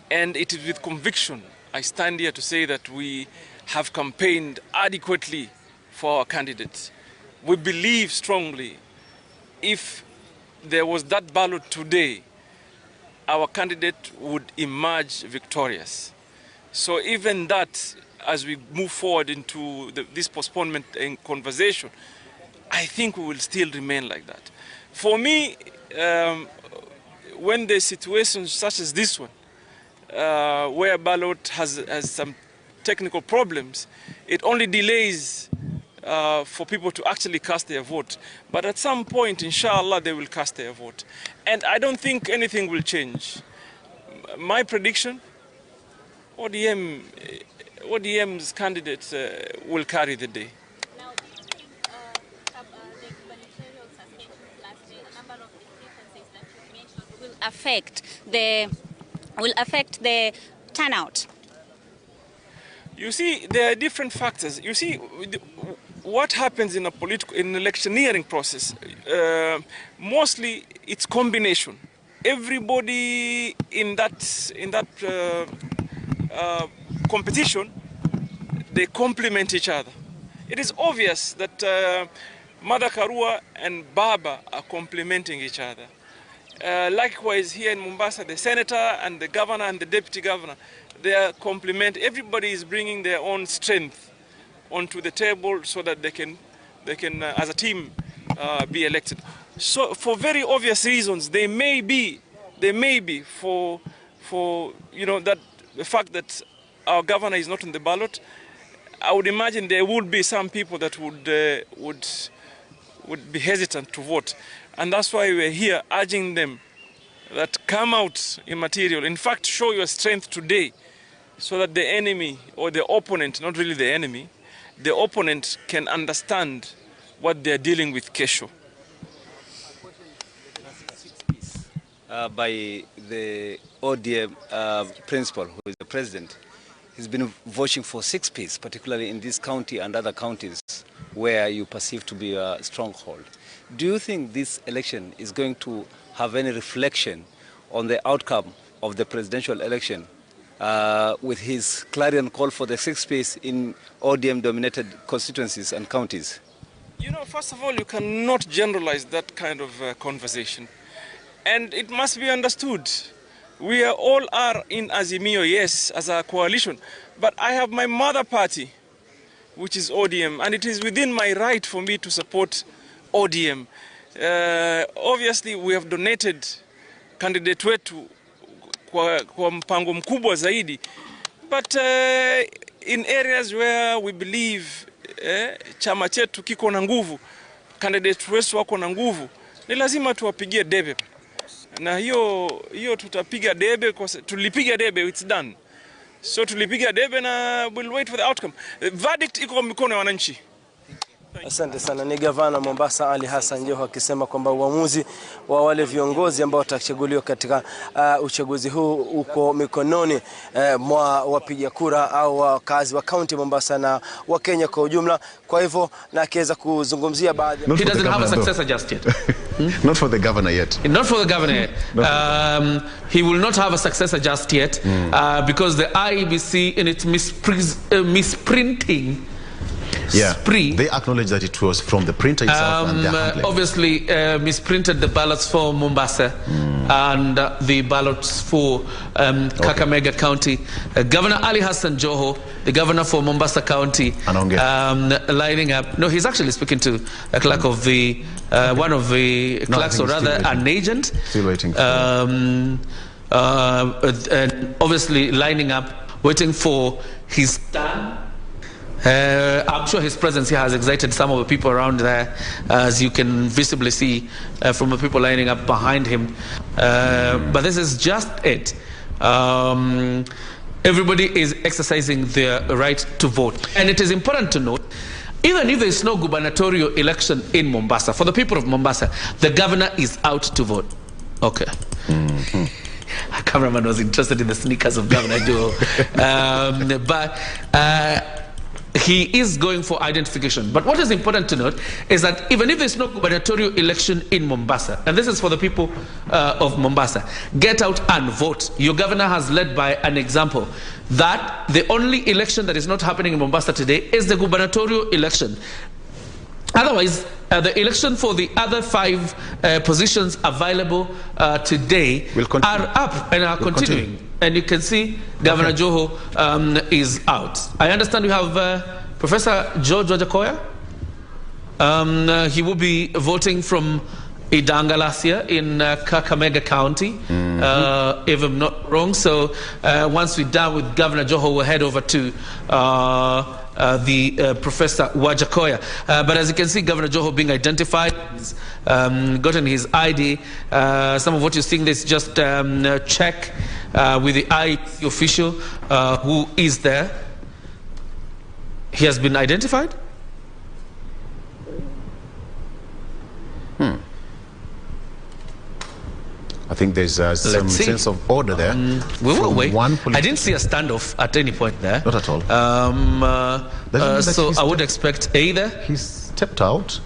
And it is with conviction I stand here to say that we have campaigned adequately for our candidate. We believe strongly if there was that ballot today, our candidate would emerge victorious. So even that, as we move forward into this postponement and conversation, I think we will still remain like that. For me, when there's situations such as this one, where ballot has some technical problems, it only delays for people to actually cast their vote. But at some point, inshallah, they will cast their vote. And I don't think anything will change. My prediction, ODM's candidate will carry the day. Will affect the turnout. You see, there are different factors. You see, what happens in in electioneering process, mostly it's combination. Everybody in that competition, they complement each other. It is obvious that Mother Karua and Baba are complementing each other. Likewise, here in Mombasa, the senator and the governor and the deputy governor, they are complement. Everybody is bringing their own strength onto the table so that they can as a team, be elected. So, for very obvious reasons, they may be for that the fact that our governor is not on the ballot. I would imagine there would be some people that would be hesitant to vote. And that's why we're here urging them that come out in material. In fact, show your strength today so that the enemy or the opponent, not really the enemy, the opponent can understand what they're dealing with kesho. By the ODM principal, who is the president, he's been voting for 6 peace, particularly in this county and other counties where you perceive to be a stronghold. Do you think this election is going to have any reflection on the outcome of the presidential election with his clarion call for the 6 peace in ODM-dominated constituencies and counties? You know, first of all, you cannot generalize that kind of conversation. And it must be understood. We all are in Azimio, yes, as a coalition. But I have my mother party, which is ODM, and it is within my right for me to support ODM. Obviously, we have donated candidate wetu kwa mpango mkubwa zaidi. But in areas where we believe chama chetu kiko na nguvu, candidate wetu wako na nguvu, ni lazima tuwapigie debe. Na hiyo tutapiga debe, tulipiga debe, it's done. So tulipiga debe na we'll wait for the outcome. Verdict iko mikono ya wananchi. Asante sana. Ni gavana Mombasa Ali Hassan Joho akisema kwamba uamuzi wa wale viongozi ambao watachaguliwa katika uchaguzi huu uko mikononi mwa wapiga kura au wakazi wa kaunti Mombasa na wa Kenya kwa ujumla. Kwa hivyo na akiweza kuzungumzia baadhi. He doesn't have a successor just yet. Not for the governor yet. Not for the governor yet. He will not have a successor just yet because the IEBC in its misprinting spree, they acknowledge that it was from the printer itself and their handling. Obviously misprinted the ballots for Mombasa and the ballots for Kakamega County. Governor Ali Hassan Joho, the governor for Mombasa County, lining up. No, he's actually speaking to a clerk of the one of the clerks, or rather an agent. Still waiting for and obviously lining up, waiting for his turn. I'm sure his presence here has excited some of the people around there, as you can visibly see from the people lining up behind him. But this is just it. Everybody is exercising their right to vote. And it is important to note, even if there is no gubernatorial election in Mombasa, for the people of Mombasa, the governor is out to vote. Okay. A cameraman was interested in the sneakers of Governor Joe. But he is going for identification. But what is important to note is that even if there's no gubernatorial election in Mombasa, and this is for the people of Mombasa, get out and vote. Your governor has led by an example that the only election that is not happening in Mombasa today is the gubernatorial election. Otherwise, the election for the other 5 positions available today are up and are continuing. And you can see Governor Joho is out. I understand we have Professor George Wajakoya. He will be voting from Idanga last year in Kakamega County, if I'm not wrong. So once we're done with Governor Joho, we'll head over to Professor Wajakoya. But as you can see, Governor Joho being identified, he's gotten his ID. Some of what you're seeing is just check with the IEBC official who is there. He has been identified. I think there's some sense of order there. We will wait. I didn't see a standoff at any point there. Not at all. So I would expect either. He's stepped out.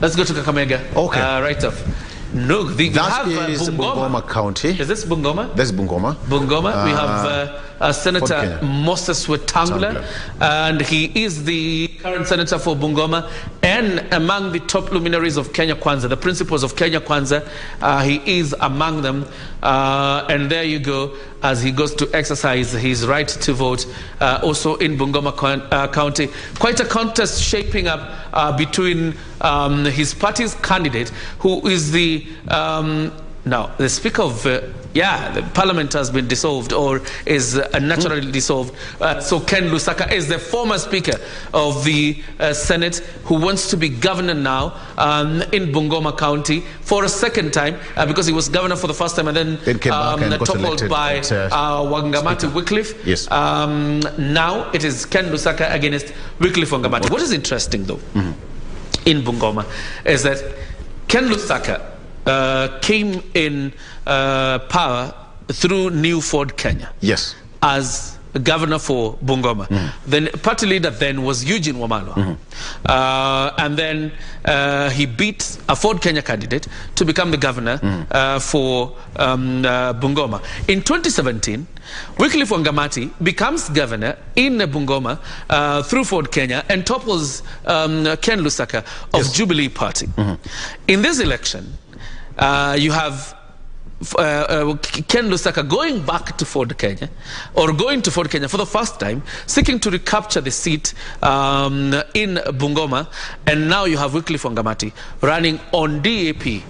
Let's go to Kakamega. Okay. Right off. No, that is Bungoma County. Is this Bungoma? That's Bungoma. Bungoma. We have Senator Moses Wetangula, and he is the current senator for Bungoma, and among the top luminaries of Kenya Kwanza, the principles of Kenya Kwanza, he is among them. And there you go, as he goes to exercise his right to vote, also in Bungoma County. Quite a contest shaping up between his party's candidate, who is the Now, the Speaker of, the Parliament has been dissolved or is naturally dissolved. So Ken Lusaka is the former Speaker of the Senate who wants to be governor now in Bungoma County for a second time because he was governor for the first time and then came back and toppled by Wangamati Wycliffe. Yes. Now it is Ken Lusaka against Wycliffe Wangamati. What is interesting though in Bungoma is that Ken Lusaka came in power through New Ford, Kenya. Yes. As governor for Bungoma. Then party leader then was Eugene Wamalwa. And then he beat a Ford Kenya candidate to become the governor for Bungoma. In 2017, Wycliffe Wangamati becomes governor in Bungoma through Ford Kenya and topples Ken Lusaka of Jubilee Party. In this election, you have Ken Lusaka going back to Ford Kenya, or going to Ford Kenya for the first time, seeking to recapture the seat in Bungoma, and now you have Wycliffe Wangamati running on DAP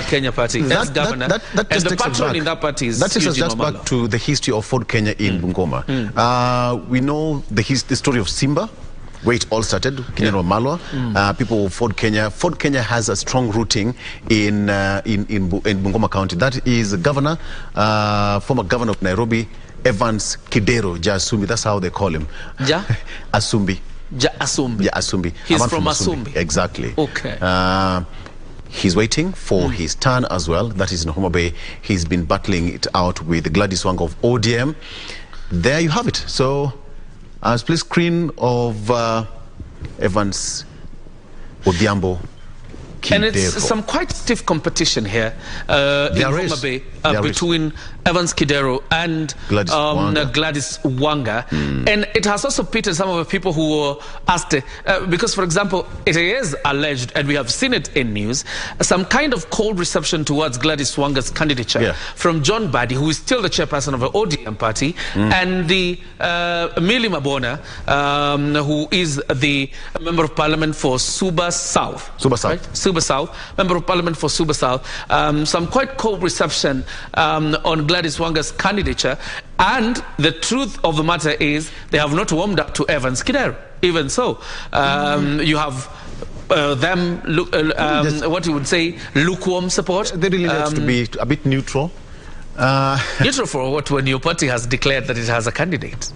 Kenya Party as governor, and the patron in that party is that takes us Eugene just Wamalwa. back to the history of Ford Kenya in Bungoma. We know the story of Simba, where it all started, Kenya Wamalwa. People of Ford Kenya has a strong rooting in Bungoma County. That is governor, former governor of Nairobi, Evans Kidero Asumbi. That's how they call him. Ja? Asumbi. Ja Asumbi. Yeah, Asumbi. He's from Asumbi. Exactly. Okay. He's waiting for his turn as well. That is in Homa Bay. He's been battling it out with Gladys Wanga of ODM. There you have it. So, split screen of Evans Odhiambo Kidero. And it's some quite stiff competition here in Homa Bay between Evans Kidero and Gladys Wanga. And it has also pitted some of the people who were asked, because, for example, it is alleged, and we have seen it in news, some kind of cold reception towards Gladys Wanga's candidature from John Badi, who is still the chairperson of the ODM party, and the Millie Mabona, who is the member of parliament for Suba South. Suba South, member of parliament for Suba South. Some quite cold reception on Gladys Wanga's candidature, and the truth of the matter is they have not warmed up to Evans Kidero. Even so, you have them what you would say lukewarm support. They really have to be a bit neutral. Neutral for what, when your party has declared that it has a candidate?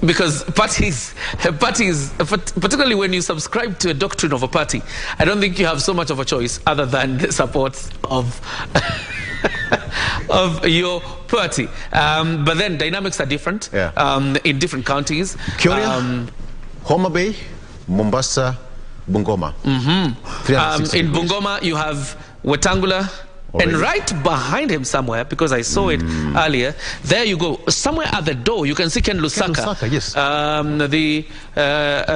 Because parties, particularly when you subscribe to a doctrine of a party, I don't think you have so much of a choice other than the support of of your party. But then dynamics are different in different counties. Homa Bay, Mombasa, Bungoma. In Bungoma, you have Wetangula. And right behind him somewhere, because I saw it earlier, there you go, somewhere at the door, you can see Ken Lusaka, the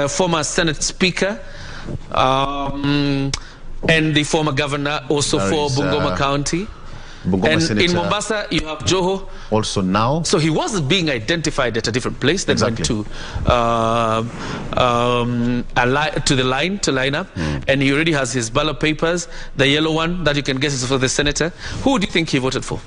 former Senate Speaker, and the former governor also for Bungoma County. And in Mombasa, you have Joho. Also now. So he was being identified at a different place. Then went to line up, and he already has his ballot papers. The yellow one that you can guess is for the senator. Who do you think he voted for?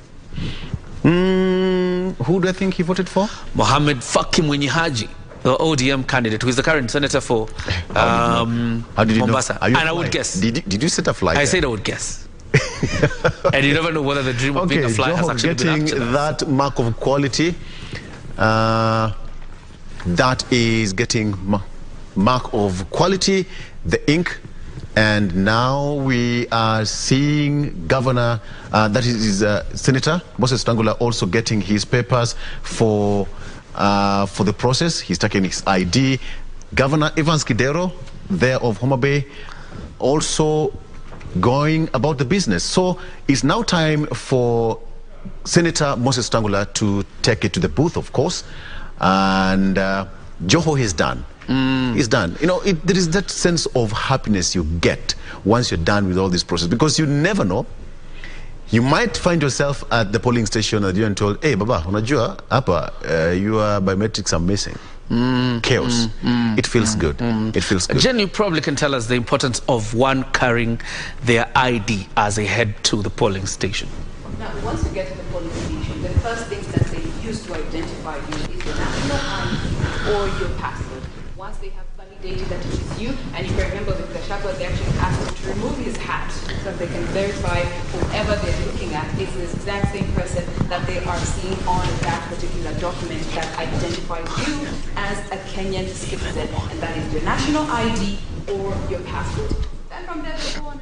Who do I think he voted for? Mohammed Mwenye Haji, the ODM candidate, who is the current senator for Mombasa. And I would guess. Did you set a fly? I said I would guess. And you never know whether the dream of being a fly has actually been getting that mark of quality. That is getting mark of quality, the ink. And now we are seeing Governor, that is Senator Moses Wetangula, also getting his papers for the process. He's taking his ID. Governor Evans Kidero, there of Homa Bay, also going about the business. So it's now time for Senator Moses Wetangula to take it to the booth, of course. And Joho is done. It's done. You know, there is that sense of happiness you get once you're done with all this process, because you never know. You might find yourself at the polling station and you're told, hey, Baba, unajua, hapa, your biometrics are missing. chaos. It feels good. It feels good. Jen, you probably can tell us the importance of one carrying their ID as they head to the polling station. Now, once you get to the polling station, the first things that they use to identify you is your national ID or your passport. Once they have validated that it is you, and you can remember with the Shagwa, they actually ask him to remove his hat so they can verify whoever they're looking at is the exact same person that they are seeing on that particular document that identifies you as a Kenyan citizen, and that is your national ID or your passport. Then from there they go on.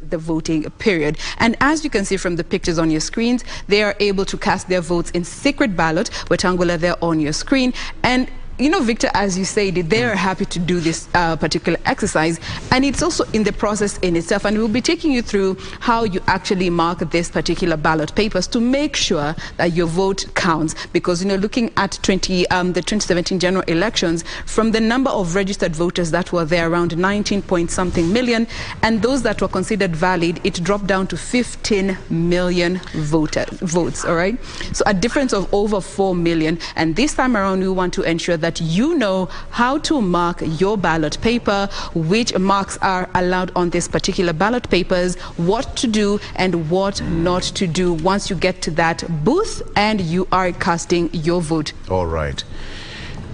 The voting period. And as you can see from the pictures on your screens, they are able to cast their votes in secret ballot. Wetangula there on your screen. And you know, Victor, as you said, they are happy to do this particular exercise, and it's also in the process in itself. And we'll be taking you through how you actually mark this particular ballot papers to make sure that your vote counts. Because, you know, looking at the 2017 general elections, from the number of registered voters that were there, around 19 point something million, and those that were considered valid, it dropped down to 15 million votes. All right, so a difference of over 4 million. And this time around, we want to ensure that you know how to mark your ballot paper, which marks are allowed on this particular ballot papers, what to do and what not to do once you get to that booth and you are casting your vote. All right.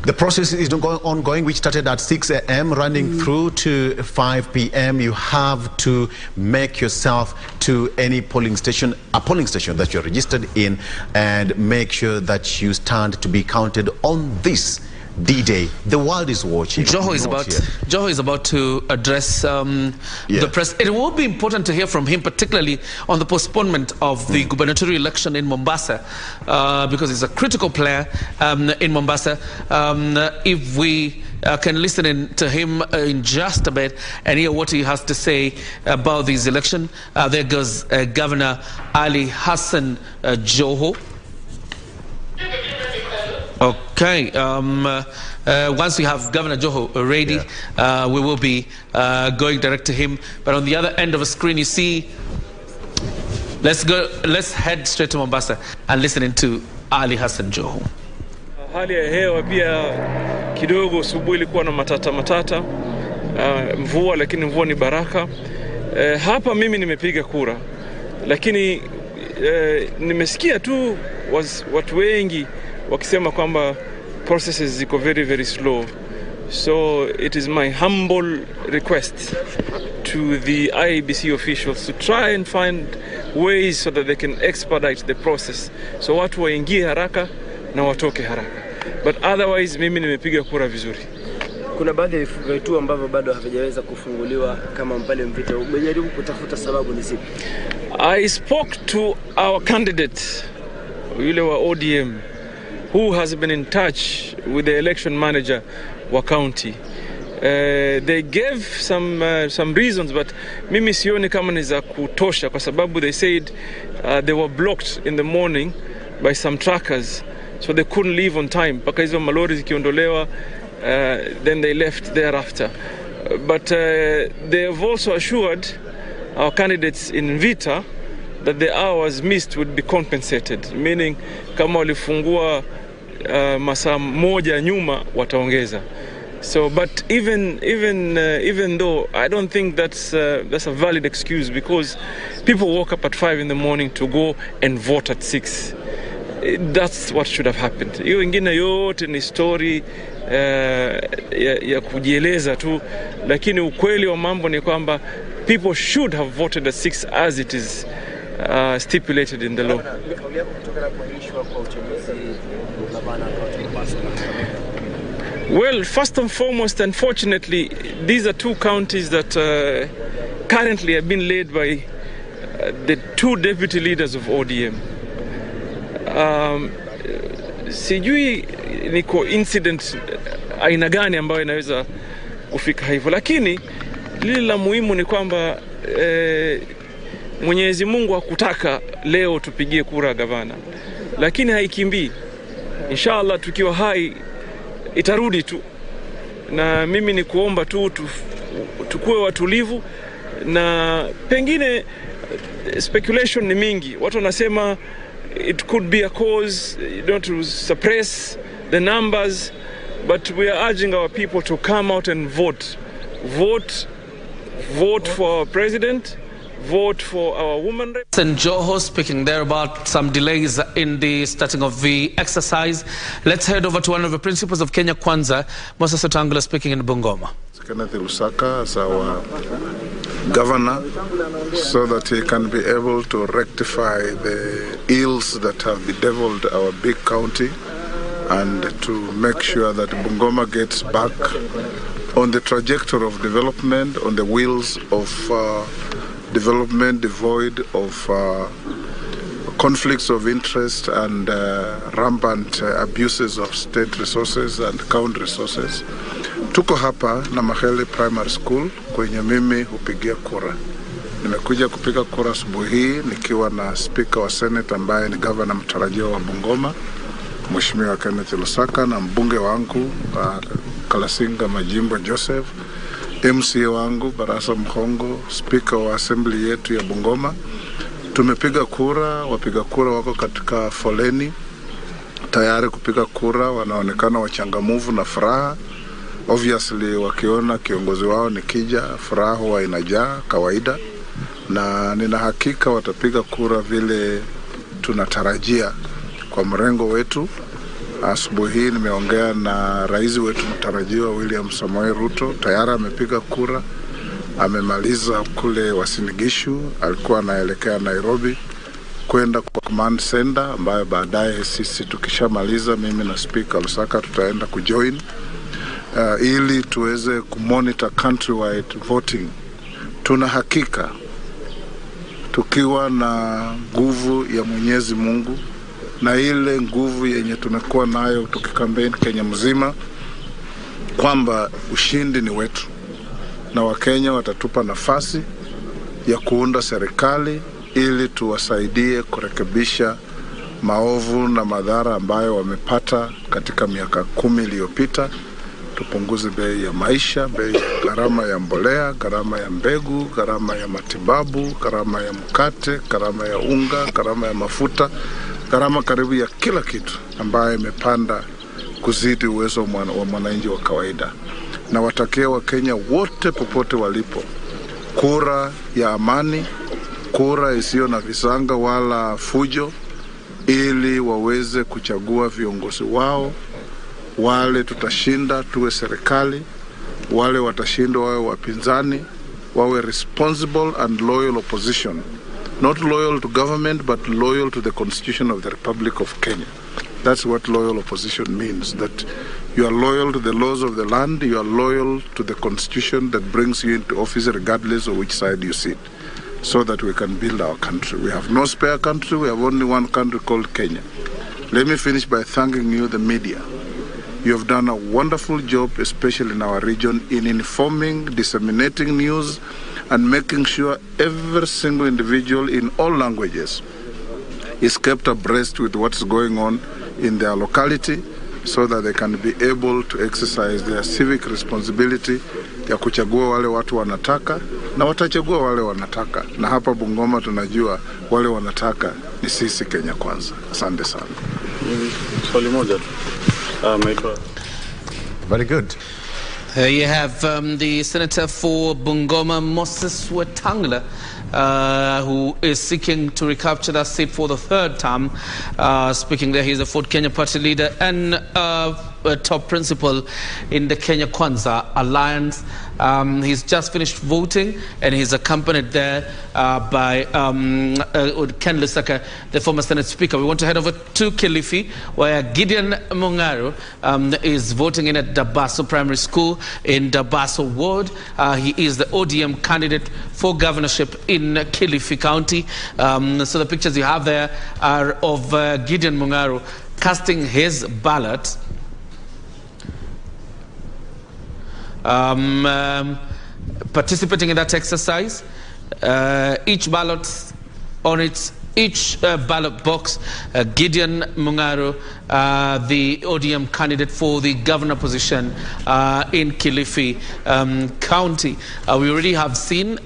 The process is ongoing, which started at 6 a.m. running through to 5 p.m. You have to make yourself to any polling station, a polling station that you're registered in, and make sure that you stand to be counted on this D-Day. The world is watching. Joho is about to address the press. It will be important to hear from him, particularly on the postponement of the gubernatorial election in Mombasa, because he's a critical player in Mombasa. If we can listen in to him in just a bit and hear what he has to say about this election. There goes Governor Ali Hassan Joho. Okay, once we have Governor Joho ready, we will be going direct to him. But on the other end of the screen, you see, let's head straight to Mombasa and listen to Ali Hassan Joho. Hali ya hewa pia kidogo asubuhi ilikuwa na matata mvua, lakini mvua ni baraka. Hapa mimi nimepiga kura, lakini nimesikia tu watu wengi wakisema kwamba processes ziko very slow. So it is my humble request to the IEBC officials to try and find ways so that they can expedite the process, so watu waingie haraka na watoke haraka. But otherwise mimi nimepiga kura vizuri. Kuna baadhi ya vituo ambavyo bado havijaweza kufunguliwa kama Mpale Mvita. Umejaribu kutafuta sababu ni zipi? I spoke to our candidate, yule wa ODM, who has been in touch with the election manager wa county. They gave some reasons, but mimi sioni kama ni za kutosha, kwa sababu they said they were blocked in the morning by some truckers, so they couldn't leave on time. Paka hizo malori zikiondolewa, then they left thereafter. But they have also assured our candidates in Vita that the hours missed would be compensated, meaning kama walifungua masaa moja nyuma wataongeza. So, but even though I don't think that's a valid excuse, because people woke up at 5 in the morning to go and vote at 6. That's what should have happened. Hiyo ingine yote ni story ya kujieleza tu, lakini ukweli wa mambo ni kwamba people should have voted at 6 as it is stipulated in the law. Well, first and foremost, unfortunately, these are two counties that currently have been led by the two deputy leaders of ODM. Sijui ni coincident aina gani ambayo inaweza kufika hivyo, lakini lile la muhimu ni kwamba Mwenyezi Mungu hakutaka leo tupigie kura gavana, lakini haikimbii. Inshallah tukiwa hai itarudi tu, na mimi ni kuomba tu tukue watulivu na pengine speculation ni mingi. Watu wanasema it could be a cause, to suppress the numbers, but we are urging our people to come out and vote. Vote for our president, vote for our woman rep. And Joho speaking there about some delays in the starting of the exercise. Let's head over to one of the principals of Kenya Kwanza, Moses Wetangula, speaking in Bungoma. Kenneth Lusaka as our governor, so that he can be able to rectify the ills that have bedeviled our big county and to make sure that Bungoma gets back on the trajectory of development, on the wheels of development devoid of conflicts of interest and rampant abuses of state resources and county resources. Tuko hapa na Mahele Primary School kwenye mimi hupigia kura. Nimekuja kupiga kura asubuhi hii nikiwa na Speaker wa Senate ambaye ni Governor mtarajiwa wa Bungoma, Mheshimiwa Kenneth Lusaka, na mbunge wangu Kalasinga Majimbo Joseph, MCA wangu Barasa Mkhongo, Speaker wa Assembly yetu ya Bungoma. Tumepiga kura, wapiga kura wako katika foleni tayari kupiga kura, wanaonekana wachangamuvu na furaha. Obviously wakiona kiongozi wao nikija, furaha huwa inajaa kawaida, na nina hakika watapiga kura vile tunatarajia kwa mrengo wetu. Asubuhi hii nimeongea na rais wetu mtarajiwa William Samoei Ruto, tayari amepiga kura, amemaliza kule Wasinigishu, alikuwa anaelekea Nairobi kwenda kwa command center, ambayo baadaye sisi tukishamaliza mimi na Speaker Lusaka tutaenda kujoin ili tuweze kumonitor countrywide voting. Tuna hakika tukiwa na nguvu ya Mwenyezi Mungu na ile nguvu yenye tumekuwa nayo tukikampeni Kenya mzima, kwamba ushindi ni wetu na Wakenya watatupa nafasi ya kuunda serikali ili tuwasaidie kurekebisha maovu na madhara ambayo wamepata katika miaka 10 iliyopita. Tupunguze bei ya maisha, bei gharama ya mbolea, gharama ya mbegu, gharama ya matibabu, gharama ya mkate, gharama ya unga, gharama ya mafuta, gharama karibu ya kila kitu ambayo imepanda kuzidi uwezo wa mwananchi wa kawaida. Na watakia Wakenya wote popote walipo kura ya amani, kura isiyo na visanga wala fujo, ili waweze kuchagua viongozi wao. Wale tutashinda tuwe serikali, wale watashindwa wawe wapinzani, wawe responsible and loyal opposition. Not loyal to government, but loyal to the Constitution of the Republic of Kenya. That's what loyal opposition means, that you are loyal to the laws of the land, you are loyal to the Constitution that brings you into office regardless of which side you sit, so that we can build our country. We have no spare country, we have only one country called Kenya. Let me finish by thanking you, the media. You have done a wonderful job, especially in our region, in informing, disseminating news, and making sure every single individual in all languages is kept abreast with what's going on in their locality, so that they can be able to exercise their civic responsibility ya kuchagua wale watu wanataka, na watachagua wale wanataka. Na hapa Bungoma tunajua wale wanataka ni sisi Kenya Kwanza. Asante sana. Swali moja tu. Very good. You have the Senator for Bungoma, Moses Wetangula, who is seeking to recapture that seat for the third term. Speaking there, he's a Ford Kenya party leader and a top principal in the Kenya Kwanza Alliance. He's just finished voting, and he's accompanied there by Ken Lusaka, the former Senate Speaker. We want to head over to Kilifi, where Gideon Mwaure is voting in at Dabaso Primary School in Dabaso Ward. He is the ODM candidate for governorship in Kilifi County. So the pictures you have there are of Gideon Mwaure casting his ballot. Participating in that exercise. Each ballot on its each ballot box. Gideon Mwaure, the ODM candidate for the governor position in Kilifi County. We already have seen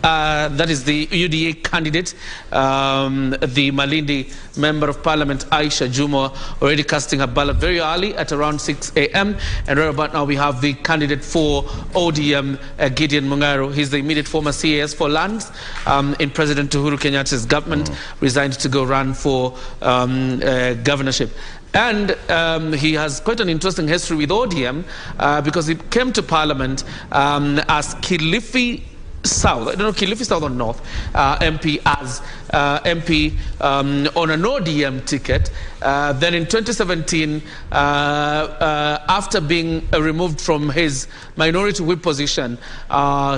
that is the UDA candidate, the Malindi Member of Parliament, Aisha Juma, already casting her ballot very early at around 6 a.m. And right about now we have the candidate for ODM, Gideon Mwaure. He's the immediate former CAS for lands in President Uhuru Kenyatta's government, resigned to go run for governorship. And he has quite an interesting history with ODM because he came to Parliament as Kilifi South, I don't know, Kilifi South or North, MP as MP on an ODM ticket. Then in 2017, after being removed from his minority whip position,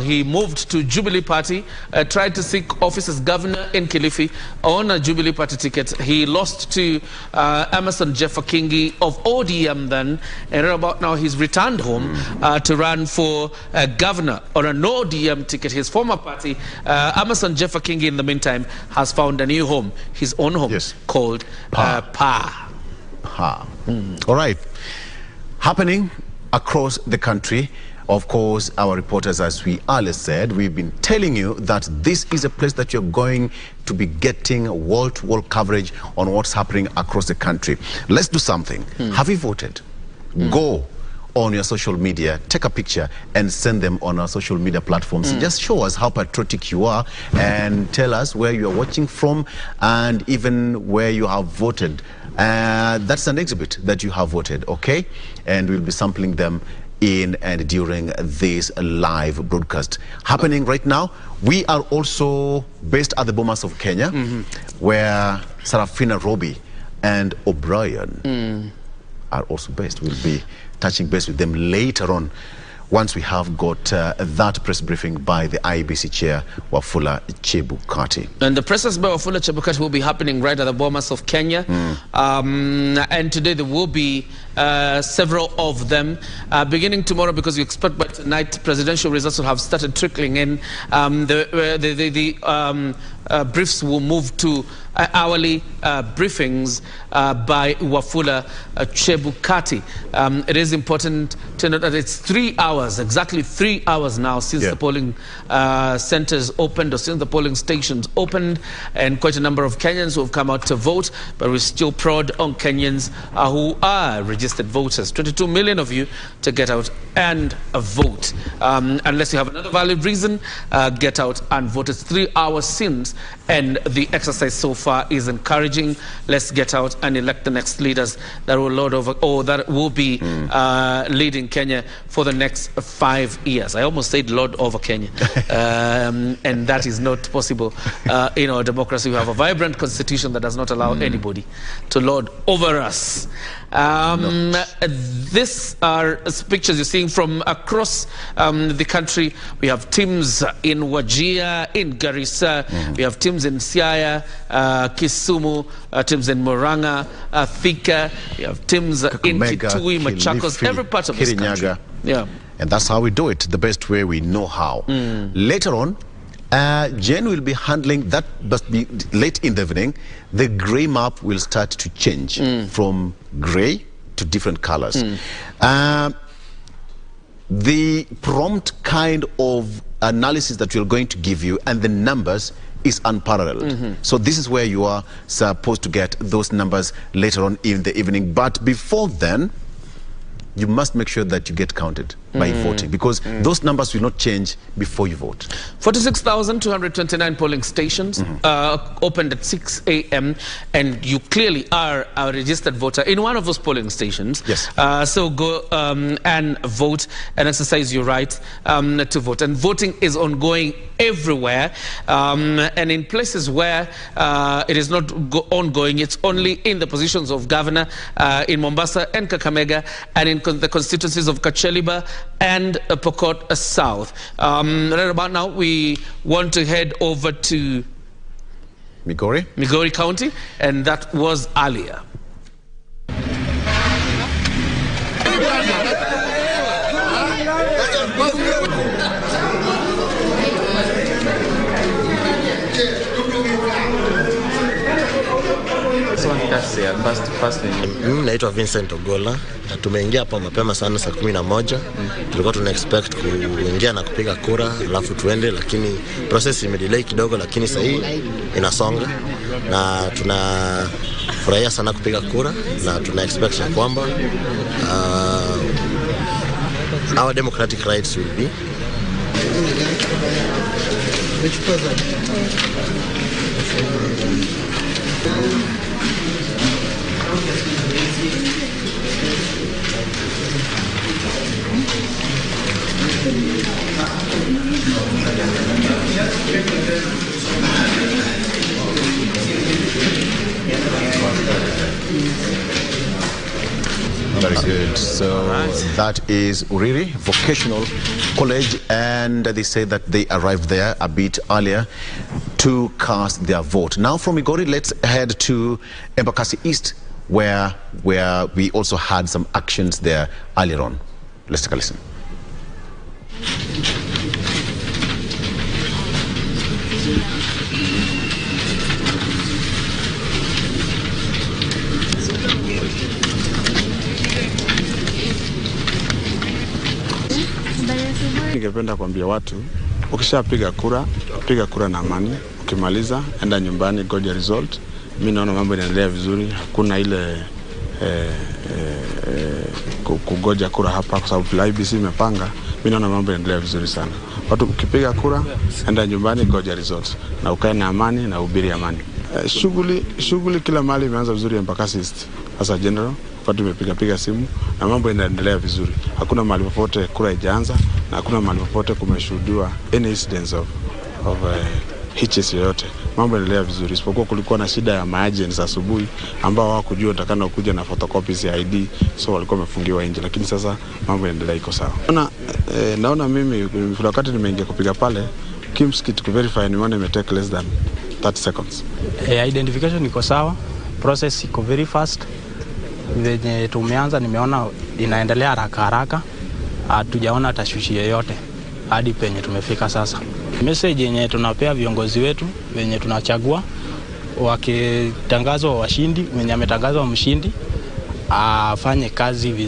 he moved to Jubilee Party, tried to seek office as governor in Kilifi on a Jubilee Party ticket. He lost to Emerson Jeffakingi of ODM then, and right about now he's returned home to run for governor on an ODM ticket. His former party, Emerson Jeffakingi, in the meantime, has found a new home, his own home, called Pa. All right. Happening across the country. Of course, our reporters, as we earlier said, we've been telling you that this is a place that you're going to be getting wall-to-wall coverage on what's happening across the country. Let's do something. Have you voted? Go on your social media, take a picture and send them on our social media platforms. Just show us how patriotic you are and tell us where you are watching from and even where you have voted. That's an exhibit that you have voted, okay? And we'll be sampling them in and during this live broadcast happening right now. We are also based at the Bomas of Kenya, where Sarafina Robi and O'Brien are also based. We'll be touching base with them later on once we have got that press briefing by the IEBC chair, Wafula Chebukati. And the press by Wafula Chebukati will be happening right at the Bomas of Kenya. And today there will be several of them. Beginning tomorrow, because we expect by tonight presidential results will have started trickling in. Briefs will move to hourly briefings by Wafula Chebukati. It is important to note that it's 3 hours, exactly 3 hours now since the polling centers opened, or since the polling stations opened, and quite a number of Kenyans who have come out to vote, but we still prod on Kenyans who are registered voters. 22 million of you to get out and vote. Unless you have another valid reason, get out and vote. It's 3 hours since, and the exercise so far is encouraging. Let's get out and elect the next leaders that will lord over, or that will be leading Kenya for the next 5 years. I almost said lord over Kenya, and that is not possible in our democracy. We have a vibrant constitution that does not allow anybody to lord over us. These are pictures you're seeing from across the country. We have teams in Wajir, in Garissa, we have teams in Siaya, Kisumu, teams in Murang'a, Thika, we have teams in Kitui, Machakos, every part of this country. And that's how we do it, the best way we know how. Later on, Jen will be handling that, must be late in the evening. The grey map will start to change from grey to different colors. The prompt kind of analysis that we're going to give you and the numbers is unparalleled. So this is where you are supposed to get those numbers later on in the evening. But before then, you must make sure that you get counted by voting, because those numbers will not change before you vote. 46,229 polling stations opened at 6 a.m. and you clearly are a registered voter in one of those polling stations. So go and vote and exercise your right to vote. And voting is ongoing everywhere, and in places where it is not ongoing, it's only in the positions of governor in Mombasa and Kakamega, and in the constituencies of Kacheliba and Pokot South. Right about now, we want to head over to Migori County, and that was earlier. here? Firstly, mimi naitwa Vincent Ogola. Tumeingia hapa mapema sana saa 11. Tulikuwa tuna expect kuingia na kupiga kura alafu tuende, lakini process imedelay kidogo, lakini sasa hii inasonga na tunafurahia sana kupiga kura na tuna expect ya kwamba our democratic rights will be Very good. So that is Uriri Vocational College, and they say that they arrived there a bit earlier to cast their vote. Now from Migori, let's head to Embakasi East, where we also had some actions there earlier on. Let's take a listen. Ningependa kuambia watu, ukishapiga kura, piga kura na amani. Ukimaliza, enda nyumbani, goja result. Mimi naona mambo yanaendelea vizuri. Hakuna ile kugoja kura hapa kwa sababu IEBC imepanga. Mimi naona mambo yanaendelea vizuri sana. Watu ukipiga kura, enda nyumbani, goja result. Na ukae na amani na ubiri amani. Shughuli kila mahali imeanza vizuri mpaka East. Sasa general watu wamepiga simu na mambo yanaendelea vizuri. Hakuna mahali popote kura haijaanza na hakuna mahali popote kumeshuhudiwa any incidents of hitches yoyote. Mambo yanaendelea vizuri. Isipokuwa kulikuwa na shida ya maagents asubuhi ambao hawakujua utakana kuja na photocopies ya ID, so walikuwa wamefungiwa nje, lakini sasa mambo yanaendelea iko sawa. Naona mimi wakati nimeingia kupiga pale Kimskit to verify nimeona imetake less than 30 seconds. Identification iko sawa, process iko very fast. Venye tumeanza nimeona inaendelea haraka. Hatujaona tashwishi yoyote hadi penye tumefika sasa. Message yenye tunapea viongozi wetu venye tunachagua, wakitangazwa washindi, mwenye ametangazwa mshindi afanye kazi vizuri.